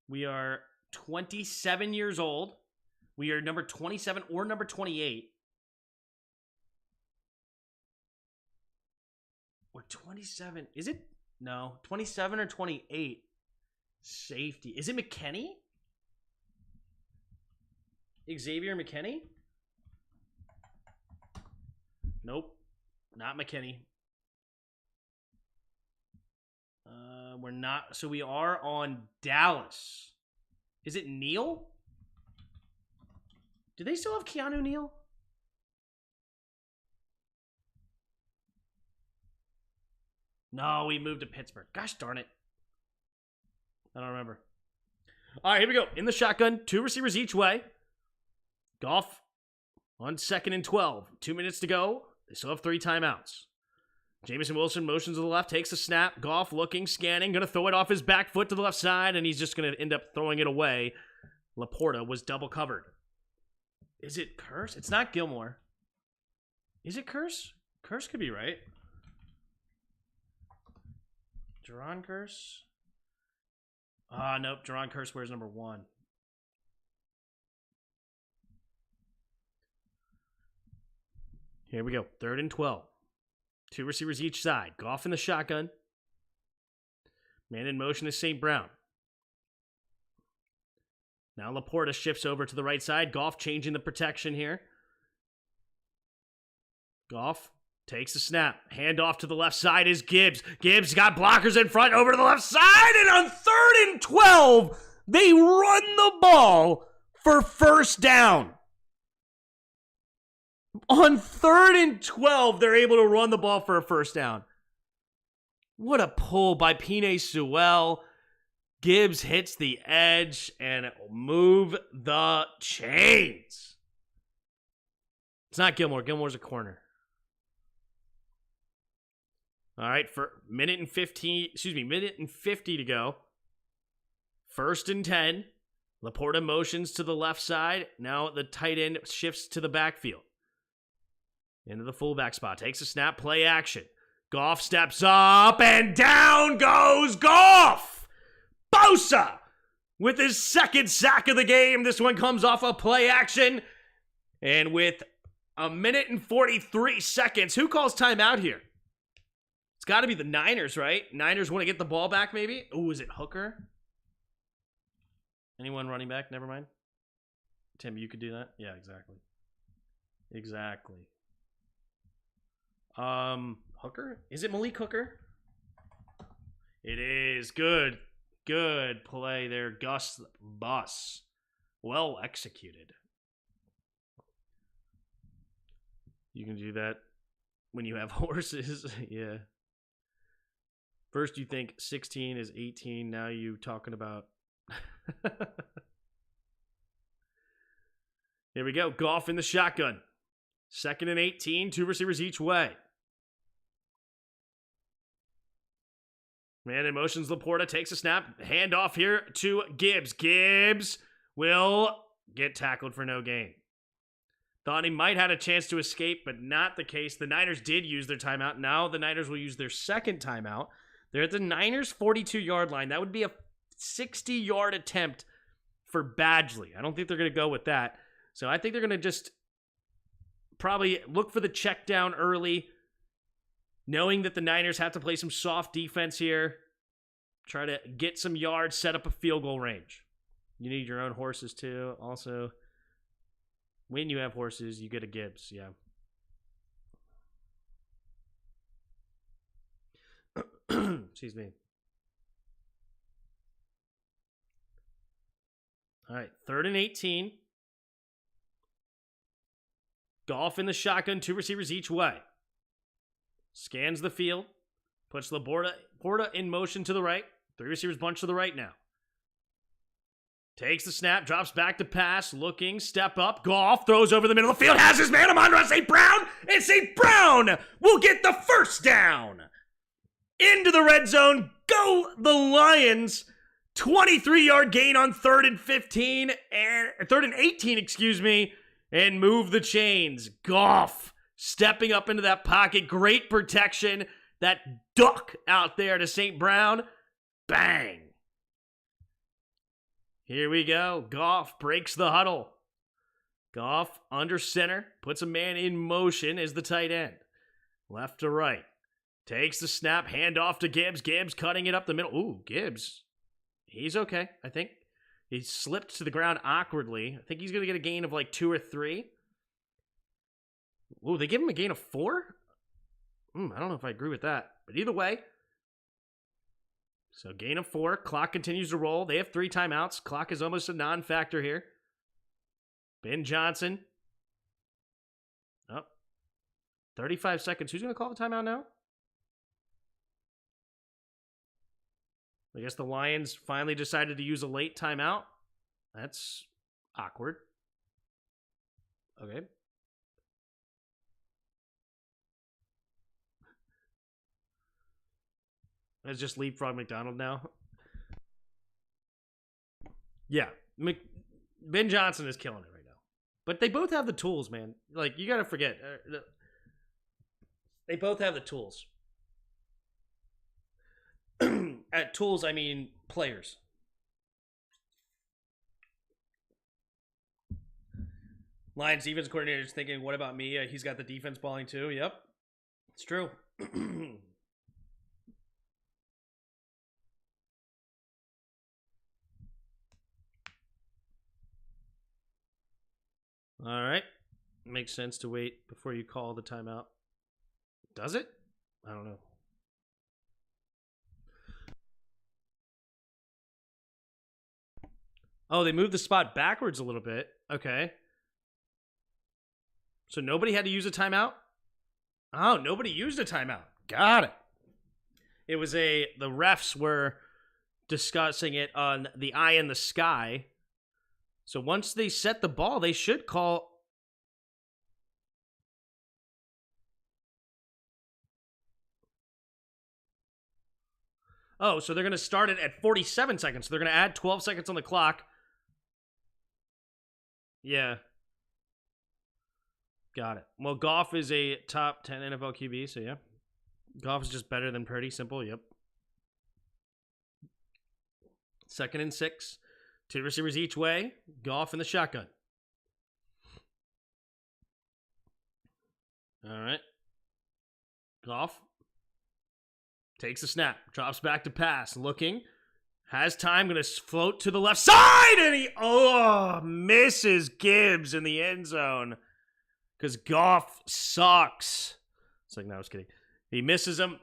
We are 27 years old. We are number 27 or number 28. We're 27. Is it? No. 27 or 28. Safety. Is it McKinney? Xavier McKinney? Nope. Not McKinney. We're not. So we are on Dallas. Is it Neal? Do they still have Keanu Neal? No, we moved to Pittsburgh. Gosh darn it. I don't remember. All right, here we go. In the shotgun, 2 receivers each way. Goff on 2nd and 12. 2 minutes to go. They still have 3 timeouts. Jamison Wilson motions to the left, takes a snap. Goff looking, scanning, going to throw it off his back foot to the left side, and he's just going to end up throwing it away. Laporta was double covered. Is it Curse? It's not Gilmore. Is it Curse? Curse could be right. Jerron Curse? Nope. Jerron Curse wears number 1. Here we go. 3rd and 12. 2 receivers each side. Goff in the shotgun. Man in motion is St. Brown. Now Laporta shifts over to the right side. Goff changing the protection here. Goff takes a snap. Hand off to the left side is Gibbs. Gibbs got blockers in front over to the left side. And on 3rd and 12, they run the ball for 1st down. On 3rd and 12, they're able to run the ball for a 1st down. What a pull by Penei Sewell. Gibbs hits the edge and it will move the chains. It's not Gilmore. Gilmore's a corner. All right, for minute and 50 to go. 1st and 10. Laporta motions to the left side. Now the tight end shifts to the backfield. Into the fullback spot. Takes a snap, play action. Goff steps up, and down goes Goff! Bosa! With his second sack of the game. This one comes off a play action. And with a minute and 43 seconds, who calls timeout here? It's got to be the Niners, right? Niners want to get the ball back, maybe? Ooh, is it Hooker? Anyone running back? Never mind. Tim, you could do that? Yeah, exactly. Exactly. Hooker? Is it Malik Hooker? It is. Good. Good play there. Gus Bus. Well executed. You can do that when you have horses. Yeah. First you think 16 is 18. Now you talking about... Here we go. Goff in the shotgun. 2nd and 18. 2 receivers each way. Man in motions. Laporta takes a snap. Handoff here to Gibbs. Gibbs will get tackled for no gain. Thought he might have a chance to escape, but not the case. The Niners did use their timeout. Now the Niners will use their second timeout. They're at the Niners' 42-yard line. That would be a 60-yard attempt for Badgley. I don't think they're going to go with that. So I think they're going to just probably look for the check down early, knowing that the Niners have to play some soft defense here. Try to get some yards, set up a field goal range. You need your own horses too. Also, when you have horses, you get a Gibbs. Yeah. Excuse me. All right, 3rd and 18. Goff in the shotgun, 2 receivers each way. Scans the field, puts Laporta in motion to the right. 3 receivers bunch to the right now. Takes the snap, drops back to pass, looking, step up. Goff throws over the middle of the field, has his man, Amon-Ra St. Brown, and St. Brown will get the first down. Into the red zone, go the Lions. 23-yard gain on 3rd and 15, and 3rd and 18, excuse me, and move the chains. Goff stepping up into that pocket, great protection. That duck out there to St. Brown, bang. Here we go. Goff breaks the huddle. Goff under center, puts a man in motion as the tight end. Left to right. Takes the snap, handoff to Gibbs. Gibbs cutting it up the middle. Ooh, Gibbs. He's okay, I think. He slipped to the ground awkwardly. I think he's going to get a gain of like 2 or 3. Ooh, they give him a gain of 4? I don't know if I agree with that. But either way. So gain of 4. Clock continues to roll. They have 3 timeouts. Clock is almost a non-factor here. Ben Johnson. Oh. 35 seconds. Who's going to call the timeout now? I guess the Lions finally decided to use a late timeout. That's awkward. Okay. Let's just leapfrog McDonald now. Yeah. Ben Johnson is killing it right now. But they both have the tools, man. Like, you got to forget. They both have the tools. At tools, I mean players. Lions defense coordinator is thinking, what about me? He's got the defense balling too. Yep. It's true. All right. Makes sense to wait before you call the timeout. Does it? I don't know. Oh, they moved the spot backwards a little bit. Okay. So nobody had to use a timeout? Oh, nobody used a timeout. Got it. It was the refs were discussing it on the eye in the sky. So once they set the ball, they should call. Oh, so they're going to start it at 47 seconds. So they're going to add 12 seconds on the clock. Yeah. Got it. Well, Goff is a top 10 NFL QB, so yeah. Goff is just better than Purdy. Simple, yep. 2nd and 6. 2 receivers each way. Goff in the shotgun. All right. Goff takes the snap. Drops back to pass. Looking. Has time. Going to float to the left side. And he, misses Gibbs in the end zone. Because Goff sucks. It's like, no, I was kidding. He misses him.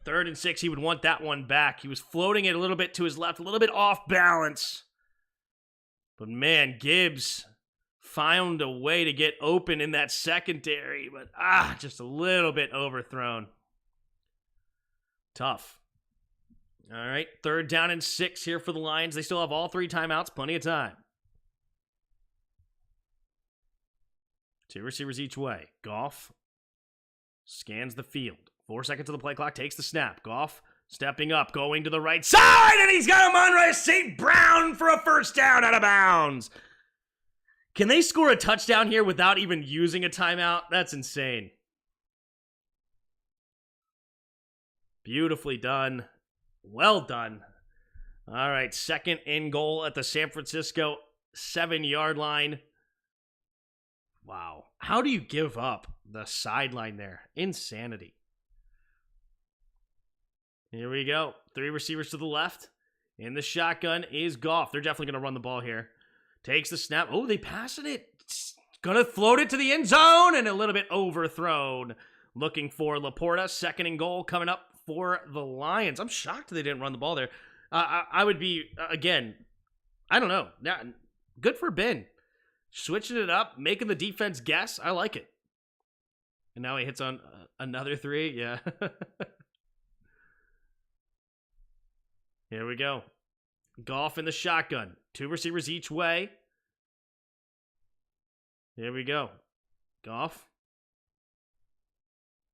3rd and 6. He would want that one back. He was floating it a little bit to his left. A little bit off balance. But man, Gibbs found a way to get open in that secondary. But just a little bit overthrown. Tough. All right. 3rd down and 6 here for the Lions. They still have all 3 timeouts. Plenty of time. 2 receivers each way. Goff scans the field. 4 seconds of the play clock. Takes the snap. Goff stepping up. Going to the right side. And he's got Amon-Ra St. Brown for a first down out of bounds. Can they score a touchdown here without even using a timeout? That's insane. Beautifully done. Well done. All right. 2nd and goal at the San Francisco 7-yard line. Wow. How do you give up the sideline there? Insanity. Here we go. 3 receivers to the left. In the shotgun is Goff. They're definitely going to run the ball here. Takes the snap. Oh, they passing it. Going to float it to the end zone and a little bit overthrown. Looking for Laporta. 2nd and goal coming up for the Lions. I'm shocked they didn't run the ball there. I would be, again, I don't know. Good for Ben. Switching it up, making the defense guess. I like it. And now he hits on another 3. Yeah. Here we go. Goff in the shotgun. 2 receivers each way. Here we go. Goff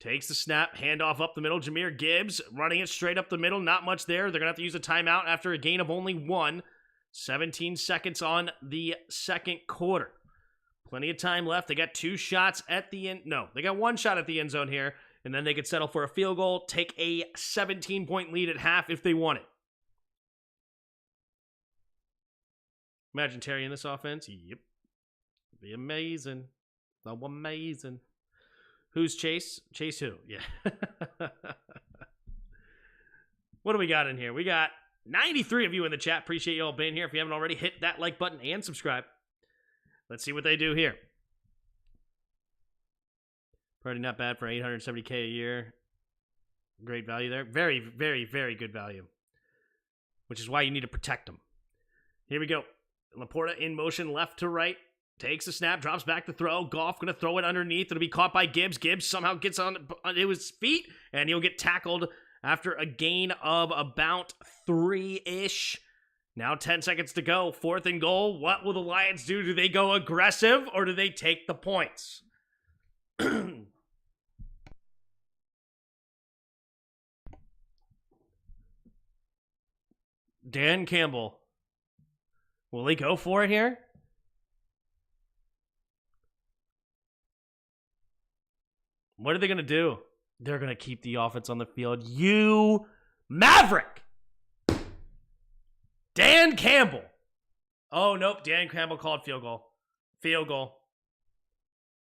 takes the snap. Handoff up the middle. Jahmyr Gibbs running it straight up the middle. Not much there. They're going to have to use a timeout after a gain of only 1. 17 seconds on the 2nd quarter. Plenty of time left. They got 2 shots at the end. No, they got 1 shot at the end zone here. And then they could settle for a field goal. Take a 17-point lead at half if they want it. Imagine Terry in this offense. Yep. It'd be amazing. So amazing. Who's Chase? Chase who? Yeah. What do we got in here? We got 93 of you in the chat. Appreciate you all being here. If you haven't already, hit that like button and subscribe. Let's see what they do here. Probably not bad for $870K a year. Great value there. Very, very, very good value. Which is why you need to protect them. Here we go. Laporta in motion left to right. Takes the snap, drops back to throw. Goff going to throw it underneath. It'll be caught by Gibbs. Gibbs somehow gets on his feet, and he'll get tackled after a gain of about 3-ish. Now 10 seconds to go. 4th and goal. What will the Lions do? Do they go aggressive, or do they take the points? Dan Campbell. Will he go for it here? What are they going to do? They're going to keep the offense on the field. You maverick! Dan Campbell. Oh, nope. Dan Campbell called field goal. Field goal.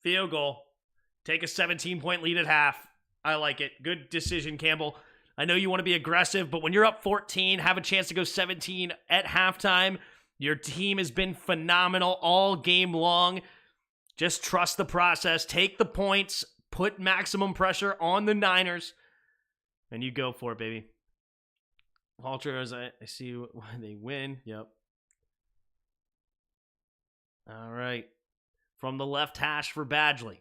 Field goal. Take a 17-point lead at half. I like it. Good decision, Campbell. I know you want to be aggressive, but when you're up 14, have a chance to go 17 at halftime. Your team has been phenomenal all game long. Just trust the process. Take the points. Put maximum pressure on the Niners. And you go for it, baby. Halter, as I see when they win. Yep. All right. From the left hash for Badgley.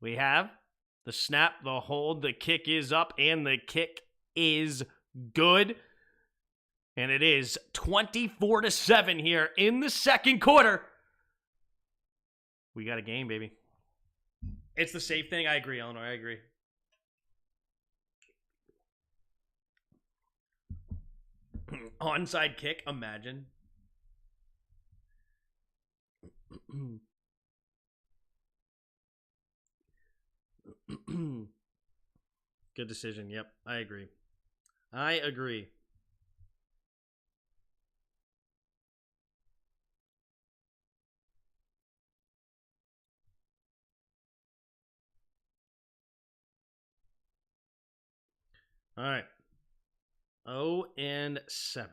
We have the snap, the hold, the kick is up, and the kick is good. And it is 24-7 here in the 2nd quarter. We got a game, baby. It's the safe thing. I agree, Eleanor. I agree. Onside kick, imagine. Good decision. Yep, I agree. I agree. All right. 0-7.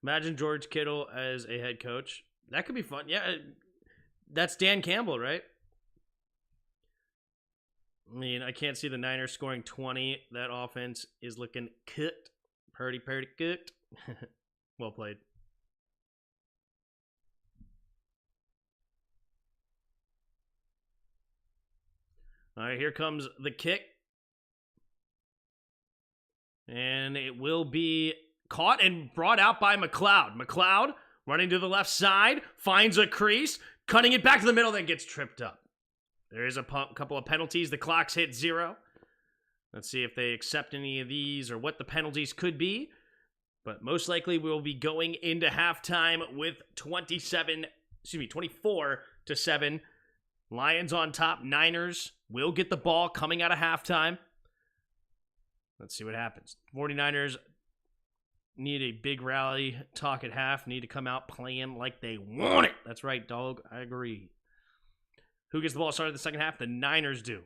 Imagine George Kittle as a head coach. That could be fun. Yeah, that's Dan Campbell, right? I mean, I can't see the Niners scoring 20. That offense is looking cooked. Pretty cooked. Well played. All right, here comes the kick. And it will be caught and brought out by McLeod. McLeod running to the left side, finds a crease, cutting it back to the middle, then gets tripped up. There is a couple of penalties. The clock's hit 0. Let's see if they accept any of these or what the penalties could be. But most likely we'll be going into halftime with 24-7. Lions on top. Niners will get the ball coming out of halftime. Let's see what happens. 49ers need a big rally talk at half. Need to come out playing like they want it. That's right, dog. I agree. Who gets the ball started in the second half? The Niners do.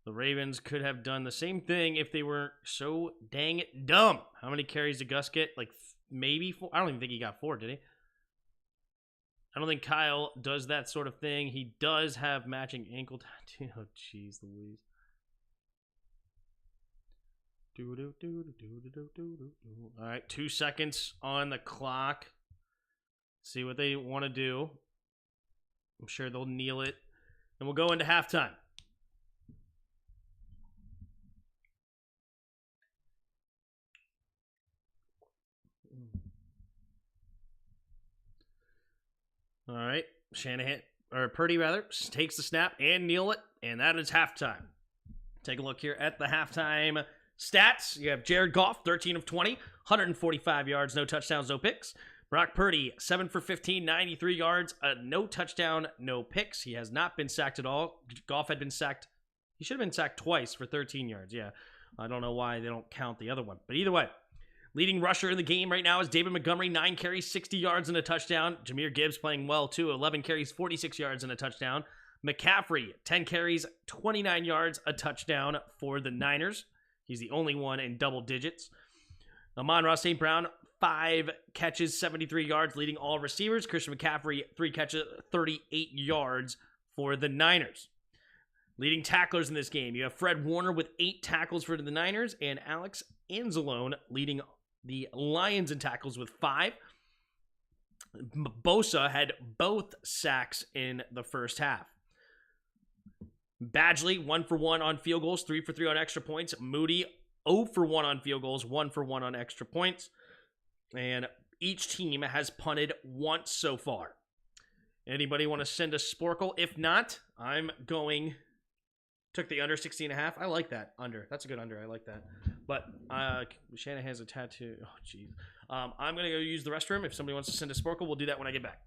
The Ravens could have done the same thing if they weren't so dang dumb. How many carries did Gus get? Like maybe 4? I don't even think he got 4, did he? I don't think Kyle does that sort of thing. He does have matching ankle tattoo. Oh, jeez Louise. All right, 2 seconds on the clock. See what they want to do. I'm sure they'll kneel it. And we'll go into halftime. All right, Purdy takes the snap and kneel it, and that is halftime. Take a look here at the halftime stats. You have Jared Goff, 13 of 20, 145 yards, no touchdowns, no picks. Brock Purdy, 7 for 15, 93 yards, no touchdown, no picks. He has not been sacked at all. Goff had been sacked. He should have been sacked twice for 13 yards. Yeah, I don't know why they don't count the other one. But either way, leading rusher in the game right now is David Montgomery, 9 carries, 60 yards and a touchdown. Jahmyr Gibbs playing well too, 11 carries, 46 yards and a touchdown. McCaffrey, 10 carries, 29 yards, a touchdown for the Niners. He's the only one in double digits. Amon-Ra St. Brown, 5 catches, 73 yards, leading all receivers. Christian McCaffrey, 3 catches, 38 yards for the Niners. Leading tacklers in this game, you have Fred Warner with 8 tackles for the Niners, and Alex Anzalone leading the Lions in tackles with 5. Bosa had both sacks in the first half. Badgley, 1 for 1 on field goals, 3 for 3 on extra points. Moody, 0 for 1 on field goals, 1 for 1 on extra points. And each team has punted once so far. Anybody want to send a Sporkle? If not, I'm going... Took the under 16.5. I like that under. That's a good under. I like that. But Shannon has a tattoo. Oh, jeez. I'm going to go use the restroom. If somebody wants to send a Sporkle, we'll do that when I get back.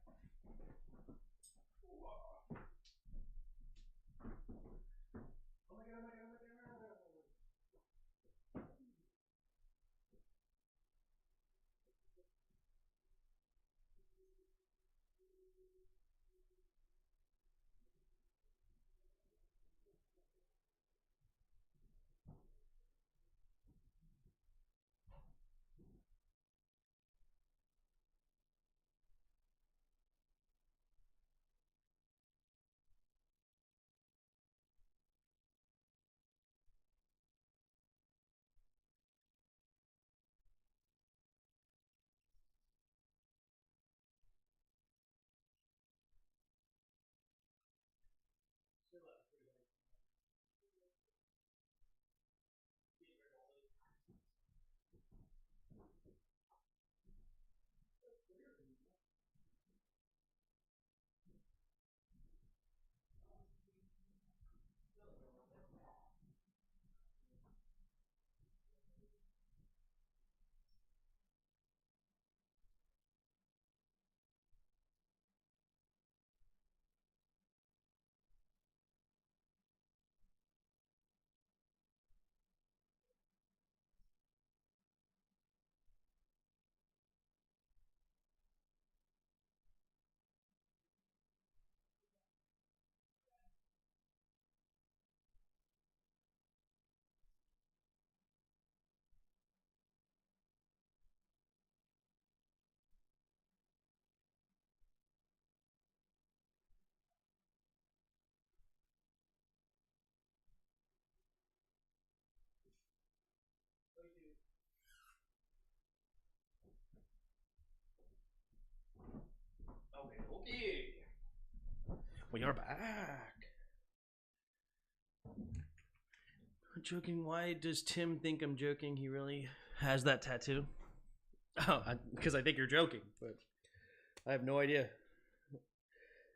We are back. I'm joking. Why does Tim think I'm joking? He really has that tattoo. Oh, because I think you're joking, but I have no idea.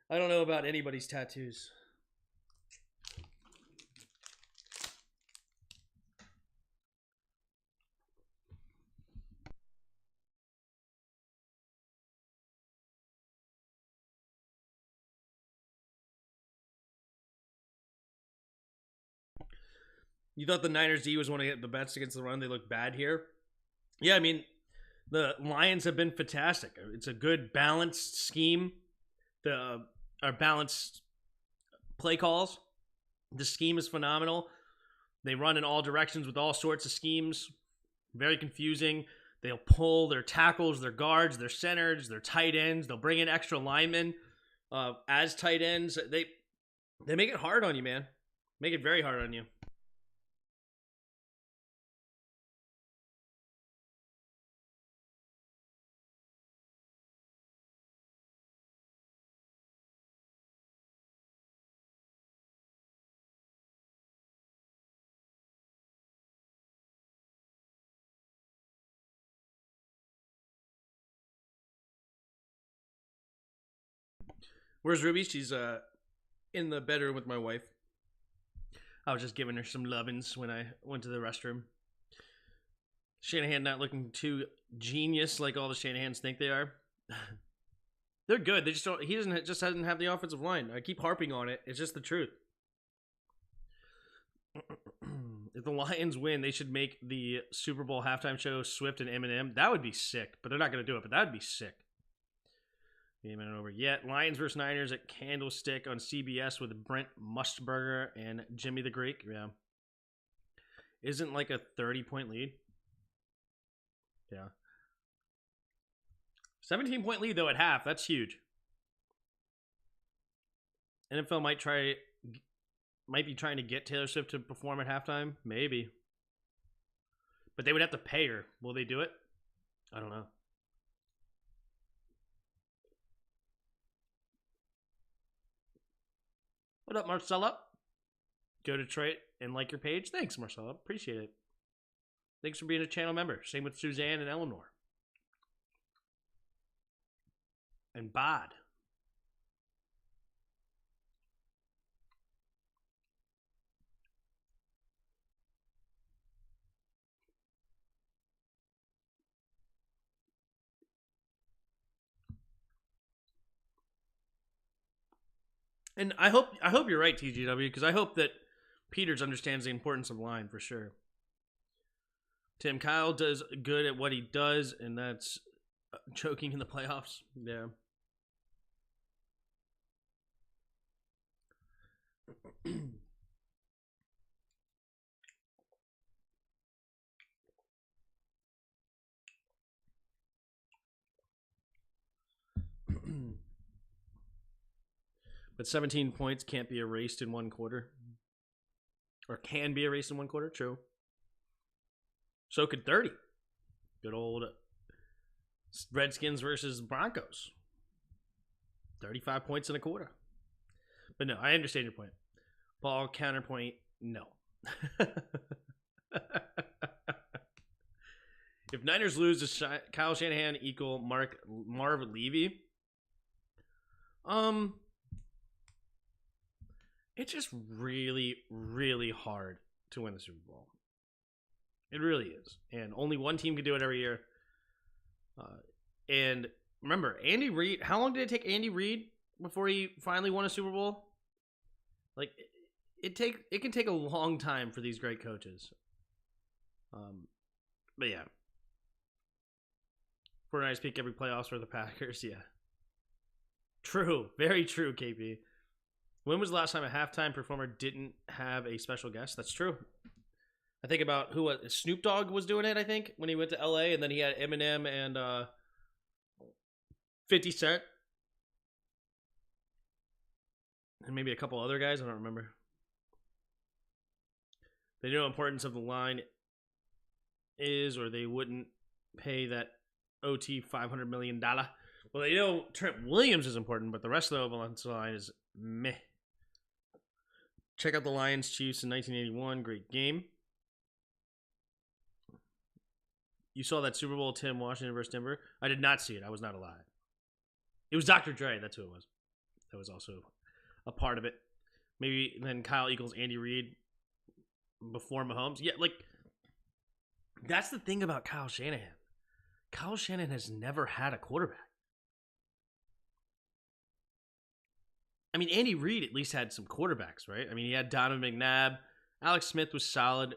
I don't know about anybody's tattoos. You thought the Niners D was one of the best against the run. They look bad here. Yeah, I mean, the Lions have been fantastic. It's a good balanced scheme. Our balanced play calls. The scheme is phenomenal. They run in all directions with all sorts of schemes. Very confusing. They'll pull their tackles, their guards, their centers, their tight ends. They'll bring in extra linemen as tight ends. They make it hard on you, man. Make it very hard on you. Where's Ruby? She's in the bedroom with my wife. I was just giving her some lovin's when I went to the restroom. Shanahan not looking too genius like all the Shanahans think they are. They're good. They just don't. He doesn't have the offensive line. I keep harping on it. It's just the truth. If the Lions win, they should make the Super Bowl halftime show Swift and Eminem. That would be sick. But they're not going to do it. But that would be sick. Game ain't over yet. Lions versus Niners at Candlestick on CBS with Brent Musburger and Jimmy the Greek. Yeah. Isn't like a 30-point lead. Yeah. 17-point lead, though, at half. That's huge. NFL might be trying to get Taylor Swift to perform at halftime. Maybe. But they would have to pay her. Will they do it? I don't know. What up, Marcella? Go to Detroit and like your page. Thanks, Marcella. Appreciate it. Thanks for being a channel member. Same with Suzanne and Eleanor. And Bod. And I hope you're right, TGW, because I hope that Peters understands the importance of line for sure. Tim Kyle does good at what he does, and that's choking in the playoffs. Yeah. But 17 points can't be erased in one quarter. Or can be erased in one quarter. True. So could 30. Good old Redskins versus Broncos. 35 points in a quarter. But no, I understand your point. Paul, counterpoint, no. If Niners lose, does Kyle Shanahan equal Marv Levy? It's just really, really hard to win the Super Bowl. It really is. And only one team can do it every year. And remember, Andy Reid, how long did it take Andy Reid before he finally won a Super Bowl? Like, it can take a long time for these great coaches. But yeah. 49ers peak every playoffs for the Packers, yeah. True. Very true, KP. When was the last time a halftime performer didn't have a special guest? That's true. I think about who was Snoop Dogg was doing it, I think, when he went to LA, and then he had Eminem and 50 Cent. And maybe a couple other guys, I don't remember. They know the importance of the line is, or they wouldn't pay that OT $500 million. Well, they know Trent Williams is important, but the rest of the offensive line is meh. Check out the Lions Chiefs in 1981. Great game. You saw that Super Bowl, Tim, Washington versus Denver? I did not see it. I was not alive. It was Dr. Dre. That's who it was. That was also a part of it. Maybe then Kyle equals Andy Reid before Mahomes. Yeah, like, that's the thing about Kyle Shanahan. Kyle Shanahan has never had a quarterback. I mean, Andy Reid at least had some quarterbacks, right? I mean, he had Donovan McNabb. Alex Smith was solid.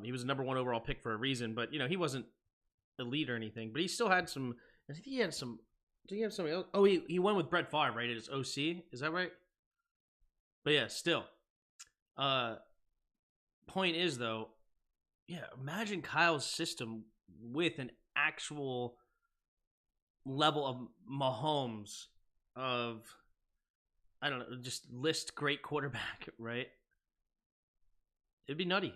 He was a number 1 overall pick for a reason, but, you know, he wasn't elite or anything. But he still had some. I think he had some. Did he have somebody else? Oh, he went with Brett Favre, right? As OC. Is that right? But yeah, still. Point is, though, yeah, imagine Kyle's system with an actual level of Mahomes of, I don't know, just list great quarterback, right? It'd be nutty.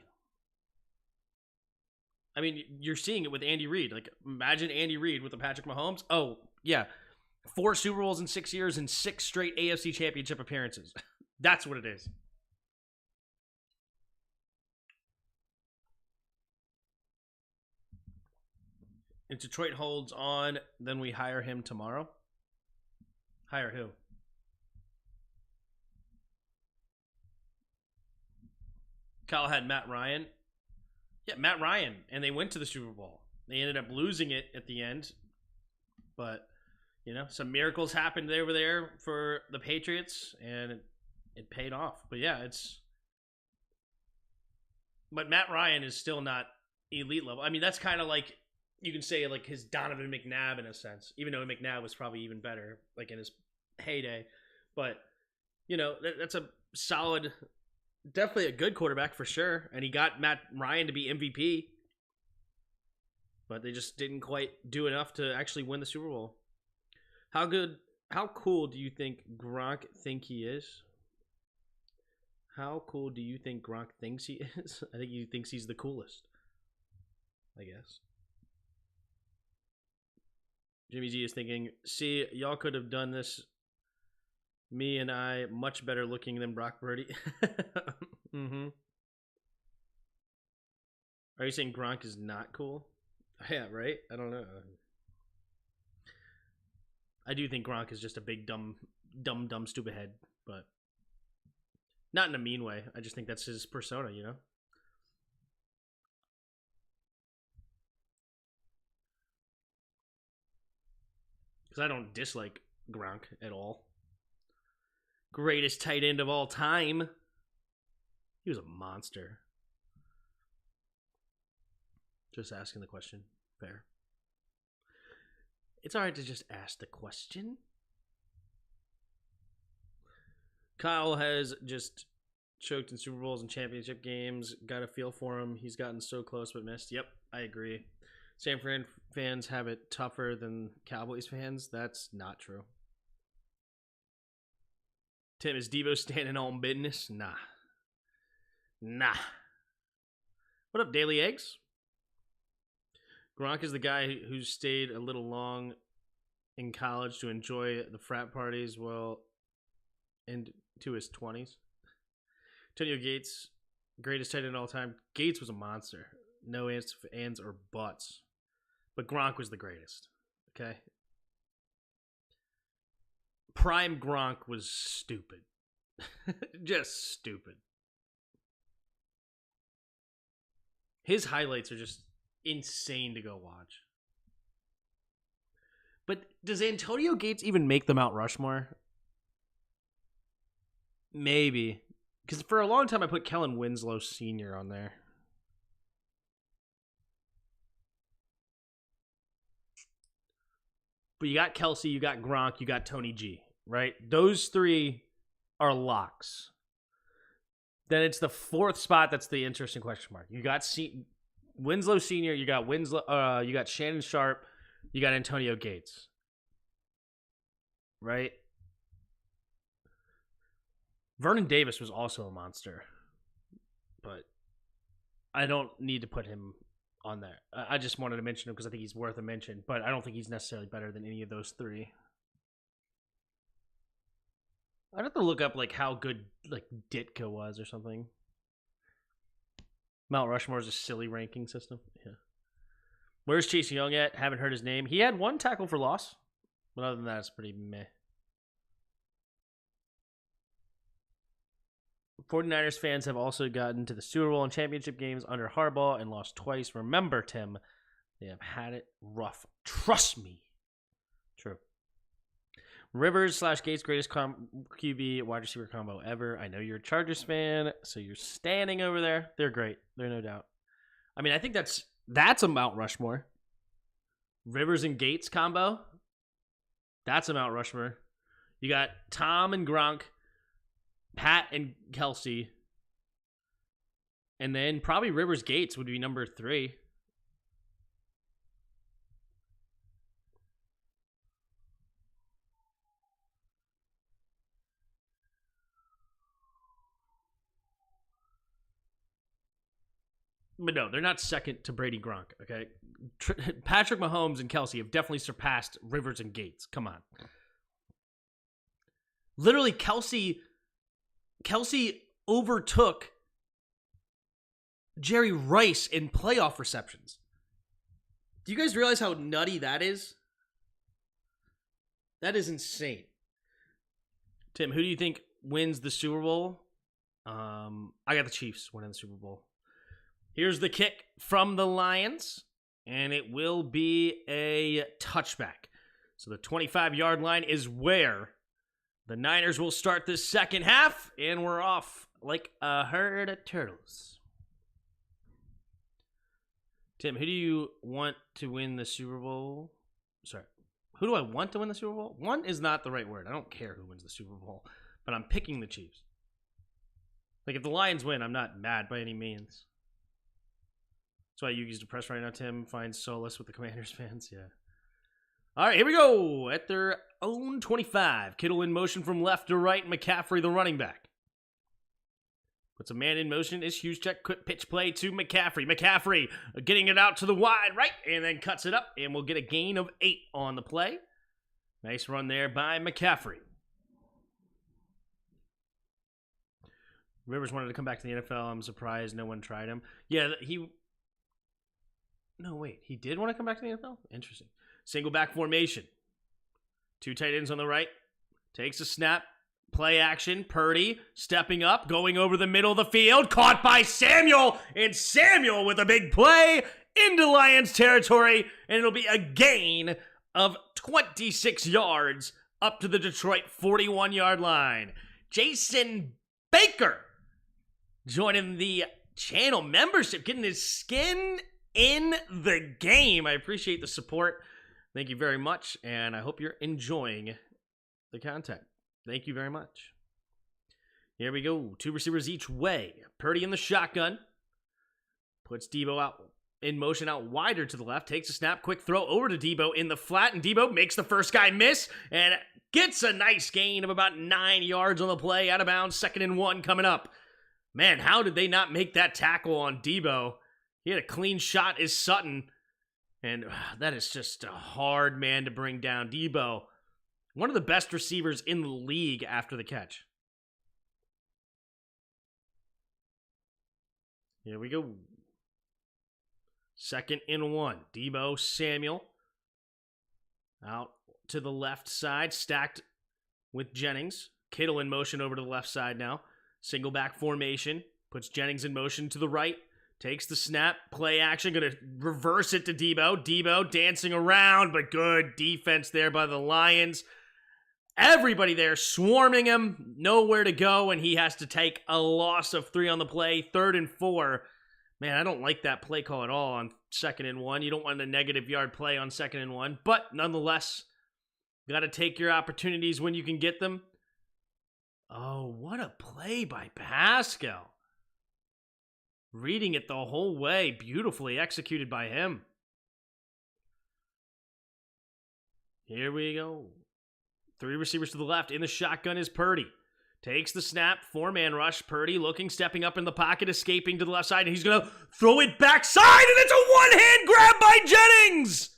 I mean, you're seeing it with Andy Reid. Like, imagine Andy Reid with a Patrick Mahomes. Oh, yeah. 4 Super Bowls in 6 years and 6 straight AFC Championship appearances. That's what it is. If Detroit holds on, then we hire him tomorrow. Hire who? Kyle had Matt Ryan. Yeah, Matt Ryan. And they went to the Super Bowl. They ended up losing it at the end. But, you know, some miracles happened over there for the Patriots, and it paid off. But yeah, it's... But Matt Ryan is still not elite level. I mean, that's kind of like, you can say, like, his Donovan McNabb in a sense. Even though McNabb was probably even better, like, in his heyday. But, you know, that's a solid... Definitely a good quarterback for sure. And he got Matt Ryan to be MVP. But they just didn't quite do enough to actually win the Super Bowl. How cool do you think Gronk he is? How cool do you think Gronk thinks he is? I think he thinks he's the coolest. I guess. Jimmy G is thinking, see, y'all could have done this. Me and I, much better looking than Brock Purdy. Mm-hmm. Are you saying Gronk is not cool? Yeah, right? I don't know. I do think Gronk is just a big, dumb, stupid head, but not in a mean way. I just think that's his persona, you know? Because I don't dislike Gronk at all. Greatest tight end of all time. He was a monster. Just asking the question. Fair. It's alright to just ask the question. Kyle has just choked in Super Bowls and championship games. Got a feel for him. He's gotten so close but missed. Yep, I agree. San Fran fans have it tougher than Cowboys fans. That's not true. Tim, is Devo standing on business? Nah. What up, Daily Eggs? Gronk is the guy who stayed a little long in college to enjoy the frat parties well into his 20s. Antonio Gates, greatest tight end of all time. Gates was a monster. No ands or buts. But Gronk was the greatest. Okay? Prime Gronk was stupid. Just stupid. His highlights are just insane to go watch. But does Antonio Gates even make the Mount Rushmore? Maybe. Because for a long time I put Kellen Winslow Sr. on there. But you got Kelsey, you got Gronk, you got Tony G, right? Those 3 are locks. Then it's the 4th spot that's the interesting question mark. You got Winslow Sr., you got you got Shannon Sharp, you got Antonio Gates. Right? Vernon Davis was also a monster. But I don't need to put him on there. I just wanted to mention him because I think he's worth a mention, but I don't think he's necessarily better than any of those 3. I'd have to look up like how good like Ditka was or something. Mount Rushmore is a silly ranking system. Yeah. Where's Chase Young at? Haven't heard his name. He had 1 tackle for loss, but other than that, it's pretty meh. 49ers fans have also gotten to the Super Bowl and championship games under Harbaugh and lost twice. Remember, Tim, they have had it rough. Trust me. True. Rivers / Gates greatest QB wide receiver combo ever. I know you're a Chargers fan, so you're standing over there. They're great. They're no doubt. I mean, I think that's a Mount Rushmore. Rivers and Gates combo. That's a Mount Rushmore. You got Tom and Gronk, Pat and Kelsey, and then probably Rivers Gates would be number 3. But no, they're not second to Brady Gronk, okay? Patrick Mahomes and Kelsey have definitely surpassed Rivers and Gates. Come on. Literally, Kelsey overtook Jerry Rice in playoff receptions. Do you guys realize how nutty that is? That is insane. Tim, who do you think wins the Super Bowl? I got the Chiefs winning the Super Bowl. Here's the kick from the Lions, and it will be a touchback. So the 25-yard line is where the Niners will start this second half, and we're off like a herd of turtles. Tim, who do you want to win the Super Bowl? Sorry. Who do I want to win the Super Bowl? One is not the right word. I don't care who wins the Super Bowl, but I'm picking the Chiefs. Like, if the Lions win, I'm not mad by any means. That's why Yugi's depressed right now, Tim. Finds solace with the Commanders fans. Yeah. All right, here we go. At their own 25. Kittle in motion from left to right. McCaffrey, the running back. Puts a man in motion. Is Hughes check. Quick pitch play to McCaffrey. McCaffrey getting it out to the wide right and then cuts it up. And we'll get a gain of 8 on the play. Nice run there by McCaffrey. Rivers wanted to come back to the NFL. I'm surprised no one tried him. Yeah, No, wait. He did want to come back to the NFL? Interesting. Single back formation. 2 tight ends on the right. Takes a snap. Play action. Purdy stepping up. Going over the middle of the field. Caught by Samuel. And Samuel with a big play into Lions territory. And it'll be a gain of 26 yards up to the Detroit 41-yard line. Jason Baker joining the channel membership. Getting his skin in the game. I appreciate the support. Thank you very much, and I hope you're enjoying the content. Thank you very much. Here we go. 2 receivers each way. Purdy in the shotgun. Puts Debo out in motion out wider to the left. Takes a snap. Quick throw over to Debo in the flat, and Debo makes the first guy miss and gets a nice gain of about 9 yards on the play. Out of bounds. 2nd and 1 coming up. Man, how did they not make that tackle on Debo? He had a clean shot, is Sutton. And that is just a hard man to bring down. Debo, one of the best receivers in the league after the catch. Here we go. 2nd and 1. Debo, Samuel. Out to the left side, stacked with Jennings. Kittle in motion over to the left side now. Single back formation. Puts Jennings in motion to the right. Takes the snap, play action, going to reverse it to Debo. Debo dancing around, but good defense there by the Lions. Everybody there swarming him, nowhere to go, and he has to take a loss of 3 on the play, 3rd and 4. Man, I don't like that play call at all on 2nd and 1. You don't want a negative yard play on 2nd and 1, but nonetheless, you got to take your opportunities when you can get them. Oh, what a play by Pascal. Reading it the whole way, beautifully executed by him. Here we go. 3 receivers to the left. In the shotgun is Purdy. Takes the snap, 4-man rush. Purdy looking, stepping up in the pocket, escaping to the left side, and he's going to throw it backside, and it's a one-hand grab by Jennings!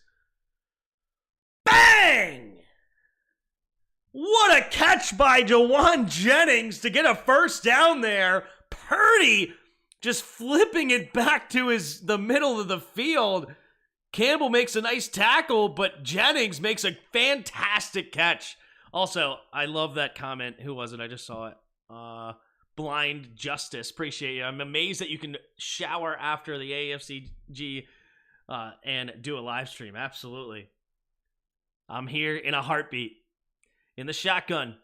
Bang! What a catch by Jawan Jennings to get a first down there. Purdy just flipping it back to the middle of the field. Campbell makes a nice tackle, but Jennings makes a fantastic catch. Also, I love that comment. Who was it? I just saw it. Blind Justice. Appreciate you. I'm amazed that you can shower after the AFCG and do a live stream. Absolutely. I'm here in a heartbeat. In the shotgun.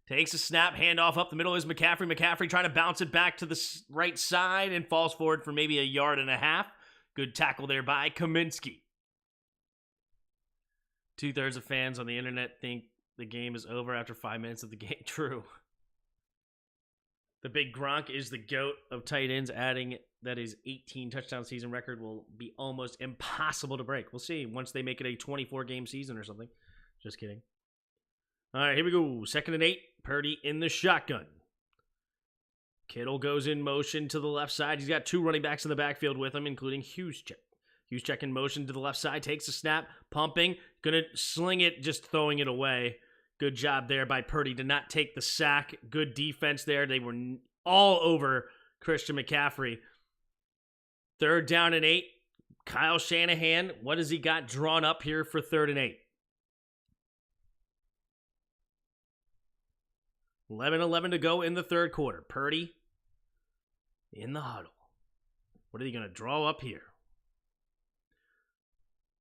Takes a snap, handoff up the middle is McCaffrey. McCaffrey trying to bounce it back to the right side and falls forward for maybe a yard and a half. Good tackle there by Kaminsky. 2/3 of fans on the internet think the game is over after 5 minutes of the game. True. The big Gronk is the GOAT of tight ends, adding that his 18 touchdown season record will be almost impossible to break. We'll see once they make it a 24-game season or something. Just kidding. All right, here we go. 2nd and 8. Purdy in the shotgun. Kittle goes in motion to the left side. He's got 2 running backs in the backfield with him, including Juszczyk. Juszczyk in motion to the left side. Takes a snap. Pumping. Gonna sling it, just throwing it away. Good job there by Purdy to not take the sack. Good defense there. They were all over Christian McCaffrey. 3rd down and 8. Kyle Shanahan, what has he got drawn up here for 3rd and 8? 11:11 to go in the 3rd quarter. Purdy in the huddle. What are they going to draw up here?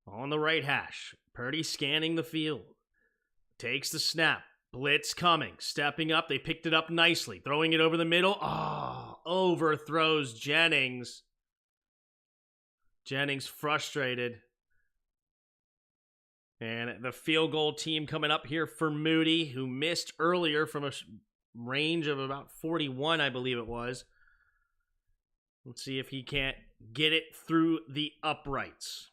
On the right hash. Purdy scanning the field. Takes the snap. Blitz coming. Stepping up. They picked it up nicely. Throwing it over the middle. Oh, overthrows Jennings. Jennings frustrated. And the field goal team coming up here for Moody, who missed earlier from a range of about 41, I believe it was. Let's see if he can't get it through the uprights.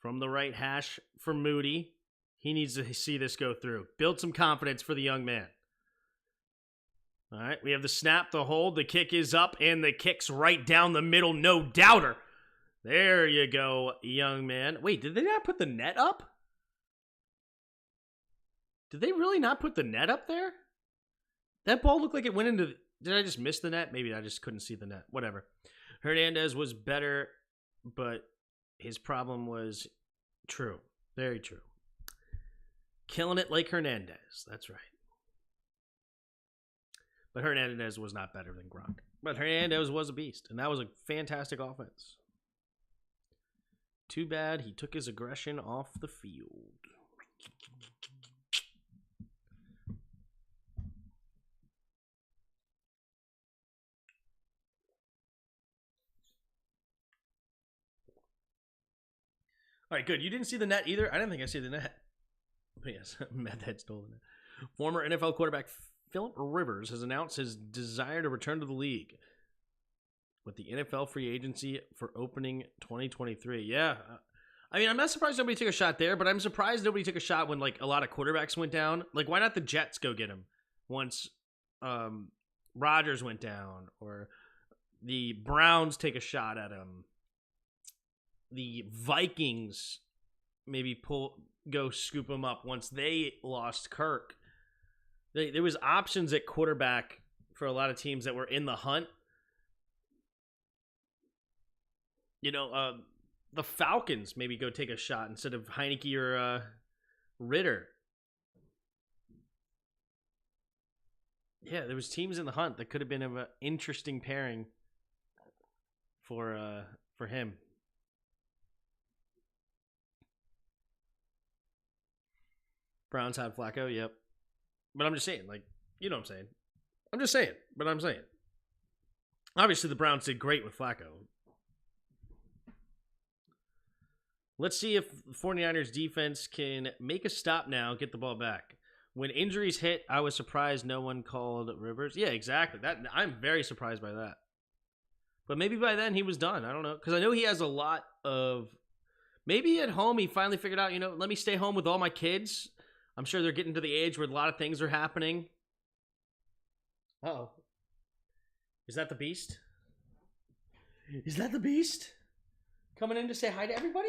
From the right hash for Moody. He needs to see this go through. Build some confidence for the young man. All right, we have the snap, the hold, the kick is up, and the kick's right down the middle, no doubter. There you go, young man. Wait, did they not put the net up? Did they really not put the net up there? That ball looked like it went into... Did I just miss the net? Maybe I just couldn't see the net. Whatever. Hernandez was better, but his problem was true. Very true. Killing it like Hernandez. That's right. But Hernandez was not better than Gronk. But Hernandez was a beast, and that was a fantastic offense. Too bad he took his aggression off the field. All right, good. You didn't see the net either? I didn't think I see the net. But yes, Meth Head stole the net. Former NFL quarterback Philip Rivers has announced his desire to return to the league with the NFL free agency for opening 2023. Yeah. I mean, I'm not surprised nobody took a shot there, but I'm surprised nobody took a shot when, like, a lot of quarterbacks went down. Like, why not the Jets go get him once Rodgers went down? Or the Browns take a shot at him. The Vikings maybe go scoop him up once they lost Kirk. There was options at quarterback for a lot of teams that were in the hunt. You know, the Falcons maybe go take a shot instead of Heineke or Ritter. Yeah, there was teams in the hunt that could have been an interesting pairing for him. Browns had Flacco, yep. But I'm just saying, like, you know what I'm saying. I'm just saying, but I'm saying. Obviously, the Browns did great with Flacco. Let's see if the 49ers defense can make a stop now, get the ball back. When injuries hit, I was surprised no one called Rivers. Yeah, exactly. I'm very surprised by that. But maybe by then he was done. I don't know. Because I know he has a lot of... Maybe at home he finally figured out, let me stay home with all my kids. I'm sure they're getting to the age where a lot of things are happening. Uh-oh. Is that the Beast? Is that the Beast? Coming in to say hi to everybody?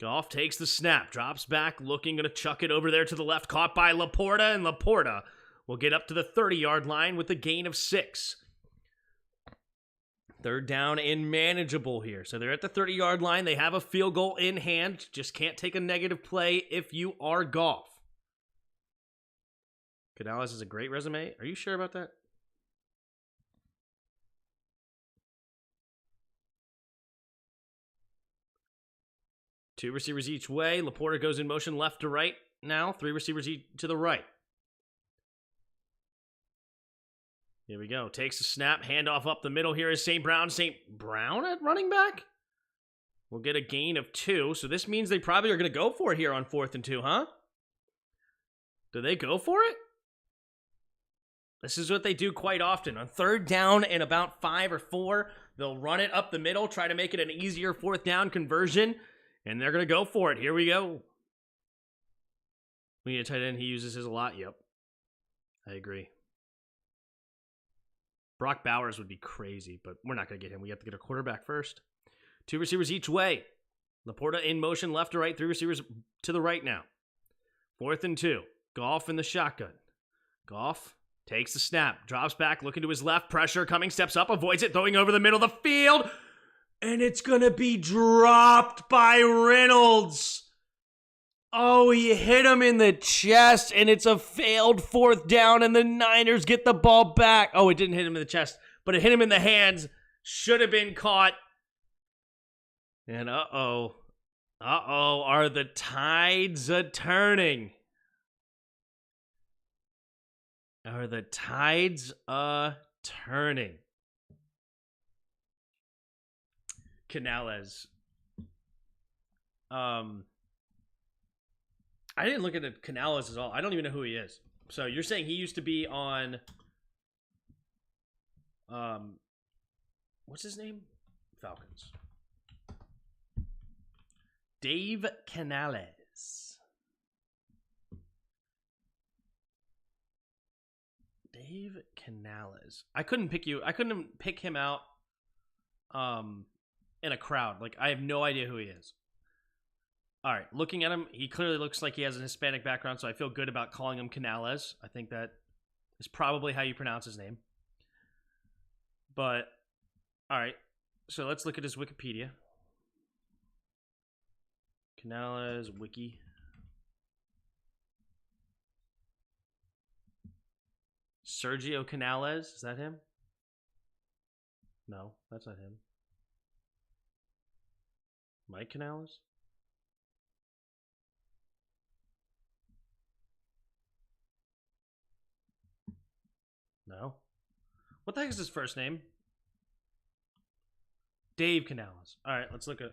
Goff takes the snap, drops back, looking, gonna chuck it over there to the left, caught by Laporta, and Laporta will get up to the 30-yard line with a gain of 6. Third down and manageable here. So they're at the 30-yard line. They have a field goal in hand. Just can't take a negative play if you are Goff. Canales has a great resume. Are you sure about that? Two receivers each way. Laporta goes in motion left to right now. Three receivers to the right. Here we go. Takes a snap. Handoff up the middle. Here is St. Brown. St. Brown at running back? We'll get a gain of 2. So this means they probably are going to go for it here on 4th and 2, huh? Do they go for it? This is what they do quite often. On 3rd down and about 5 or 4, they'll run it up the middle, try to make it an easier 4th down conversion, and they're going to go for it. Here we go. We need a tight end. He uses his a lot. Yep. I agree. Brock Bowers would be crazy, but we're not going to get him. We have to get a quarterback first. 2 receivers each way. Laporta in motion left to right. 3 receivers to the right now. 4th and 2. Goff in the shotgun. Goff takes the snap. Drops back, looking to his left. Pressure coming. Steps up. Avoids it. Throwing over the middle of the field. And it's going to be dropped by Reynolds. Oh, he hit him in the chest, and it's a failed 4th down, and the Niners get the ball back. Oh, it didn't hit him in the chest, but it hit him in the hands. Should have been caught. And uh-oh, are the tides a-turning? Are the tides a-turning? Canales. I didn't look at Canales at all. I don't even know who he is. So you're saying he used to be on, what's his name? Falcons. Dave Canales. Dave Canales. I couldn't pick him out in a crowd. Like, I have no idea who he is. All right, looking at him, he clearly looks like he has an Hispanic background, so I feel good about calling him Canales. I think that is probably how you pronounce his name. But, all right, so let's look at his Wikipedia. Canales Wiki. Sergio Canales, is that him? No, that's not him. Mike Canales? No. What the heck is his first name? Dave Canales. All right, let's look at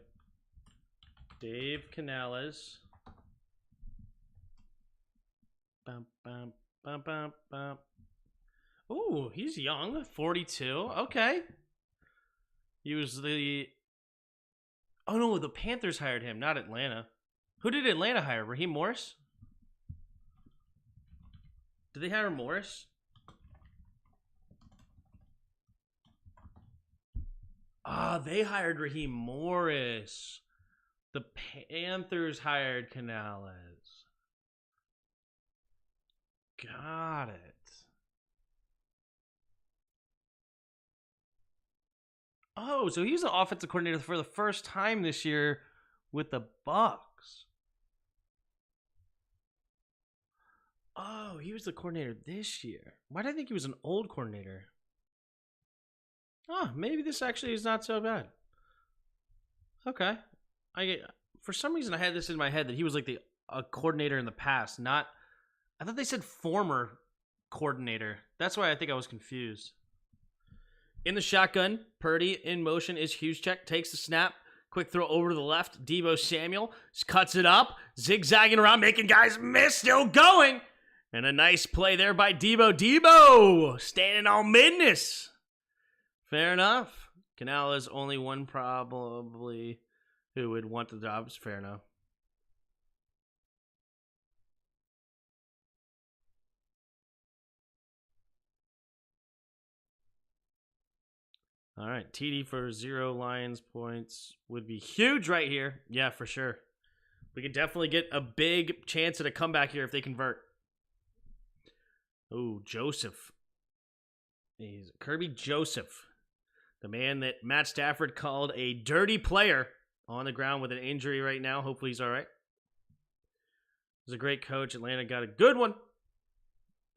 Dave Canales. Bum, bum, bum, bum, bum. Ooh, he's young. 42. Okay. He was the... Oh, no, the Panthers hired him, not Atlanta. Who did Atlanta hire? Raheem Morris? Did they hire Morris? Ah, they hired Raheem Morris. The Panthers hired Canales. Got it. Oh, so he's an offensive coordinator for the first time this year with the Bucks. Oh, he was the coordinator this year. Why did I think he was an old coordinator? Oh, maybe this actually is not so bad. Okay. For some reason I had this in my head that he was like a coordinator in the past, not... I thought they said former coordinator. That's why I think I was confused. In the shotgun, Purdy in motion is Juszczyk, takes the snap, quick throw over to the left. Deebo Samuel cuts it up, zigzagging around, making guys miss, still going. And a nice play there by Deebo. Deebo standing on business. Fair enough. Canales only one probably who would want the jobs. Fair enough. All right, TD for 0 Lions points would be huge right here. Yeah, for sure. We could definitely get a big chance at a comeback here if they convert. Oh, Joseph. He's Kirby Joseph, the man that Matt Stafford called a dirty player, on the ground with an injury right now. Hopefully he's all right. He's a great coach. Atlanta got a good one.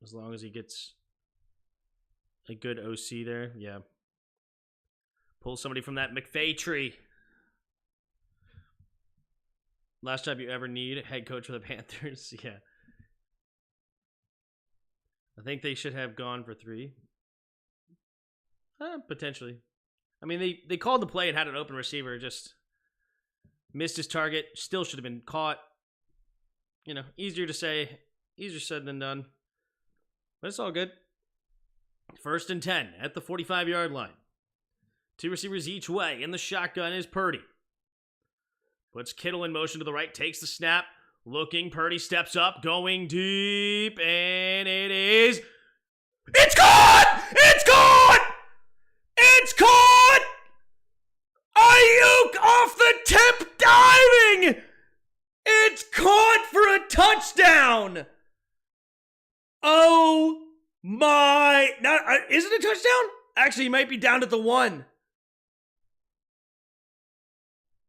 As long as he gets a good OC there. Yeah. Pull somebody from that McVay tree. Last job you ever need, head coach for the Panthers. Yeah. I think they should have gone for 3. Potentially. I mean, they called the play and had an open receiver. Just missed his target. Still should have been caught. You know, easier to say. Easier said than done. But it's all good. 1st and 10 at the 45-yard line. 2 receivers each way. In the shotgun is Purdy. Puts Kittle in motion to the right. Takes the snap. Looking. Purdy steps up. Going deep. And it is... It's caught! It's caught! It's caught! Ayuk off the tip diving! It's caught for a touchdown! Oh my... Is it a touchdown? Actually, he might be down at the 1.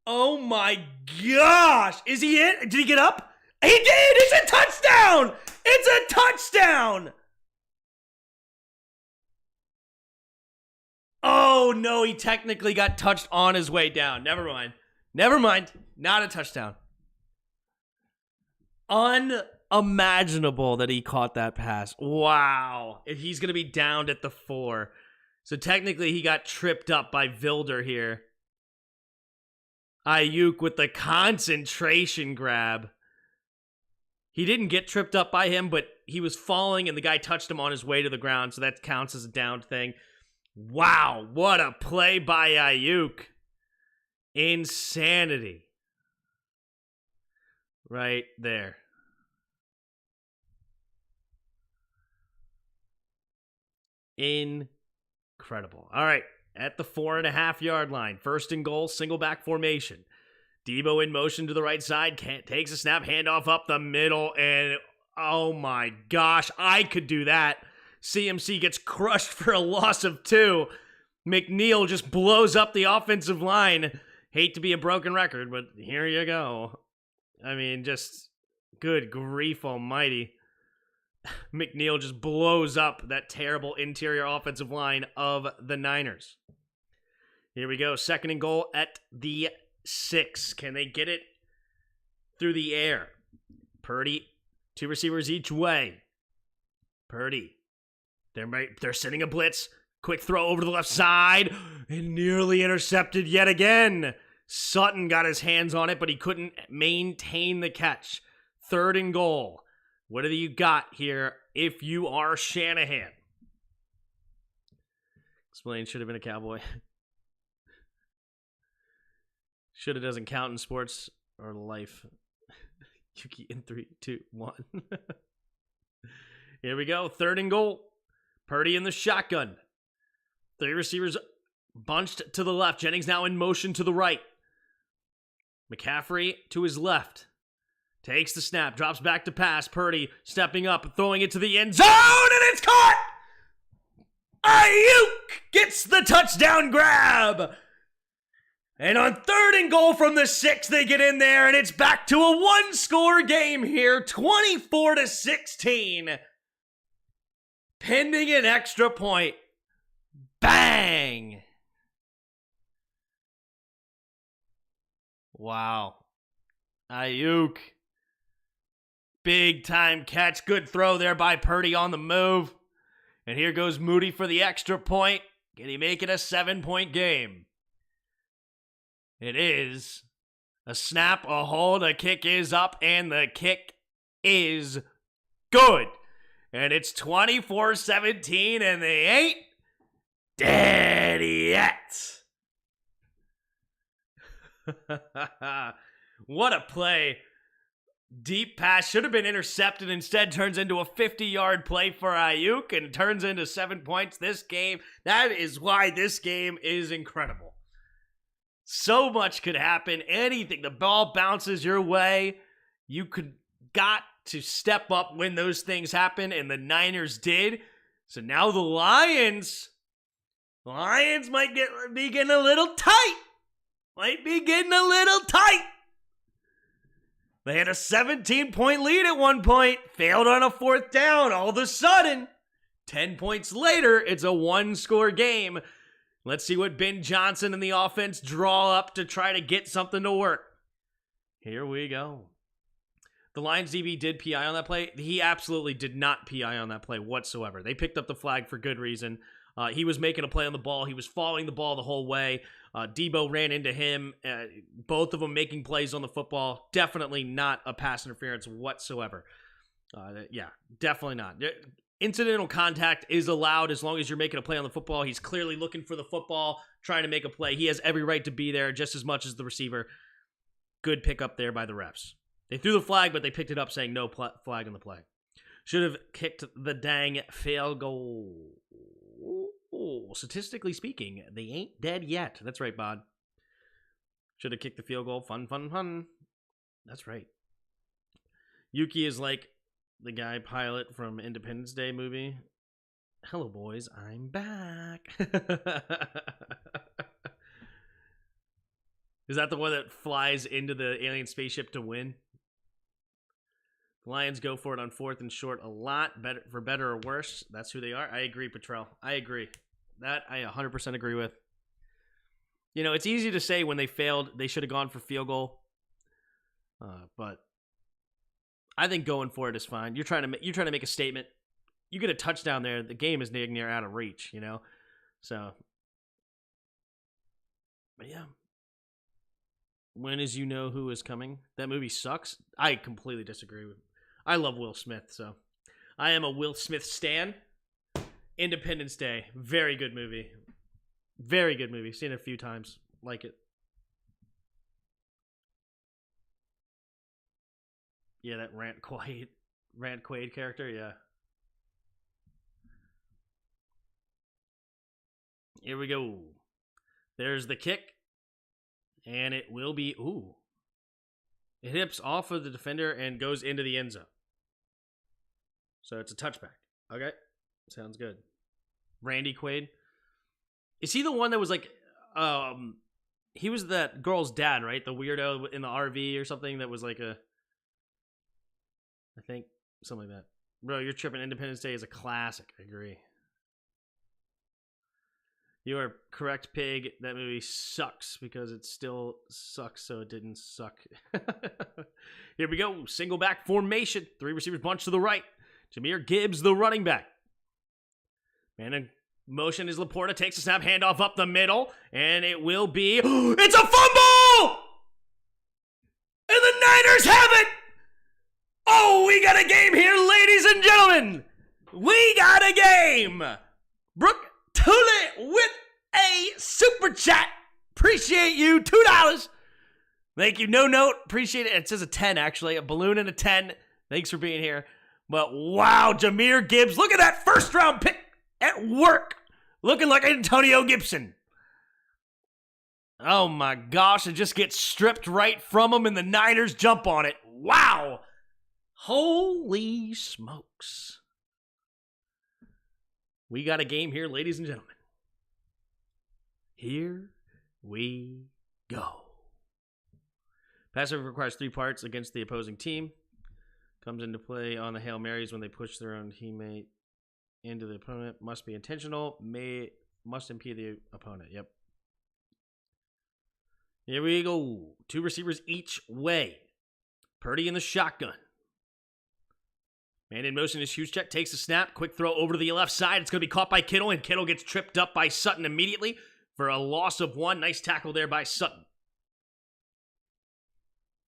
Oh my gosh! Is he in? Did he get up? He did! It's a touchdown! It's a touchdown! Oh no, he technically got touched on his way down. Never mind. Never mind. Not a touchdown. Unimaginable that he caught that pass. Wow. If he's going to be downed at the 4. So technically he got tripped up by Vilder here. Ayuk with the concentration grab. He didn't get tripped up by him, but he was falling and the guy touched him on his way to the ground, so that counts as a downed thing. Wow, what a play by Ayuk. Insanity. Right there. Incredible. All right, at the 4.5-yard line. 1st and goal, single back formation. Debo in motion to the right side. Takes a snap, handoff up the middle, and oh my gosh, I could do that. CMC gets crushed for a loss of 2. McNeil just blows up the offensive line. Hate to be a broken record, but here you go. I mean, just good grief almighty. McNeil just blows up that terrible interior offensive line of the Niners. Here we go. 2nd and goal at the 6. Can they get it through the air? Purdy, 2 receivers each way. Purdy. They're sending a blitz. Quick throw over to the left side. And nearly intercepted yet again. Sutton got his hands on it, but he couldn't maintain the catch. 3rd and goal. What do you got here if you are Shanahan? Explain, should have been a Cowboy. Should have doesn't count in sports or life. Yuki in 3, 2, 1. Here we go. 3rd and goal. Purdy in the shotgun. 3 receivers bunched to the left. Jennings now in motion to the right. McCaffrey to his left. Takes the snap. Drops back to pass. Purdy stepping up. Throwing it to the end zone. And it's caught! Ayuk gets the touchdown grab. And on 3rd and goal from the 6, they get in there. And it's back to a 1-score game here. 24-16. Pending an extra point. Bang! Wow. Ayuk. Big time catch. Good throw there by Purdy on the move. And here goes Moody for the extra point. Can he make it a 7-point game? It is. A snap, a hold, a kick is up, and the kick is good. And it's 24-17, and they ain't dead yet. What a play. Deep pass should have been intercepted. Instead turns into a 50-yard play for Ayuk and turns into 7 points this game. That is why this game is incredible. So much could happen. Anything. The ball bounces your way. You got to step up when those things happen, and the Niners did. So now the Lions might be getting a little tight. They had a 17-point lead at one point, failed on a fourth down. All of a sudden, 10 points later, it's a one-score game. Let's see what Ben Johnson and the offense draw up to try to get something to work. Here we go. The Lions DB did PI on that play. He absolutely did not PI on that play whatsoever. They picked up the flag for good reason. He was making a play on the ball. He was following the ball the whole way. Debo ran into him. Both of them making plays on the football. Definitely not a pass interference whatsoever. Yeah, definitely not. Incidental contact is allowed as long as you're making a play on the football. He's clearly looking for the football, trying to make a play. He has every right to be there just as much as the receiver. Good pickup there by the refs. They threw the flag, but they picked it up saying no flag on the play. Should have kicked the dang field goal. Statistically speaking, they ain't dead yet. That's right, Bod. Should have kicked the field goal. Fun. That's right. Yuki is like the guy pilot from Independence Day movie. Hello, boys. I'm back. Is that the one that flies into the alien spaceship to win? The Lions go for it on 4th and short a lot, better for better or worse. That's who they are. I agree, Petrell. I agree. That I 100% agree with. You know, it's easy to say when they failed, they should have gone for field goal. But I think going for it is fine. You're trying to make a statement. You get a touchdown there, the game is near out of reach, you know? So, but yeah. When is You Know Who Is Coming? That movie sucks. I completely disagree with. I love Will Smith, so I am a Will Smith stan. Independence Day, very good movie. Very good movie. Seen it a few times. Like it. Yeah, that Rant Quaid character, yeah. Here we go. There's the kick. And it will be, it hips off of the defender and goes into the end zone. So it's a touchback. Okay. Sounds good. Randy Quaid. Is he the one that was like, he was that girl's dad, right? The weirdo in the RV or something that was like I think, something like that. Bro, you're tripping. Independence Day is a classic. I agree. You are correct, Pig. That movie sucks because it still sucks, so it didn't suck. Here we go. Single back formation. 3 receivers bunch to the right. Jahmyr Gibbs, the running back. Man in motion is Laporta. Takes a snap, handoff up the middle, and it will be... It's a fumble! And the Niners have it! Oh, we got a game here, ladies and gentlemen! We got a game! Brooke Tully with a super chat. Appreciate you. $2. Thank you. No note. Appreciate it. It says a 10, actually. A balloon and a 10. Thanks for being here. But wow, Jahmyr Gibbs. Look at that first round pick at work. Looking like Antonio Gibson. Oh my gosh. It just gets stripped right from him and the Niners jump on it. Wow. Holy smokes. We got a game here, ladies and gentlemen. Here we go. Passive requires 3 parts against the opposing team. Comes into play on the Hail Marys when they push their own teammate into the opponent. Must be intentional. Must impede the opponent. Yep. Here we go. 2 receivers each way. Purdy in the shotgun. Man in motion is huge check. Takes a snap. Quick throw over to the left side. It's going to be caught by Kittle, and Kittle gets tripped up by Sutton immediately for a loss of 1. Nice tackle there by Sutton.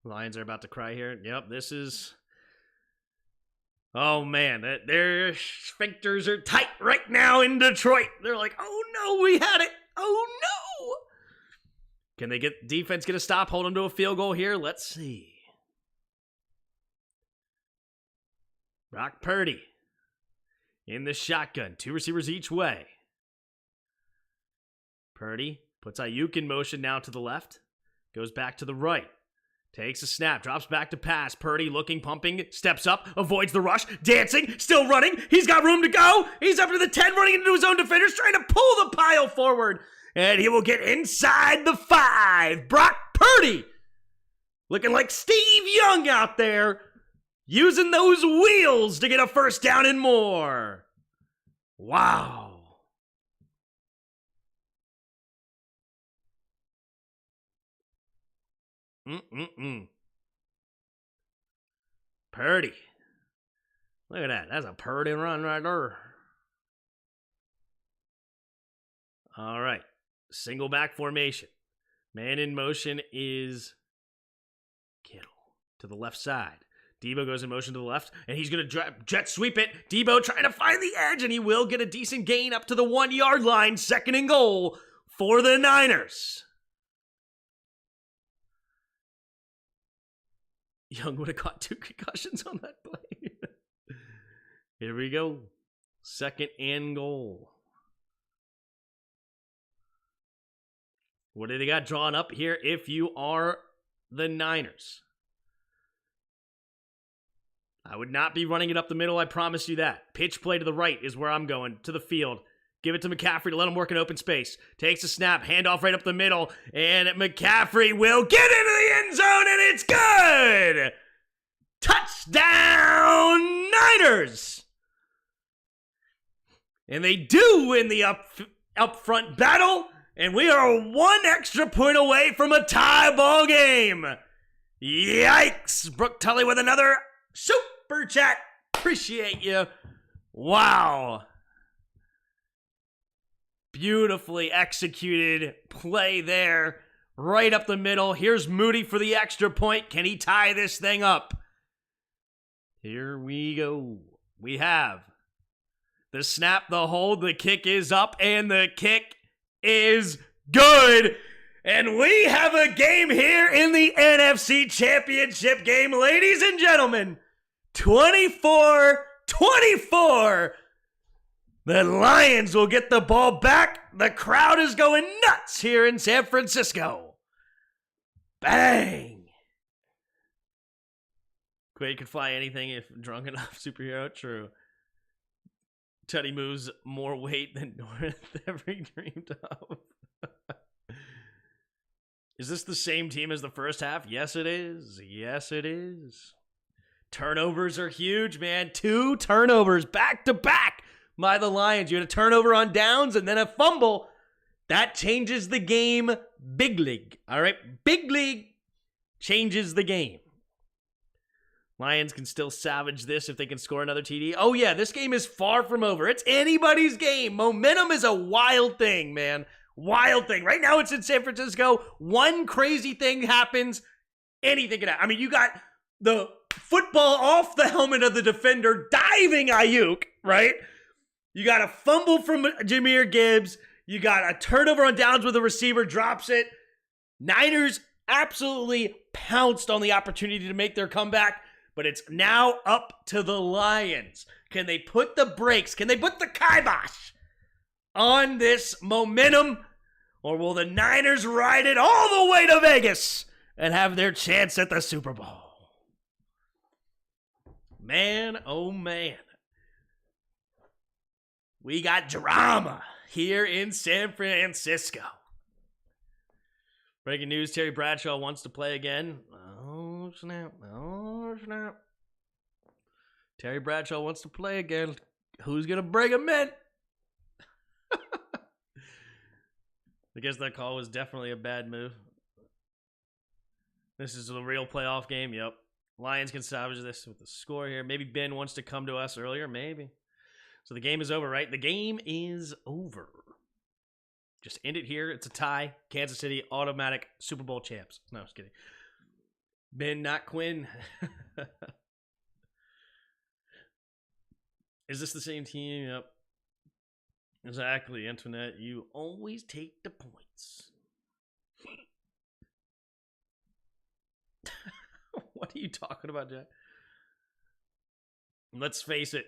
Lions are about to cry here. Yep, this is... Oh, man. Their sphincters are tight right now in Detroit. They're like, oh, no, we had it. Oh, no. Can they get defense get a stop? Hold them to a field goal here? Let's see. Brock Purdy in the shotgun. 2 receivers each way. Purdy Puts Ayuk in motion now to the left. Goes back to the right. Takes a snap, drops back to pass. Purdy looking, pumping, steps up, avoids the rush, dancing, still running. He's got room to go. He's up to the 10, running into his own defenders, trying to pull the pile forward. And he will get inside the 5. Brock Purdy, looking like Steve Young out there, using those wheels to get a first down and more. Wow. Purdy. Look at that. That's a Purdy run right there. All right. Single back formation. Man in motion is Kittle to the left side. Debo goes in motion to the left, and he's going to jet sweep it. Debo trying to find the edge, and he will get a decent gain up to the 1-yard line. 2nd and goal for the Niners. Young would have caught 2 concussions on that play. Here we go. 2nd and goal. What do they got drawn up here if you are the Niners? I would not be running it up the middle, I promise you that. Pitch play to the right is where I'm going, to the field. Give it to McCaffrey to let him work in open space. Takes a snap, handoff right up the middle, and McCaffrey will get into the end zone, and it's good! Touchdown, Niners! And they do win the up front battle, and we are 1 extra point away from a tie ball game. Yikes! Brooke Tully with another super chat. Appreciate you. Wow. Beautifully executed play there. Right up the middle. Here's Moody for the extra point. Can he tie this thing up? Here we go. We have the snap, the hold, the kick is up, and the kick is good. And we have a game here in the NFC Championship game, ladies and gentlemen. 24-24. The Lions will get the ball back. The crowd is going nuts here in San Francisco. Bang. Quaid could fly anything if drunk enough. Superhero, true. Teddy moves more weight than North ever dreamed of. Is this the same team as the first half? Yes, it is. Yes, it is. Turnovers are huge, man. 2 turnovers back to back by the Lions. You had a turnover on downs and then a fumble. That changes the game big league. All right? Big league changes the game. Lions can still salvage this if they can score another TD. Oh, yeah, this game is far from over. It's anybody's game. Momentum is a wild thing, man. Wild thing. Right now it's in San Francisco. One crazy thing happens. Anything can happen. I mean, you got the football off the helmet of the defender, diving Ayuk, right? You got a fumble from Jahmyr Gibbs. You got a turnover on downs where the receiver drops it. Niners absolutely pounced on the opportunity to make their comeback, but it's now up to the Lions. Can they put the brakes? Can they put the kibosh on this momentum? Or will the Niners ride it all the way to Vegas and have their chance at the Super Bowl? Man, oh man. We got drama here in San Francisco. Breaking news, Terry Bradshaw wants to play again. Oh, snap. Oh, snap. Terry Bradshaw wants to play again. Who's going to bring him in? I guess that call was definitely a bad move. This is a real playoff game. Yep. Lions can salvage this with the score here. Maybe Ben wants to come to us earlier. Maybe. So the game is over, right? The game is over. Just end it here. It's a tie. Kansas City, automatic Super Bowl champs. No, just kidding. Ben, not Quinn. Is this the same team? Yep. Exactly, Antoinette. You always take the points. What are you talking about, Jack? Let's face it.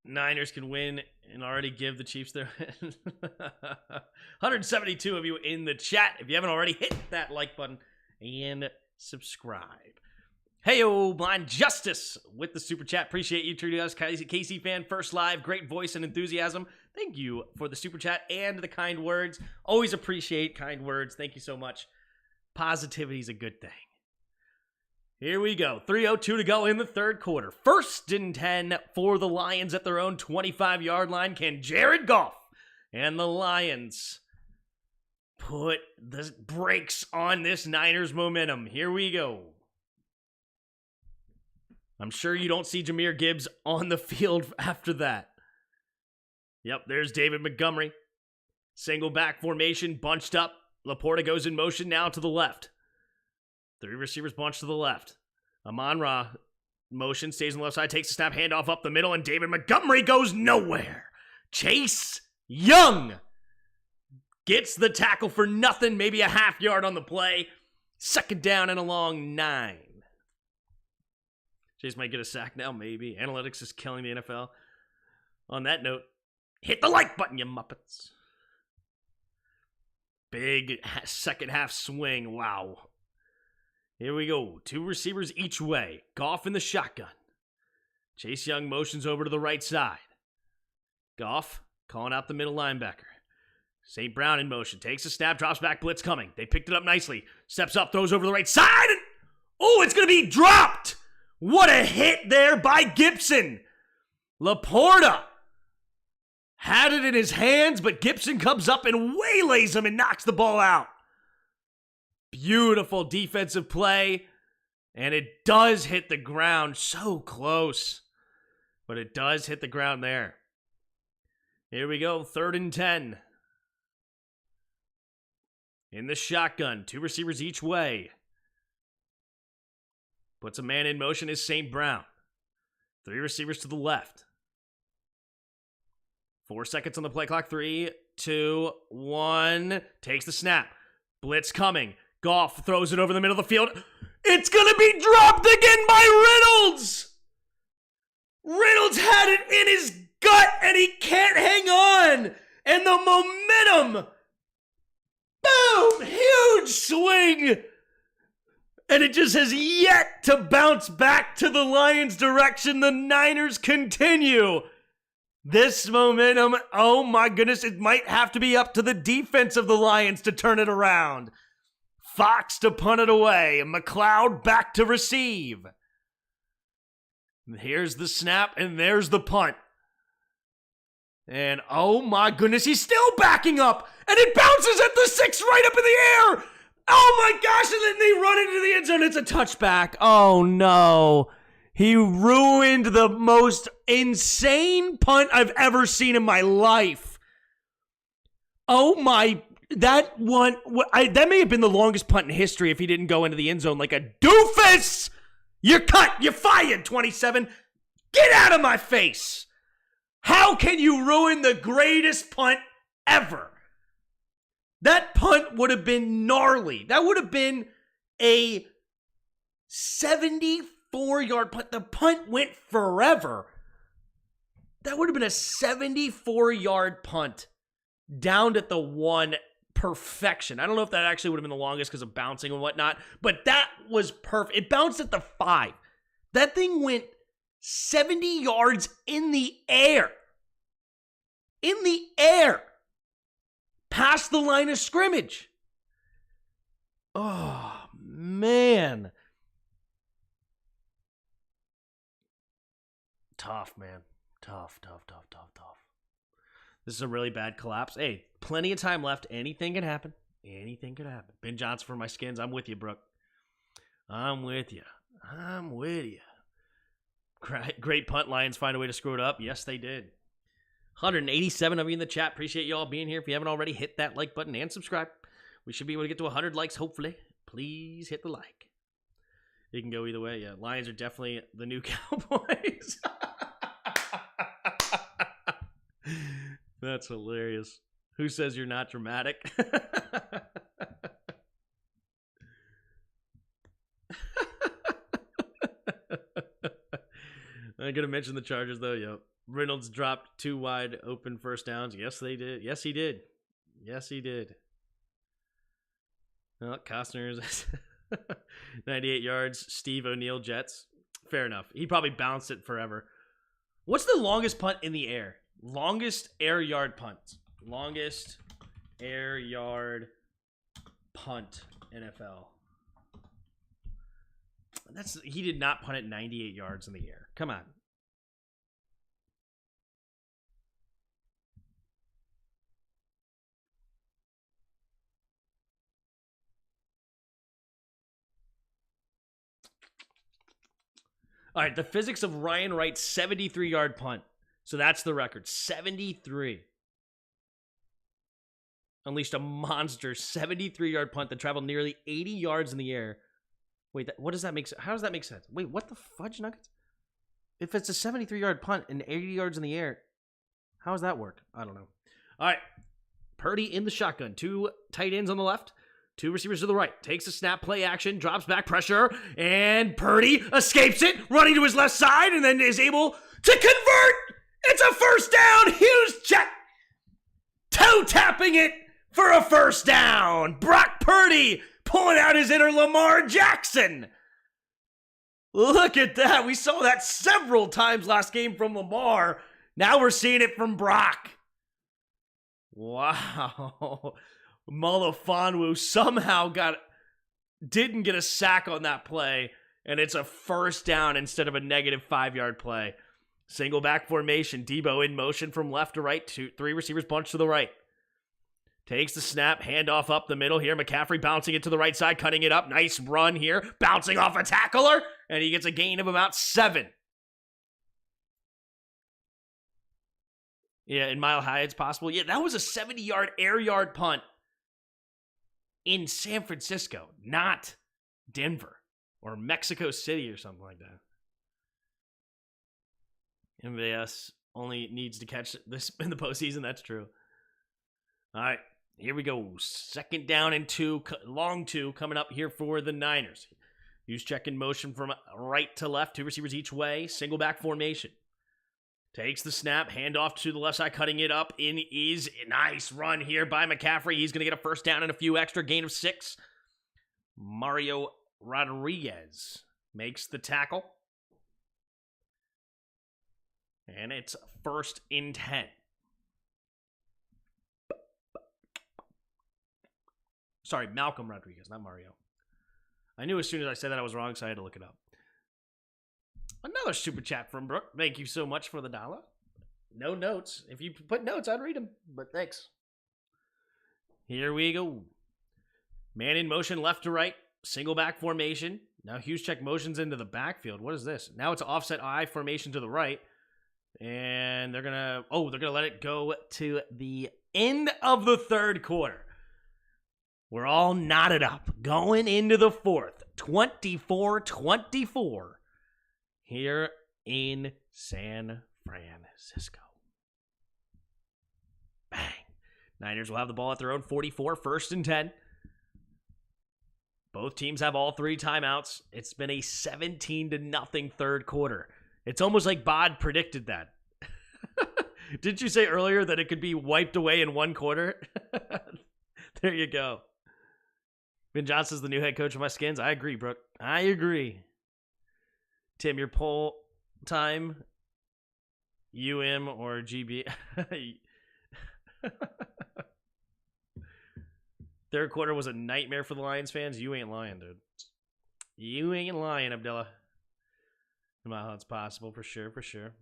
Niners can win and already give the Chiefs their 172 of you in the chat. If you haven't already, hit that like button and subscribe. Hey-o, Blind Justice with the super chat. Appreciate you treating us. KC fan, first live, great voice and enthusiasm. Thank you for the super chat and the kind words. Always appreciate kind words. Thank you so much. Positivity is a good thing. Here we go. 3:02 to go in the third quarter. 1st and 10 for the Lions at their own 25-yard line. Can Jared Goff and the Lions put the brakes on this Niners momentum? Here we go. I'm sure you don't see Jahmyr Gibbs on the field after that. Yep, there's David Montgomery. Single back formation, bunched up. Laporta goes in motion now to the left. 3 receivers bunched to the left. Amon-Ra, motion, stays on the left side, takes a snap, handoff up the middle, and David Montgomery goes nowhere. Chase Young gets the tackle for nothing, maybe a half yard on the play. 2nd down and a long 9. Chase might get a sack now, maybe. Analytics is killing the NFL. On that note, hit the like button, you Muppets. Big second half swing, wow. Here we go. 2 receivers each way. Goff in the shotgun. Chase Young motions over to the right side. Goff calling out the middle linebacker. St. Brown in motion. Takes a snap, drops back, blitz coming. They picked it up nicely. Steps up, throws over the right side. And, oh, it's going to be dropped. What a hit there by Gibson. Laporta had it in his hands, but Gibson comes up and waylays him and knocks the ball out. Beautiful defensive play, and it does hit the ground. So close, but it does hit the ground there. Here we go, 3rd and 10. In the shotgun, 2 receivers each way. Puts a man in motion is St. Brown. 3 receivers to the left. 4 seconds on the play clock. 3, 2, 1. Takes the snap. Blitz coming. Goff throws it over the middle of the field. It's going to be dropped again by Reynolds. Reynolds had it in his gut and he can't hang on. And the momentum. Boom! Huge swing. And it just has yet to bounce back to the Lions' direction. The Niners continue. This momentum, oh my goodness, it might have to be up to the defense of the Lions to turn it around. Fox to punt it away. McLeod back to receive. Here's the snap, and there's the punt. And oh my goodness, he's still backing up. And it bounces at the 6 right up in the air. Oh my gosh, and then they run into the end zone. It's a touchback. Oh no. He ruined the most insane punt I've ever seen in my life. Oh my, that one, that may have been the longest punt in history if he didn't go into the end zone like a doofus. You're cut, you're fired, 27. Get out of my face. How can you ruin the greatest punt ever? That punt would have been gnarly. That would have been a 74-yard punt. The punt went forever. That would have been a 74-yard punt down at the 1, perfection. I don't know if that actually would have been the longest because of bouncing and whatnot, but that was perfect. It bounced at the 5. That thing went 70 yards in the air. In the air. Past the line of scrimmage. Oh, man. Tough, man. Tough. This is a really bad collapse. Hey, plenty of time left. Anything can happen. Anything could happen. Ben Johnson for my Skins. I'm with you, Brooke. I'm with you. Great punt. Lions find a way to screw it up. Yes, they did. 187 of you in the chat. Appreciate you all being here. If you haven't already, hit that like button and subscribe. We should be able to get to 100 likes, hopefully. Please hit the like. It can go either way. Yeah, Lions are definitely the new Cowboys. That's hilarious. Who says you're not dramatic? I'm going to mention the Chargers, though. Yep. Reynolds dropped 2 wide open first downs. Yes, they did. Yes, he did. Yes, he did. Well, Costner's 98 yards. Steve O'Neill Jets. Fair enough. He probably bounced it forever. What's the longest punt in the air? Longest air yard punt. Longest air yard punt, NFL. He did not punt it 98 yards in the air. Come on. All right, the physics of Ryan Wright's 73-yard punt. So that's the record. 73. Unleashed a monster 73-yard punt that traveled nearly 80 yards in the air. Wait, what does that make sense? How does that make sense? Wait, what the fudge nuggets? If it's a 73-yard punt and 80 yards in the air, how does that work? I don't know. All right, Purdy in the shotgun. 2 tight ends on the left. 2 receivers to the right. Takes a snap, play action, drops back, pressure, and Purdy escapes it, running to his left side, and then is able to convert. It's a first down. Hughes check. Toe-tapping it for a first down. Brock Purdy pulling out his inner Lamar Jackson. Look at that. We saw that several times last game from Lamar. Now we're seeing it from Brock. Wow. Malifonwu somehow didn't get a sack on that play, and it's a first down instead of a negative 5-yard play. Single back formation. Debo in motion from left to right. 3 receivers bunch to the right. Takes the snap, handoff up the middle here. McCaffrey bouncing it to the right side, cutting it up. Nice run here, bouncing off a tackler, and he gets a gain of about 7. Yeah, in Mile High it's possible. Yeah, that was a 70-yard air yard punt in San Francisco, not Denver or Mexico City or something like that. MVS only needs to catch this in the postseason. That's true. All right, here we go. 2nd down and 2, long 2 coming up here for the Niners. Use check in motion from right to left, 2 receivers each way, single back formation. Takes the snap, handoff to the left side, cutting it up. In is a nice run here by McCaffrey. He's going to get a first down and a few extra, gain of 6. Mario Rodriguez makes the tackle. And it's 1st and 10. Sorry, Malcolm Rodriguez, not Mario. I knew as soon as I said that I was wrong, so I had to look it up. Another super chat from Brooke. Thank you so much for the $1. No notes. If you put notes, I'd read them, but thanks. Here we go. Man in motion, left to right. Single back formation. Now Hughes check motions into the backfield. What is this? Now it's offset I formation to the right. And they're going to let it go to the end of the 3rd quarter. We're all knotted up. Going into the 4th. 24-24. Here in San Francisco. Bang. Niners will have the ball at their own 44, 1st and 10. Both teams have all 3 timeouts. It's been a 17-0 3rd quarter. It's almost like Bod predicted that. Didn't you say earlier that it could be wiped away in 1 quarter? There you go. Ben Johnson's the new head coach of my Skins. I agree, Brooke. I agree. Tim, your poll time, UM or GB? 3rd quarter was a nightmare for the Lions fans. You ain't lying, dude. You ain't lying, Abdullah. Well, it's possible, for sure, for sure.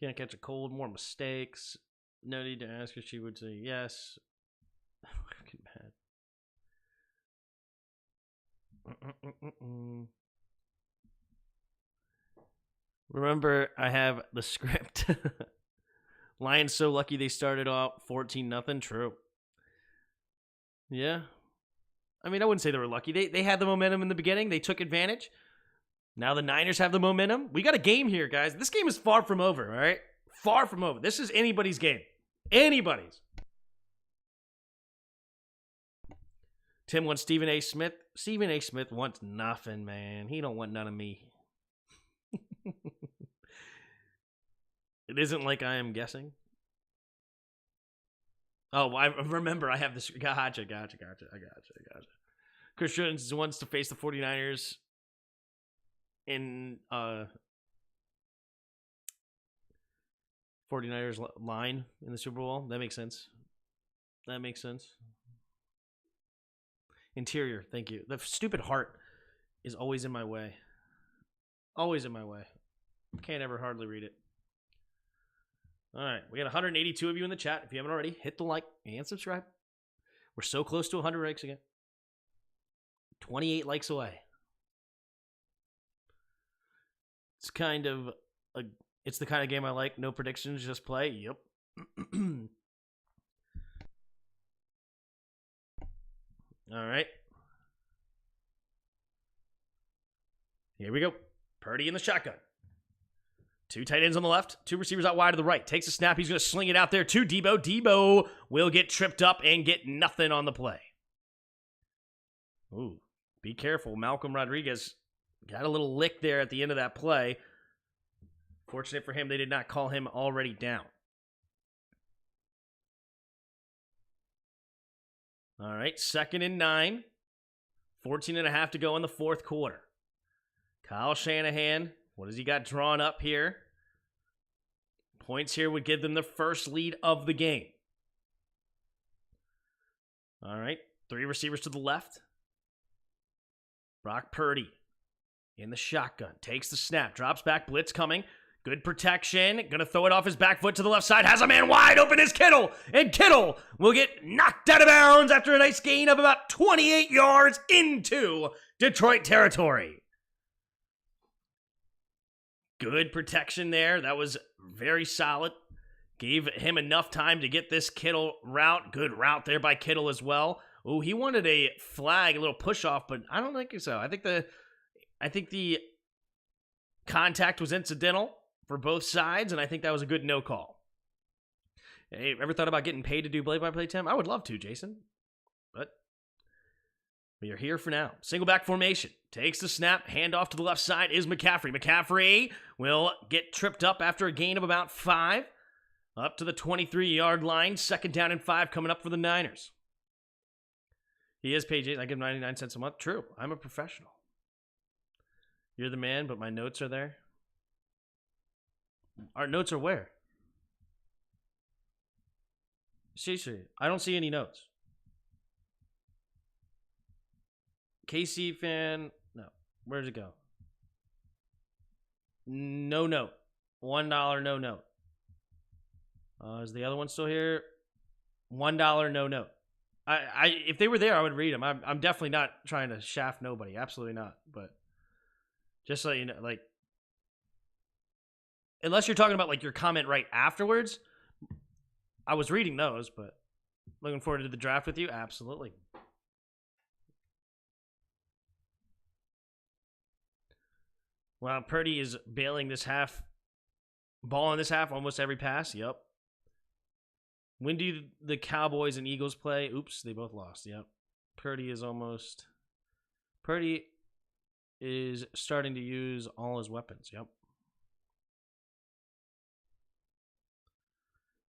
Can't catch a cold, more mistakes. No need to ask her, she would say yes. Fucking bad. Remember, I have the script. Lions so lucky they started off 14-0. True. Yeah. I mean, I wouldn't say they were lucky. They had the momentum in the beginning. They took advantage. Now the Niners have the momentum. We got a game here, guys. This game is far from over, all right? Far from over. This is anybody's game. Anybody's. Tim wants Stephen A. Smith. Stephen A. Smith wants nothing, man. He don't want none of me. It isn't like I am guessing. Oh, I remember I have this. Gotcha. I gotcha. Chris Jones wants to face the 49ers in 49ers line in the Super Bowl. That makes sense. Interior, thank you. The stupid heart is always in my way. Can't ever hardly read it. All right, we got 182 of you in the chat. If you haven't already, hit the like and subscribe. We're so close to 100 likes again. 28 likes away. It's it's the kind of game I like. No predictions, just play. Yep. All right. Here we go. Purdy in the shotgun. Two tight ends on the left, two receivers out wide to the right. Takes a snap. He's going to sling it out there to Debo. Debo will get tripped up and get nothing on the play. Ooh, be careful. Malcolm Rodriguez got a little lick there at the end of that play. Fortunate for him, they did not call him already down. All right, 2nd and 9. 14.5 to go in the fourth quarter. Kyle Shanahan, what has he got drawn up here? Points here would give them the first lead of the game. All right, 3 receivers to the left. Brock Purdy in the shotgun. Takes the snap, drops back, blitz coming. Good protection. Gonna throw it off his back foot to the left side. Has a man wide open is Kittle. And Kittle will get knocked out of bounds after a nice gain of about 28 yards into Detroit territory. Good protection there. That was very solid. Gave him enough time to get this Kittle route. Good route there by Kittle as well. Oh, he wanted a flag, a little push off, but I don't think so. I think the contact was incidental for both sides, and I think that was a good no call. Hey, ever thought about getting paid to do play-by-play, Tim? I would love to, Jason. But you're here for now. Single back formation. Takes the snap. Handoff to the left side is McCaffrey. McCaffrey will get tripped up after a gain of about 5. Up to the 23-yard line. 2nd down and 5 coming up for the Niners. He is paid, Jason. I give him 99 cents a month. True. I'm a professional. You're the man, but my notes are there. Our notes are where? Seriously, I don't see any notes. KC fan, no. Where does it go? No note. $1 no note. Is the other one still here? $1 no note. If they were there, I would read them. I'm definitely not trying to shaft nobody. Absolutely not. But just so you know, like, unless you're talking about like your comment right afterwards, I was reading those, but looking forward to the draft with you. Absolutely. Well, Purdy is bailing this half, ball in this half, almost every pass. Yep. When do the Cowboys and Eagles play? Oops, they both lost. Yep. Purdy is starting to use all his weapons. Yep.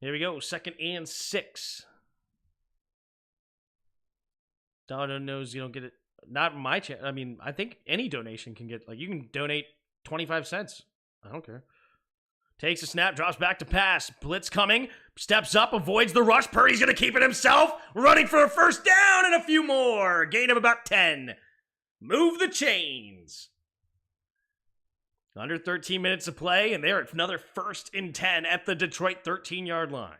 Here we go. 2nd and 6. Dollar knows you don't get it. Not my chance. I mean, I think any donation can get, like, you can donate 25 cents. I don't care. Takes a snap, drops back to pass. Blitz coming. Steps up, avoids the rush. Purdy's going to keep it himself. Running for a 1st down and a few more. Gain of about 10. Move the chains. Under 13 minutes of play, and they're at another 1st and 10 at the Detroit 13-yard line.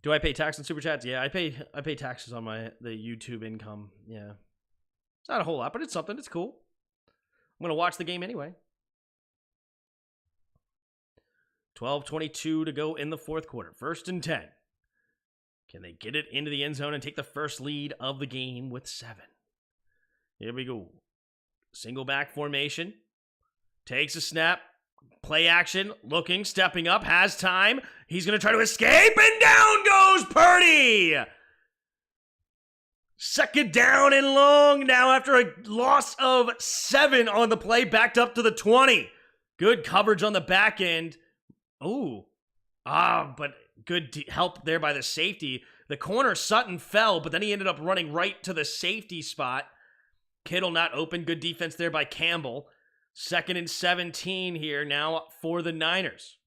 Do I pay tax on Super Chats? Yeah, I pay taxes on the YouTube income. Yeah. It's not a whole lot, but it's something. It's cool. I'm going to watch the game anyway. 12:22 to go in the fourth quarter. 1st and 10. Can they get it into the end zone and take the first lead of the game with 7? Here we go. Single back formation. Takes a snap. Play action, looking, stepping up, has time. He's going to try to escape, and down goes Purdy! Second down and long now after a loss of 7 on the play, backed up to the 20. Good coverage on the back end. But good help there by the safety. The corner, Sutton, fell, but then he ended up running right to the safety spot. Kittle not open. Good defense there by Campbell. 2nd and 17 here now for the Niners.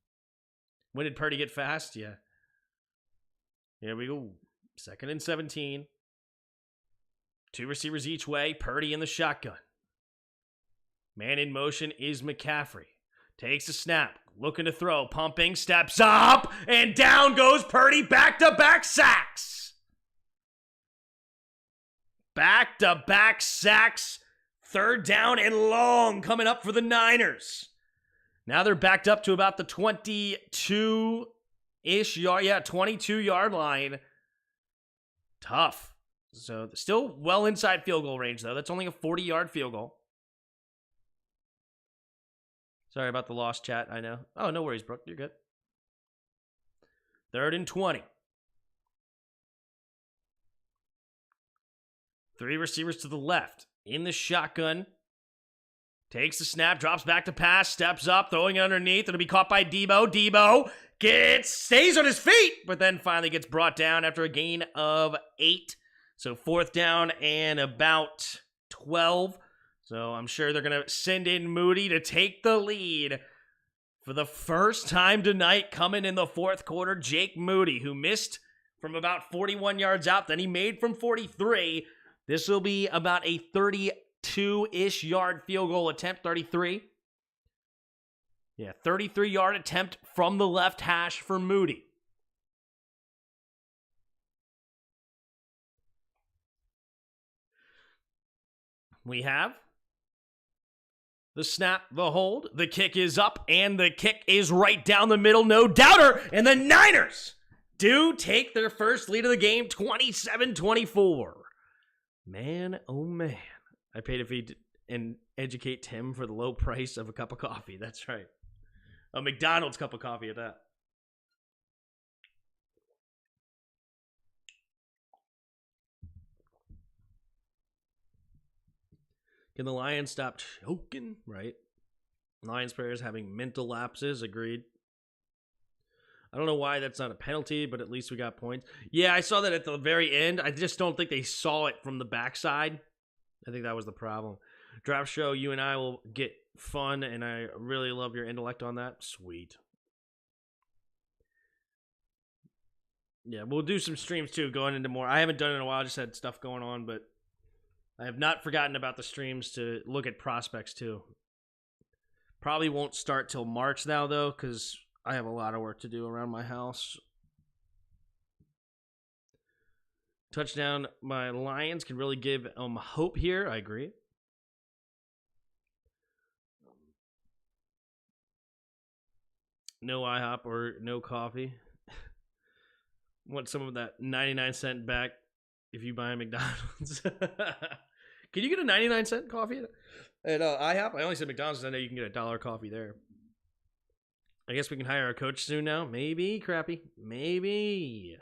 When did Purdy get fast? Yeah. Here we go. 2nd and 17. 2 receivers each way. Purdy in the shotgun. Man in motion is McCaffrey. Takes a snap. Looking to throw. Pumping. Steps up. And down goes Purdy. Back-to-back sacks. Back-to-back sacks. 3rd down and long coming up for the Niners. Now they're backed up to about the 22-ish yard. Yeah, 22-yard line. Tough. So still well inside field goal range, though. That's only a 40-yard field goal. Sorry about the lost chat, I know. Oh, no worries, Brooke. You're good. 3rd and 20. 3 receivers to the left. In the shotgun. Takes the snap, drops back to pass, steps up, throwing it underneath. It'll be caught by Debo. Debo stays on his feet, but then finally gets brought down after a gain of 8. So 4th down and about 12. So I'm sure they're going to send in Moody to take the lead for the first time tonight, coming in the 4th quarter. Jake Moody, who missed from about 41 yards out, then he made from 43. This will be about a 32-ish yard field goal attempt, 33. Yeah, 33-yard attempt from the left hash for Moody. We have the snap, the hold, the kick is up, and the kick is right down the middle, no doubter, and the Niners do take their first lead of the game, 27-24. Man, oh man. I paid a fee and educate Tim for the low price of a cup of coffee. That's right. A McDonald's cup of coffee at that. Can the Lions stop choking? Right. Lions players having mental lapses. Agreed. I don't know why that's not a penalty, but at least we got points. Yeah, I saw that at the very end. I just don't think they saw it from the backside. I think that was the problem. Draft show, you and I will get fun, and I really love your intellect on that. Sweet. Yeah, we'll do some streams too, going into more. I haven't done it in a while. I just had stuff going on, but I have not forgotten about the streams to look at prospects too. Probably won't start till March now, though, because I have a lot of work to do around my house. Touchdown, my Lions can really give hope here. I agree. No IHOP or no coffee. Want some of that 99-cent back if you buy a McDonald's. Can you get a 99-cent coffee at IHOP? I only said McDonald's because I know you can get $1 coffee there. I guess we can hire a coach soon now. Maybe, Crappy. Maybe.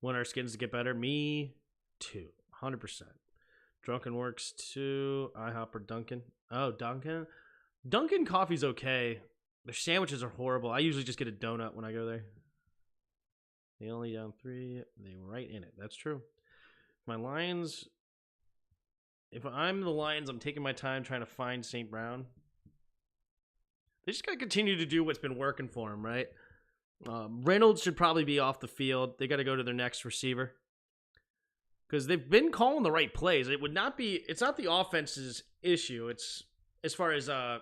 Want our skins to get better? Me too. 100%. Drunken Works too. IHOP or Dunkin'? Oh, Dunkin'? Dunkin' coffee's okay. Their sandwiches are horrible. I usually just get a donut when I go there. They only down 3. They were right in it. That's true. My Lions... If I'm the Lions, I'm taking my time trying to find St. Brown. They just got to continue to do what's been working for them, right? Reynolds should probably be off the field. They got to go to their next receiver. Because they've been calling the right plays. It would not be... It's not the offense's issue. It's as far as the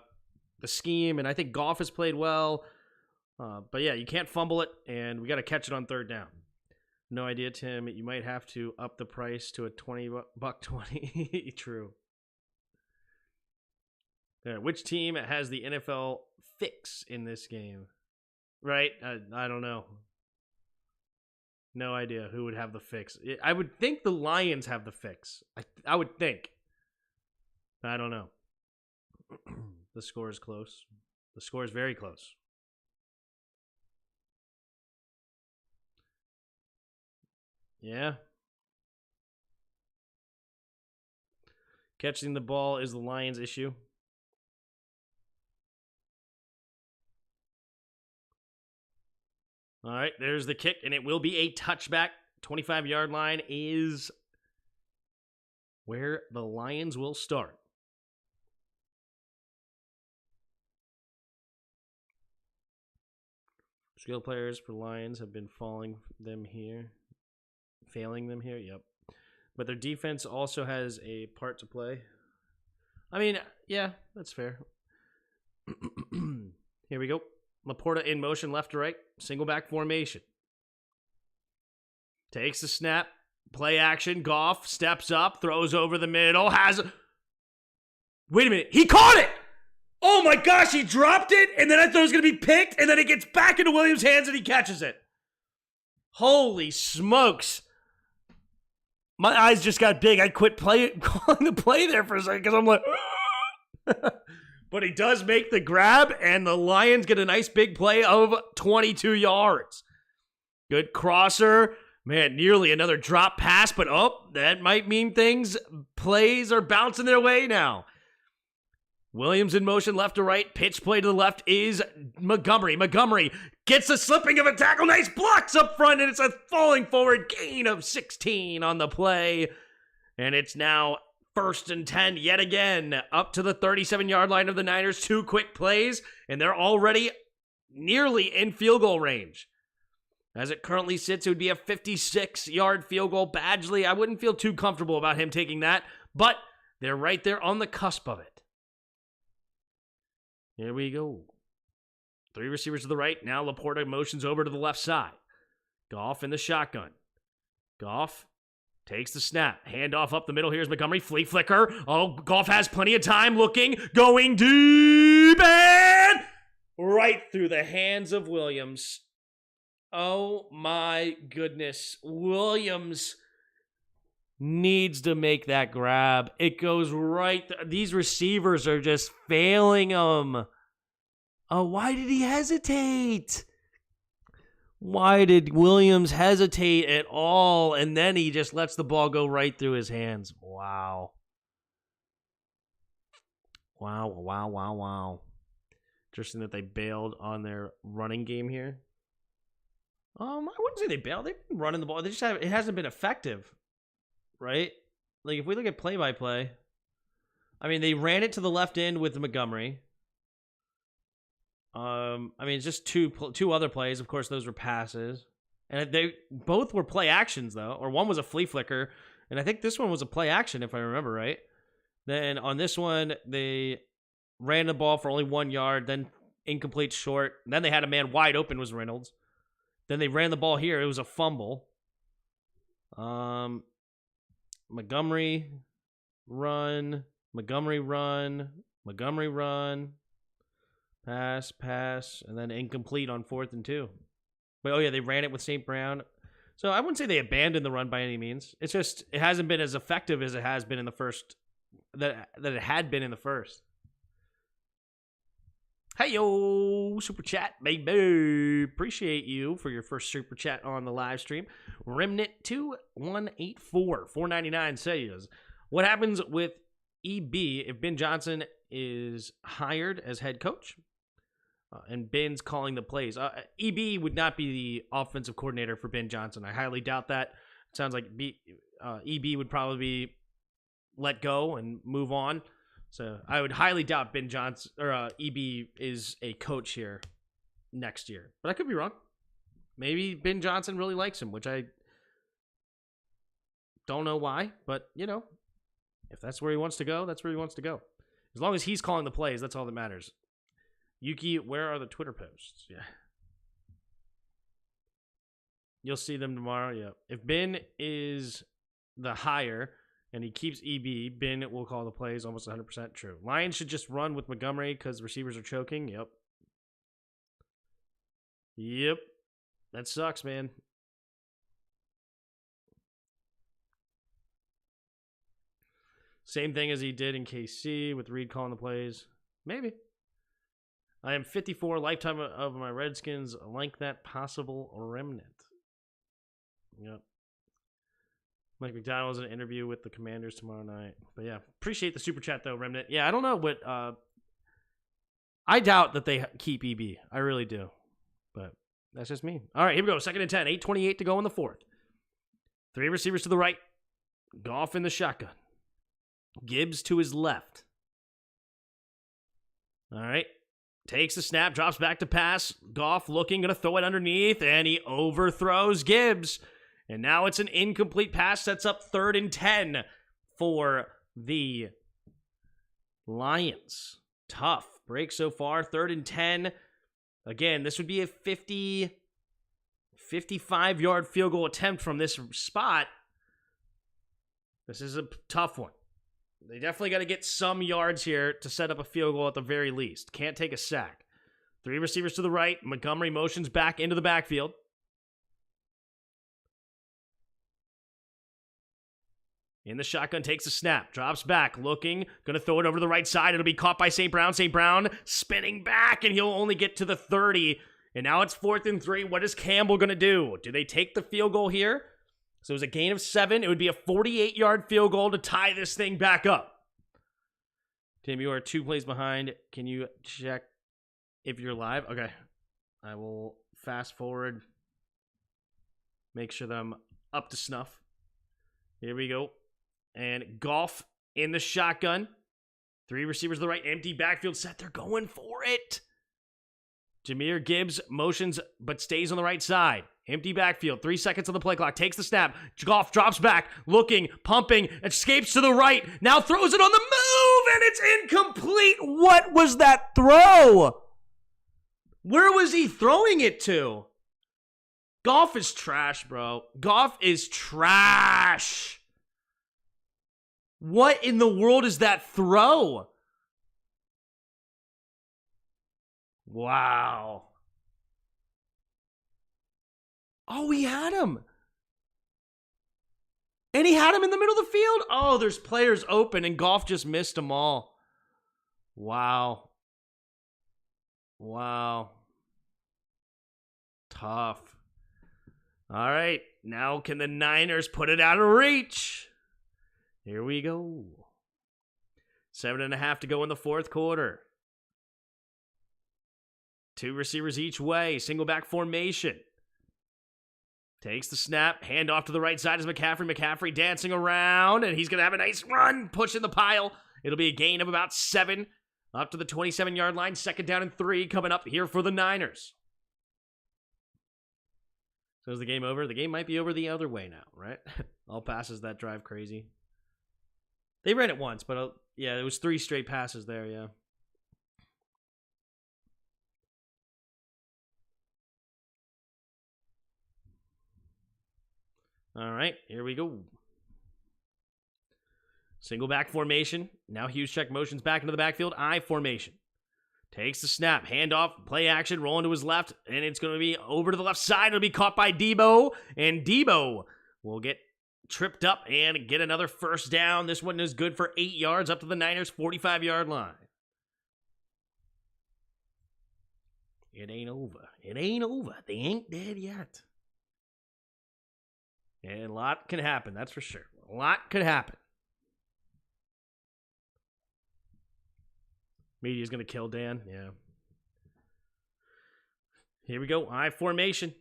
scheme, and I think Goff has played well. But yeah, you can't fumble it, and we got to catch it on 3rd down. No idea, Tim. You might have to up the price to a $20. True. Which team has the NFL fix in this game? Right? I don't know. No idea who would have the fix. I would think the Lions have the fix. I would think. I don't know. The score is close. The score is very close. Yeah. Catching the ball is the Lions' issue. All right, there's the kick, and it will be a touchback. 25-yard line is where the Lions will start. Skill players for Lions have been failing them here. Yep. But their defense also has a part to play. I mean, yeah, that's fair. Here we go. Laporta in motion, left to right. Single back formation. Takes the snap. Play action. Goff steps up, throws over the middle. Wait a minute. He caught it! Oh my gosh, he dropped it, and then I thought it was going to be picked, and then it gets back into Williams' hands, and he catches it. Holy smokes. My eyes just got big. I quit calling the play there for a second because I'm like, but he does make the grab, and the Lions get a nice big play of 22 yards. Good crosser. Man, nearly another drop pass, but that might mean plays are bouncing their way now. Williams in motion left to right. Pitch play to the left is Montgomery. Montgomery gets the slipping of a tackle. Nice blocks up front, and it's a falling forward gain of 16 on the play. And it's now 1st and 10 yet again, up to the 37-yard line of the Niners. 2 quick plays, and they're already nearly in field goal range. As it currently sits, it would be a 56-yard field goal. Badgley, I wouldn't feel too comfortable about him taking that, but they're right there on the cusp of it. Here we go. 3 receivers to the right. Now Laporta motions over to the left side. Goff in the shotgun. Goff takes the snap. Handoff up the middle. Here's Montgomery. Flea flicker. Oh, Goff has plenty of time looking. Going deep and right through the hands of Williams. Oh my goodness. Williams needs to make that grab. It goes right. These receivers are just failing him. Oh, why did he hesitate? Why did Williams hesitate at all? And then he just lets the ball go right through his hands. Wow. Wow. Interesting that they bailed on their running game here. I wouldn't say they bailed. They've been running the ball. It hasn't been effective. Right? Like, if we look at play-by-play, I mean, they ran it to the left end with Montgomery. I mean, it's just two other plays. Of course, those were passes. And they both were play actions, though. Or one was a flea flicker. And I think this one was a play action, if I remember right. Then on this one, they ran the ball for only 1 yard, then incomplete short. And then they had a man wide open, was Reynolds. Then they ran the ball here. It was a fumble. Montgomery run, pass, and then incomplete on 4th and 2. But they ran it with St. Brown. So I wouldn't say they abandoned the run by any means. It's just it hasn't been as effective as it has been in the first, that it had been in the first. Hey yo, super chat, baby. Appreciate you for your first super chat on the live stream. Remnant 2184 499 says, what happens with EB if Ben Johnson is hired as head coach and Ben's calling the plays? EB would not be the offensive coordinator for Ben Johnson. I highly doubt that. It sounds like EB would probably be let go and move on. So I would highly doubt Ben Johnson or EB is a coach here next year. But I could be wrong. Maybe Ben Johnson really likes him, which I don't know why. But, if that's where he wants to go, that's where he wants to go. As long as he's calling the plays, that's all that matters. Yuki, where are the Twitter posts? Yeah. You'll see them tomorrow. Yeah. If Ben is the hire and he keeps EB, Ben will call the plays. Almost 100% true. Lions should just run with Montgomery because receivers are choking. Yep. That sucks, man. Same thing as he did in KC with Reed calling the plays. Maybe. I am 54, lifetime of my Redskins, like that possible remnant. Yep. Mike McDonald's in an interview with the Commanders tomorrow night. But yeah, appreciate the super chat though, remnant. Yeah, I don't know what, I doubt that they keep EB. I really do. But that's just me. All right, here we go. 2nd and 10. 8:28 to go in the 4th. 3 receivers to the right. Goff in the shotgun. Gibbs to his left. All right. Takes the snap, drops back to pass. Goff looking, going to throw it underneath, and he overthrows Gibbs. And now it's an incomplete pass. Sets up 3rd and 10 for the Lions. Tough break so far. 3rd and 10. Again, this would be a 55-yard field goal attempt from this spot. This is a tough one. They definitely got to get some yards here to set up a field goal at the very least. Can't take a sack. 3 receivers to the right. Montgomery motions back into the backfield. In the shotgun, takes a snap, drops back, looking, going to throw it over to the right side. It'll be caught by St. Brown. St. Brown spinning back, and he'll only get to the 30. And now it's 4th and 3. What is Campbell going to do? Do they take the field goal here? So it was a gain of 7. It would be a 48-yard field goal to tie this thing back up. Tim, you are 2 plays behind. Can you check if you're live? Okay. I will fast forward. Make sure that I'm up to snuff. Here we go. And Goff in the shotgun. 3 receivers to the right. Empty backfield set. They're going for it. Jahmyr Gibbs motions but stays on the right side. Empty backfield. 3 seconds on the play clock. Takes the snap. Goff drops back. Looking. Pumping. Escapes to the right. Now throws it on the move. And it's incomplete. What was that throw? Where was he throwing it to? Goff is trash, bro. Goff is trash. What in the world is that throw? Wow. Oh, he had him. And he had him in the middle of the field? Oh, there's players open and Goff just missed them all. Wow. Wow. Tough. All right. Now can the Niners put it out of reach? Here we go. 7.5 to go in the 4th quarter. 2 receivers each way. Single back formation. Takes the snap. Hand off to the right side is McCaffrey. McCaffrey dancing around. And he's going to have a nice run. Pushing the pile. It'll be a gain of about 7. Up to the 27-yard line. 2nd down and 3 coming up here for the Niners. So is the game over? The game might be over the other way now, right? All passes that drive crazy. They ran it once, but yeah, it was 3 straight passes there, yeah. All right, here we go. Single back formation. Now Juszczyk motions back into the backfield. I formation. Takes the snap. Handoff. Play action. Rolling to his left. And it's going to be over to the left side. It'll be caught by Debo. And Debo will get tripped up and get another 1st down. This one is good for 8 yards up to the Niners' 45-yard line. It ain't over. It ain't over. They ain't dead yet. And a lot can happen, that's for sure. A lot could happen. Media's going to kill Dan. Yeah. Here we go. I formation.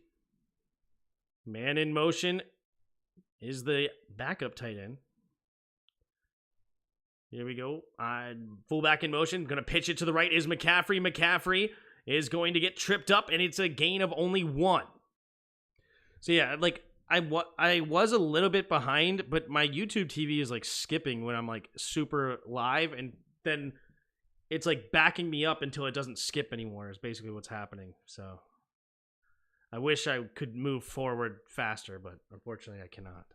Man in motion is the backup tight end. Here we go. Fullback in motion. Going to pitch it to the right is McCaffrey. McCaffrey is going to get tripped up, and it's a gain of only 1. So yeah, like I was a little bit behind, but my YouTube TV is like skipping when I'm like super live, and then it's like backing me up until it doesn't skip anymore is basically what's happening. So I wish I could move forward faster, but unfortunately I cannot.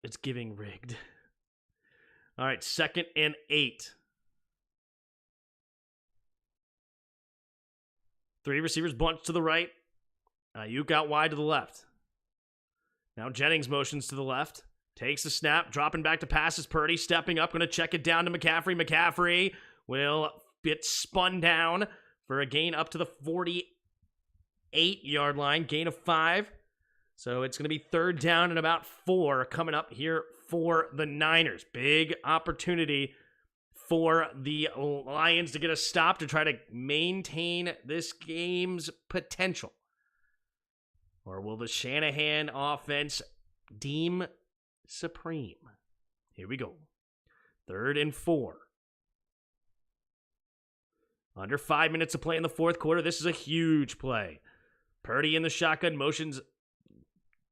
It's giving rigged. All right, 2nd and 8. 3 receivers bunch to the right. Ayuk out wide to the left. Now Jennings motions to the left. takes the snap, dropping back to passes. Purdy stepping up, going to check it down to McCaffrey. McCaffrey will get spun down for a gain up to the 48-yard line, gain of 5. So it's going to be third down and about 4 coming up here for the Niners. Big opportunity for the Lions to get a stop to try to maintain this game's potential. Or will the Shanahan offense deem supreme? Here we go. 3rd and 4. Under 5 minutes to play in the fourth quarter. This is a huge play. Purdy in the shotgun, motions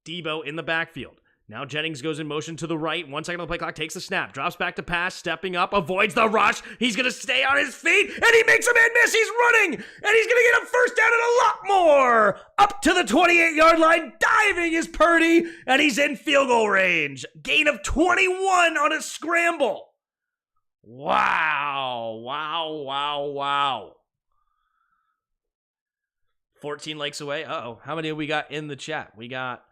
Debo in the backfield. Now Jennings goes in motion to the right. 1 second on the play clock, takes the snap, drops back to pass, stepping up, avoids the rush. He's going to stay on his feet, and he makes a man miss. He's running, and he's going to get a first down and a lot more. Up to the 28-yard line, diving is Purdy, and he's in field goal range. Gain of 21 on a scramble. Wow, wow, wow, wow. 14 likes away. Uh-oh, how many have we got in the chat? We got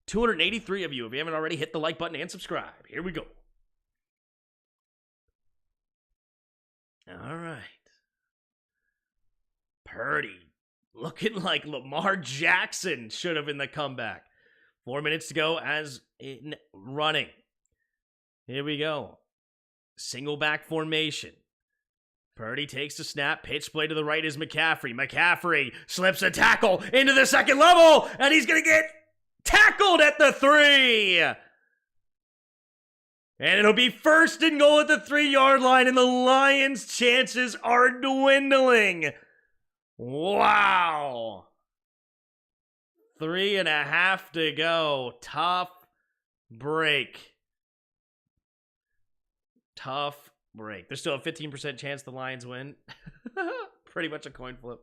283 of you. If you haven't already, hit the like button and subscribe. Here we go. All right. Purdy looking like Lamar Jackson should have in the comeback. 4 minutes to go as in running. Here we go. Single back formation. Purdy takes the snap. Pitch play to the right is McCaffrey. McCaffrey slips a tackle into the second level, and he's going to get tackled at the 3. And it'll be 1st and goal at the 3-yard line, and the Lions' chances are dwindling. Wow. 3.5 to go. Tough break. Tough break. There's still a 15% chance the Lions win. Pretty much a coin flip.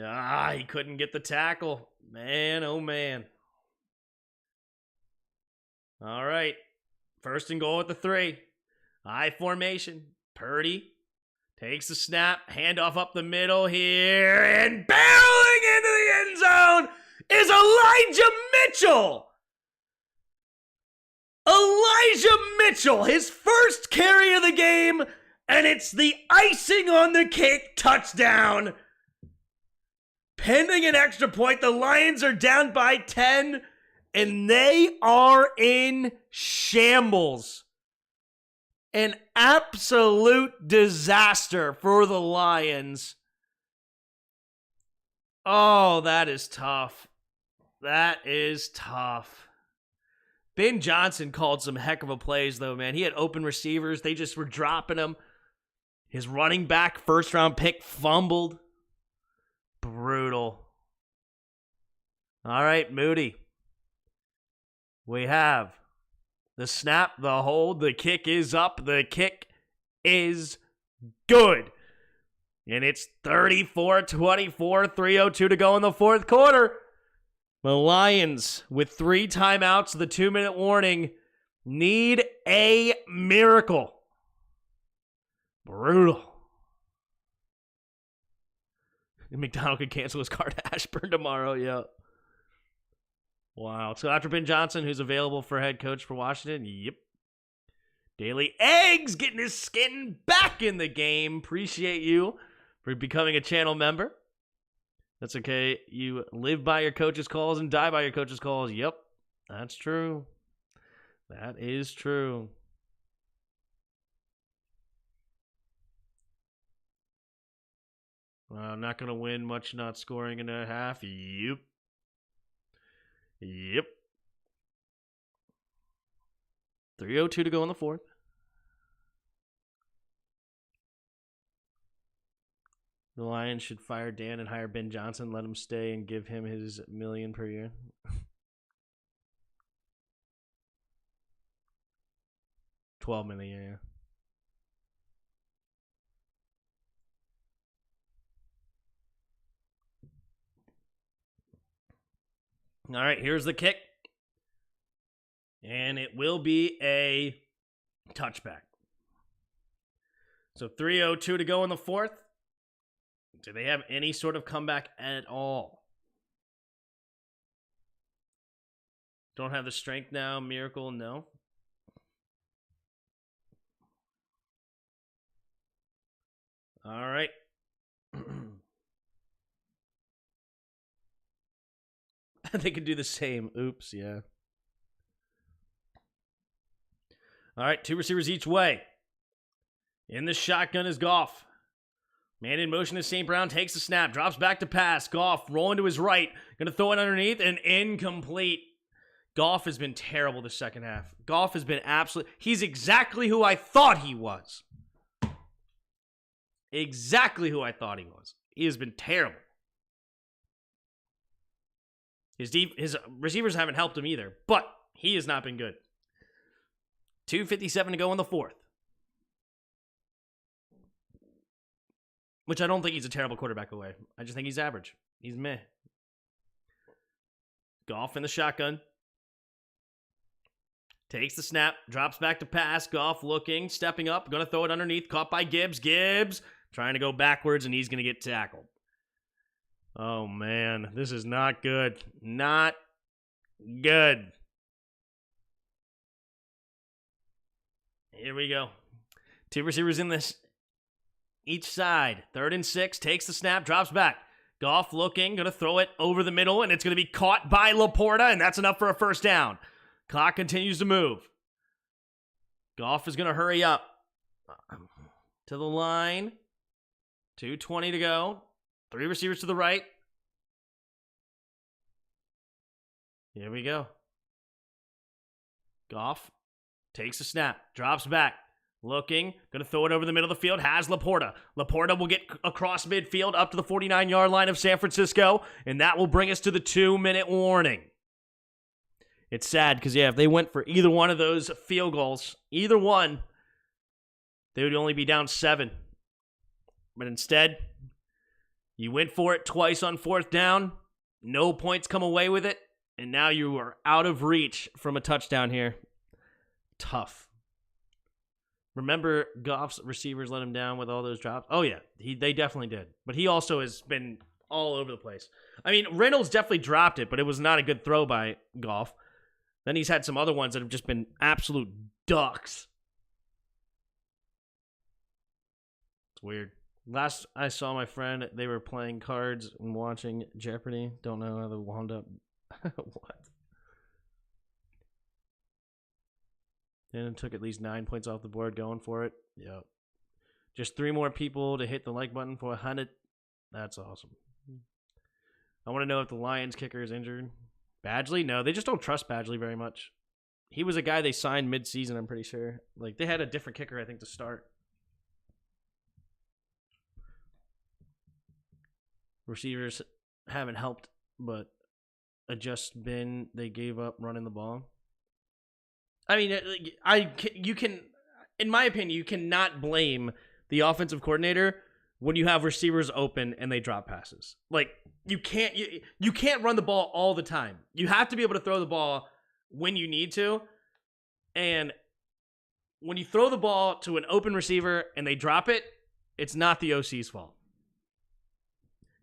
Ah, he couldn't get the tackle. Man, oh man. All right. 1st and goal at the 3. I formation. Purdy takes the snap. Handoff up the middle here. And barreling into the end zone is Elijah Mitchell. Elijah Mitchell, his first carry of the game, and it's the icing on the cake touchdown. Pending an extra point, the Lions are down by 10, and they are in shambles. An absolute disaster for the Lions. Oh, that is tough. That is tough. Ben Johnson called some heck of a plays, though, man. He had open receivers. They just were dropping him. His running back, first-round pick, fumbled. Brutal. All right, Moody. We have the snap, the hold, the kick is up, the kick is good. And it's 34-24, 3:02 to go in the fourth quarter. The Lions, with 3 timeouts, the 2-minute warning, need a miracle. Brutal. And McDonald could cancel his card to Ashburn tomorrow, yeah. Wow. So after Ben Johnson, who's available for head coach for Washington, yep. Daily Eggs getting his skin back in the game. Appreciate you for becoming a channel member. That's okay. You live by your coach's calls and die by your coach's calls. Yep, that's true. That is true. Well, I'm not going to win much not scoring in a half. Yep. Yep. 3:02 to go in the fourth. The Lions should fire Dan and hire Ben Johnson, let him stay, and give him his $1 million per year. $12 million, yeah. All right, here's the kick. And it will be a touchback. So 3:02 to go in the fourth. Do they have any sort of comeback at all? Don't have the strength now. Miracle, no. All right. They could do the same. Oops, yeah. All right, 2 receivers each way. In the shotgun is Goff. Man in motion is St. Brown, takes the snap, drops back to pass. Goff rolling to his right, going to throw it underneath, and incomplete. Goff has been terrible the second half. Goff has been he's exactly who I thought he was. Exactly who I thought he was. He has been terrible. His receivers haven't helped him either, but he has not been good. 2:57 to go in the fourth. Which I don't think he's a terrible quarterback away. I just think he's average. He's meh. Goff in the shotgun. Takes the snap, drops back to pass. Goff looking, stepping up, going to throw it underneath. Caught by Gibbs. Gibbs trying to go backwards, and he's going to get tackled. Oh, man. This is not good. Not good. Here we go. 2 receivers in this each side. 3rd and 6. Takes the snap, drops back. Goff looking, going to throw it over the middle, and it's going to be caught by Laporta, and that's enough for a first down. Clock continues to move. Goff is going to hurry up to the line. 2:20 to go. 3 receivers to the right. Here we go. Goff takes a snap, drops back, looking, going to throw it over the middle of the field, has Laporta. Laporta will get across midfield up to the 49-yard line of San Francisco, and that will bring us to the 2-minute warning. It's sad because, yeah, if they went for either one of those field goals, either one, they would only be down 7. But instead, you went for it twice on 4th down, no points come away with it, and now you are out of reach from a touchdown here. Tough. Remember Goff's receivers let him down with all those drops? Oh, yeah, they definitely did. But he also has been all over the place. I mean, Reynolds definitely dropped it, but it was not a good throw by Goff. Then he's had some other ones that have just been absolute ducks. It's weird. Last I saw my friend, they were playing cards and watching Jeopardy. Don't know how they wound up. What? And it took at least 9 points off the board going for it. Yep. Just 3 more people to hit the like button for 100. That's awesome. I want to know if the Lions kicker is injured. Badgley? No, they just don't trust Badgley very much. He was a guy they signed mid-season, I'm pretty sure. Like, they had a different kicker, I think, to start. Receivers haven't helped, but just been they gave up running the ball. I mean, you can, in my opinion, you cannot blame the offensive coordinator when you have receivers open and they drop passes. Like, you can't run the ball all the time. You have to be able to throw the ball when you need to. And when you throw the ball to an open receiver and they drop it, it's not the OC's fault.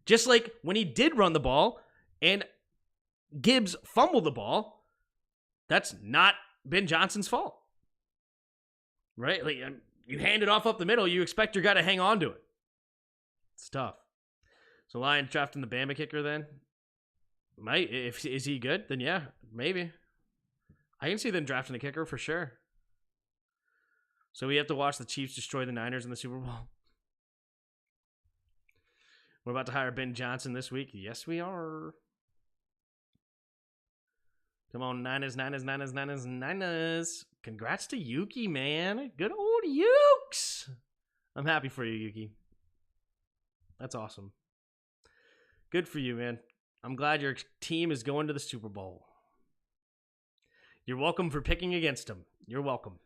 Just like when he did run the ball and Gibbs fumbled the ball, that's not Ben Johnson's fault. Right? Like, you hand it off up the middle, you expect your guy to hang on to it. It's tough. So Lions drafting the Bama kicker then? Is he good? Then yeah, maybe. I can see them drafting the kicker for sure. So we have to watch the Chiefs destroy the Niners in the Super Bowl. We're about to hire Ben Johnson this week. Yes, we are. Come on, Niners, Niners, Niners, Niners, Niners. Congrats to Yuki, man. Good old Ukes. I'm happy for you, Yuki. That's awesome. Good for you, man. I'm glad your team is going to the Super Bowl. You're welcome for picking against them. You're welcome.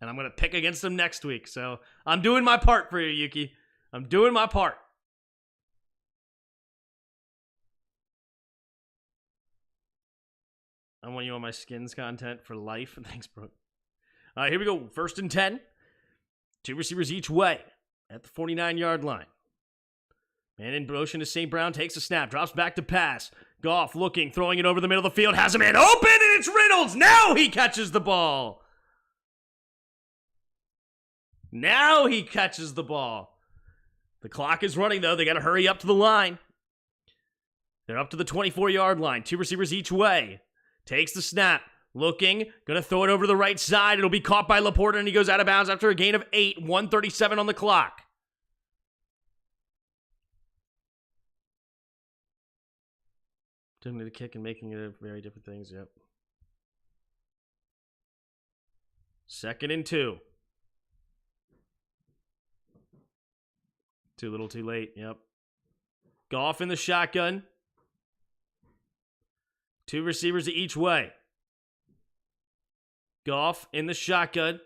And I'm going to pick against them next week. So I'm doing my part for you, Yuki. I'm doing my part. I want you on my skins content for life. Thanks, bro. All right, here we go. 1st and 10. 2 receivers each way at the 49-yard line. Man in motion to St. Brown, takes a snap, drops back to pass. Goff looking, throwing it over the middle of the field, has a man open, and it's Reynolds. Now he catches the ball. Now he catches the ball. The clock is running, though. They got to hurry up to the line. They're up to the 24-yard line. 2 receivers each way. Takes the snap. Looking. Going to throw it over to the right side. It'll be caught by Laporta, and he goes out of bounds after a gain of 8. 1:37 on the clock. Doing the kick and making it very different things, yep. 2nd and 2. Too little, too late, yep. Goff in the shotgun. 2 receivers each way. Goff in the shotgun.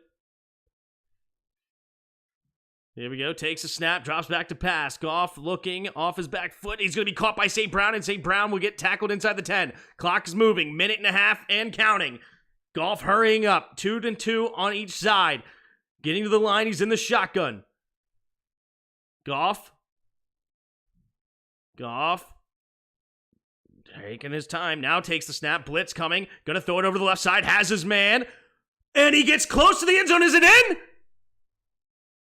Here we go. Takes a snap. Drops back to pass. Goff looking off his back foot. He's going to be caught by St. Brown, and St. Brown will get tackled inside the 10. Clock is moving. 1.5 and counting. Goff hurrying up. 2 and 2 on each side. Getting to the line. He's in the shotgun. Goff. Taking his time. Now takes the snap. Blitz coming. Going to throw it over the left side. Has his man. And he gets close to the end zone. Is it in?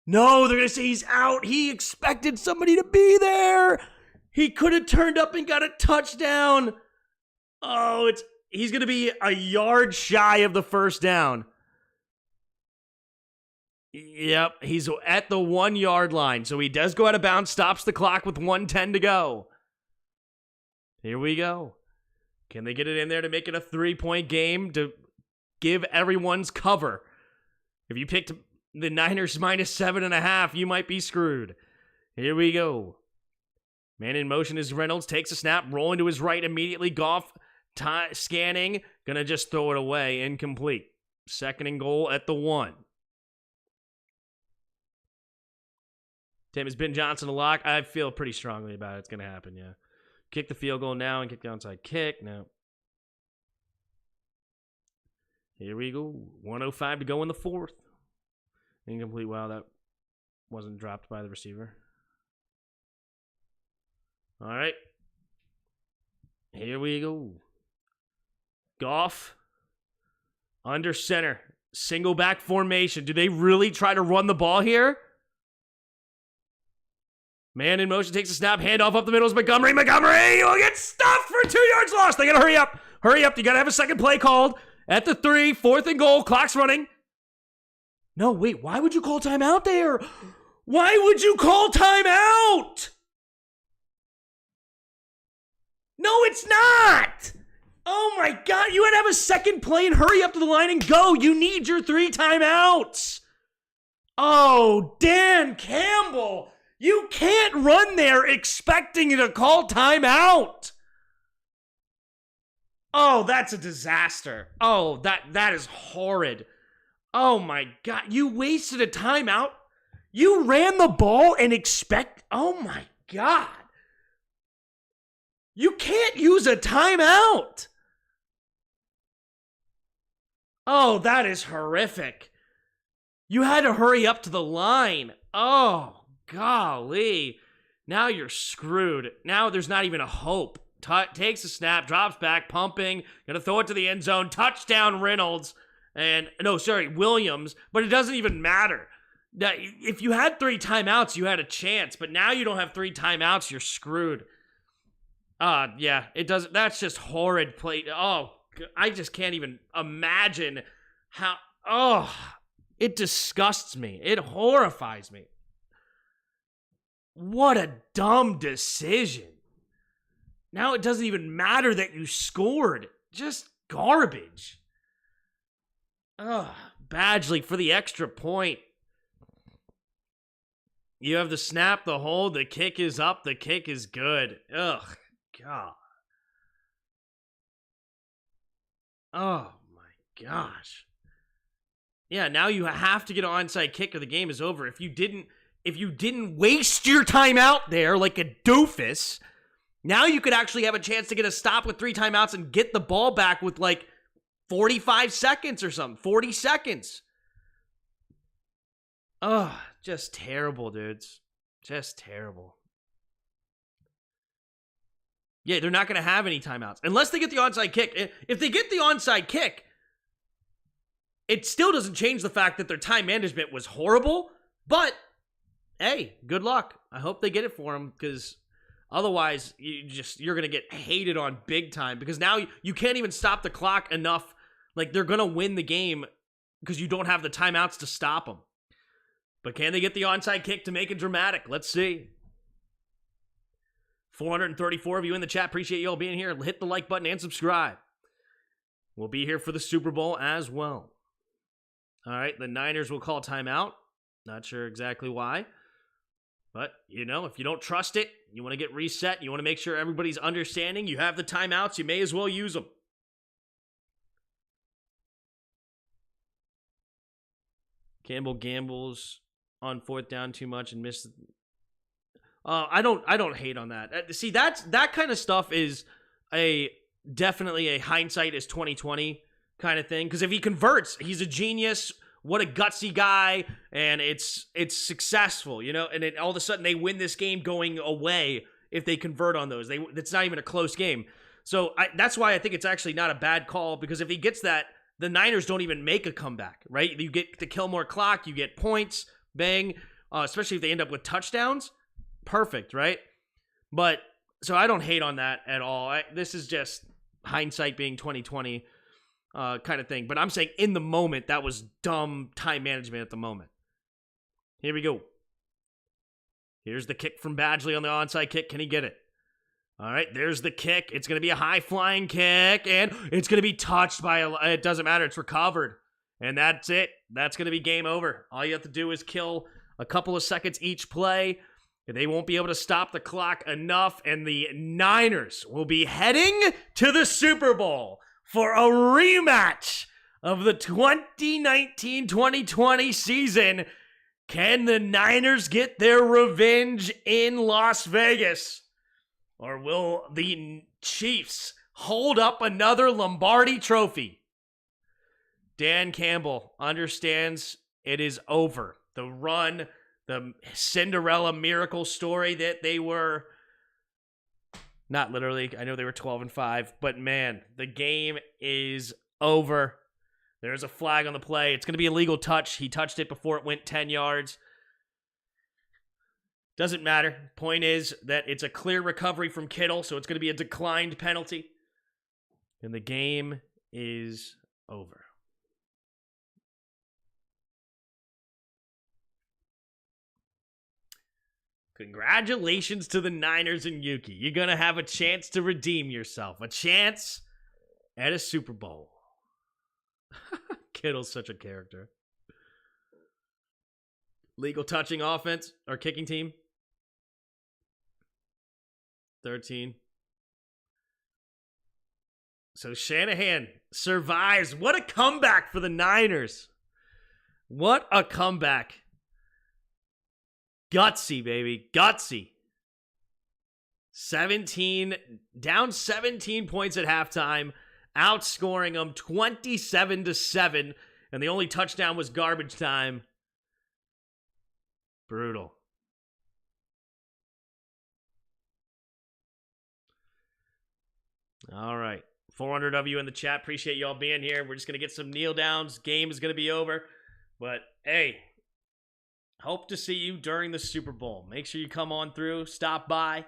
No, they're going to say he's out. He expected somebody to be there. He could have turned up and got a touchdown. Oh, he's going to be a yard shy of the first down. Yep, he's at the 1-yard line. So he does go out of bounds, stops the clock with 1:10 to go. Here we go. Can they get it in there to make it a 3-point game to give everyone's cover? If you picked the Niners -7.5, you might be screwed. Here we go. Man in motion is Reynolds. Takes a snap. Rolling to his right immediately. Goff scanning. Gonna just throw it away. Incomplete. 2nd and goal at the 1. Tim, is Ben Johnson a lock? I feel pretty strongly about it. It's gonna happen, yeah. Kick the field goal now and kick the onside kick. No. Here we go. 1:05 to go in the 4th. Incomplete. Wow, that wasn't dropped by the receiver. All right. Here we go. Goff. Under center. Single back formation. Do they really try to run the ball here? Man in motion, takes a snap. Handoff up the middle is Montgomery. Montgomery will get stuffed for 2 yards lost. They got to hurry up. Hurry up. You got to have a second play called. At the 3, 4th and goal. Clock's running. No, wait, why would you call timeout there? Why would you call timeout? No, it's not. Oh my God, you had to have a second play and hurry up to the line and go. You need your 3 timeouts. Oh, Dan Campbell, you can't run there expecting to call timeout. Oh, that's a disaster. Oh, that is horrid. Oh my God, you wasted a timeout. You ran the ball and oh my God. You can't use a timeout. Oh, that is horrific. You had to hurry up to the line. Oh, golly. Now you're screwed. Now there's not even a hope. Takes a snap, drops back, pumping, gonna throw it to the end zone. Touchdown Reynolds. Williams, but it doesn't even matter. If you had 3 timeouts, you had a chance, but now you don't have 3 timeouts, you're screwed. Yeah, it doesn't. That's just horrid play. Oh, I just can't even imagine how. Oh, it disgusts me. It horrifies me. What a dumb decision. Now it doesn't even matter that you scored. Just garbage. Badgley for the extra point. You have the snap, the hold, the kick is up, the kick is good. Ugh, God. Oh my gosh. Yeah, now you have to get an onside kick or the game is over. If you didn't waste your time out there like a doofus, now you could actually have a chance to get a stop with 3 timeouts and get the ball back with like 45 seconds or something. 40 seconds. Ugh, just terrible, dudes. Just terrible. Yeah, they're not going to have any timeouts unless they get the onside kick. If they get the onside kick, it still doesn't change the fact that their time management was horrible. But, hey, good luck. I hope they get it for them, because otherwise you're going to get hated on big time, because now you can't even stop the clock enough. Like, they're going to win the game because you don't have the timeouts to stop them. But can they get the onside kick to make it dramatic? Let's see. 434 of you in the chat. Appreciate you all being here. Hit the like button and subscribe. We'll be here for the Super Bowl as well. All right, the Niners will call timeout. Not sure exactly why. But, if you don't trust it, you want to get reset, you want to make sure everybody's understanding, you have the timeouts, you may as well use them. Campbell gambles on fourth down too much and missed. I don't hate on that. See, that kind of stuff is definitely a hindsight is 2020 kind of thing. Because if he converts, he's a genius. What a gutsy guy, and it's successful, And all of a sudden they win this game going away if they convert on those. It's not even a close game. So that's why I think it's actually not a bad call, because if he gets that, the Niners don't even make a comeback, right? You get to kill more clock, you get points, bang. Especially if they end up with touchdowns. Perfect, right? But, so I don't hate on that at all. This is just hindsight being 2020 kind of thing. But I'm saying in the moment, that was dumb time management at the moment. Here we go. Here's the kick from Badgley on the onside kick. Can he get it? All right, there's the kick. It's going to be a high-flying kick, and it's going to be touched by it doesn't matter. It's recovered. And that's it. That's going to be game over. All you have to do is kill a couple of seconds each play. They won't be able to stop the clock enough, and the Niners will be heading to the Super Bowl for a rematch of the 2019-2020 season. Can the Niners get their revenge in Las Vegas? Or will the Chiefs hold up another Lombardi trophy? Dan Campbell understands it is over. The run, the Cinderella miracle story that they were, not literally, I know they were 12-5, but man, the game is over. There's a flag on the play. It's going to be a legal touch. He touched it before it went 10 yards. Doesn't matter. Point is that it's a clear recovery from Kittle, so it's going to be a declined penalty. And the game is over. Congratulations to the Niners and Yuki. You're going to have a chance to redeem yourself. A chance at a Super Bowl. Kittle's such a character. Legal touching offense or kicking team. 13. So Shanahan survives. What a comeback for the Niners. What a comeback. Gutsy, baby. Gutsy. down 17 points at halftime, outscoring them 27-7, and the only touchdown was garbage time. Brutal. All right. 400 of you in the chat. Appreciate y'all being here. We're just going to get some kneel downs. Game is going to be over. But, hey, hope to see you during the Super Bowl. Make sure you come on through. Stop by.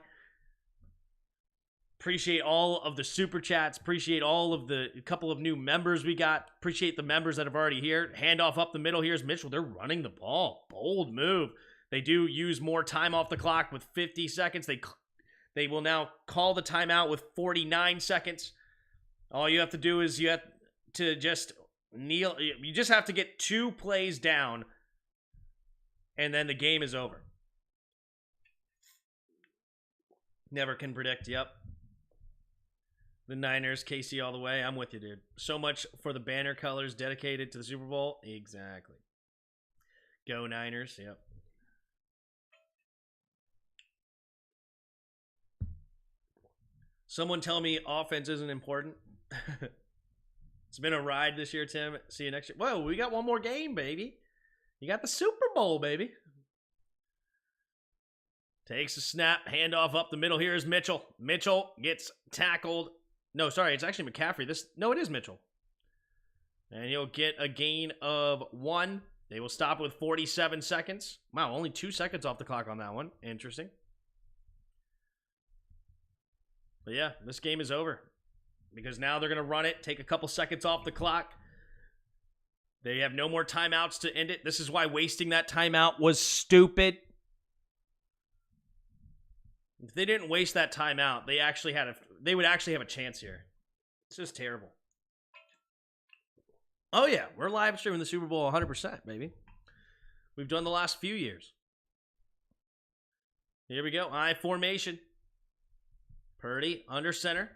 Appreciate all of the super chats. Appreciate all of the couple of new members we got. Appreciate the members that have already here. Handoff up the middle. Here's Mitchell. They're running the ball. Bold move. They do use more time off the clock with 50 seconds. They will now call the timeout with 49 seconds. All you have to do is you have to just kneel. You just have to get 2 plays down, and then the game is over. Never can predict. Yep. The Niners, KC all the way. I'm with you, dude. So much for the banner colors dedicated to the Super Bowl. Exactly. Go Niners. Yep. Someone tell me offense isn't important. It's been a ride this year, Tim. See you next year. Whoa, we got one more game, baby. You got the Super Bowl, baby. Takes a snap, handoff up the middle. Here is Mitchell. Mitchell gets tackled. No, sorry, it's actually McCaffrey. No, it is Mitchell. And he'll get a gain of 1. They will stop with 47 seconds. Wow, only 2 seconds off the clock on that one. Interesting. But yeah, this game is over. Because now they're going to run it, take a couple seconds off the clock. They have no more timeouts to end it. This is why wasting that timeout was stupid. If they didn't waste that timeout, they would actually have a chance here. It's just terrible. Oh yeah, we're live streaming the Super Bowl 100%, baby. We've done the last few years. Here we go. I formation. Purdy under center.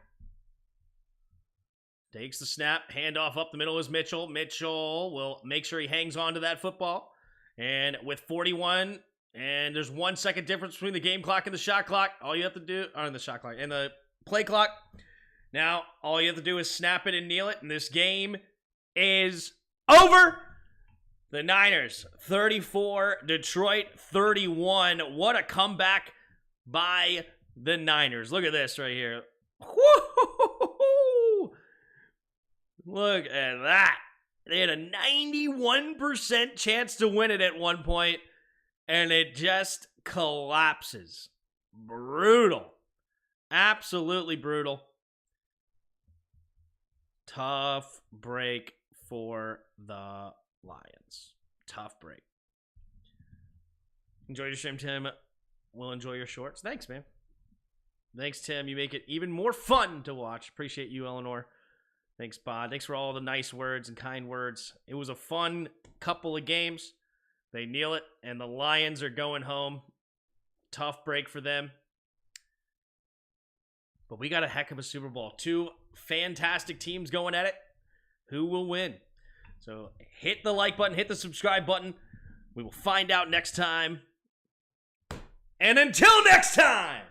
Takes the snap. Handoff up the middle is Mitchell. Mitchell will make sure he hangs on to that football. And with 41, and there's 1 second difference between the game clock and the shot clock. All you have to do, or the shot clock, and the play clock. Now, all you have to do is snap it and kneel it, and this game is over. The Niners, 34, Detroit, 31. What a comeback by the Niners. Look at this right here. Woo-hoo-hoo-hoo. Look at that. They had a 91% chance to win it at one point, and it just collapses. Brutal. Absolutely brutal. Tough break for the Lions. Tough break. Enjoy your stream, Tim. We'll enjoy your shorts. Thanks, man. Thanks, Tim. You make it even more fun to watch. Appreciate you, Eleanor. Thanks, Bod. Thanks for all the nice words and kind words. It was a fun couple of games. They kneel it, and the Lions are going home. Tough break for them. But we got a heck of a Super Bowl. 2 fantastic teams going at it. Who will win? So hit the like button, hit the subscribe button. We will find out next time. And until next time!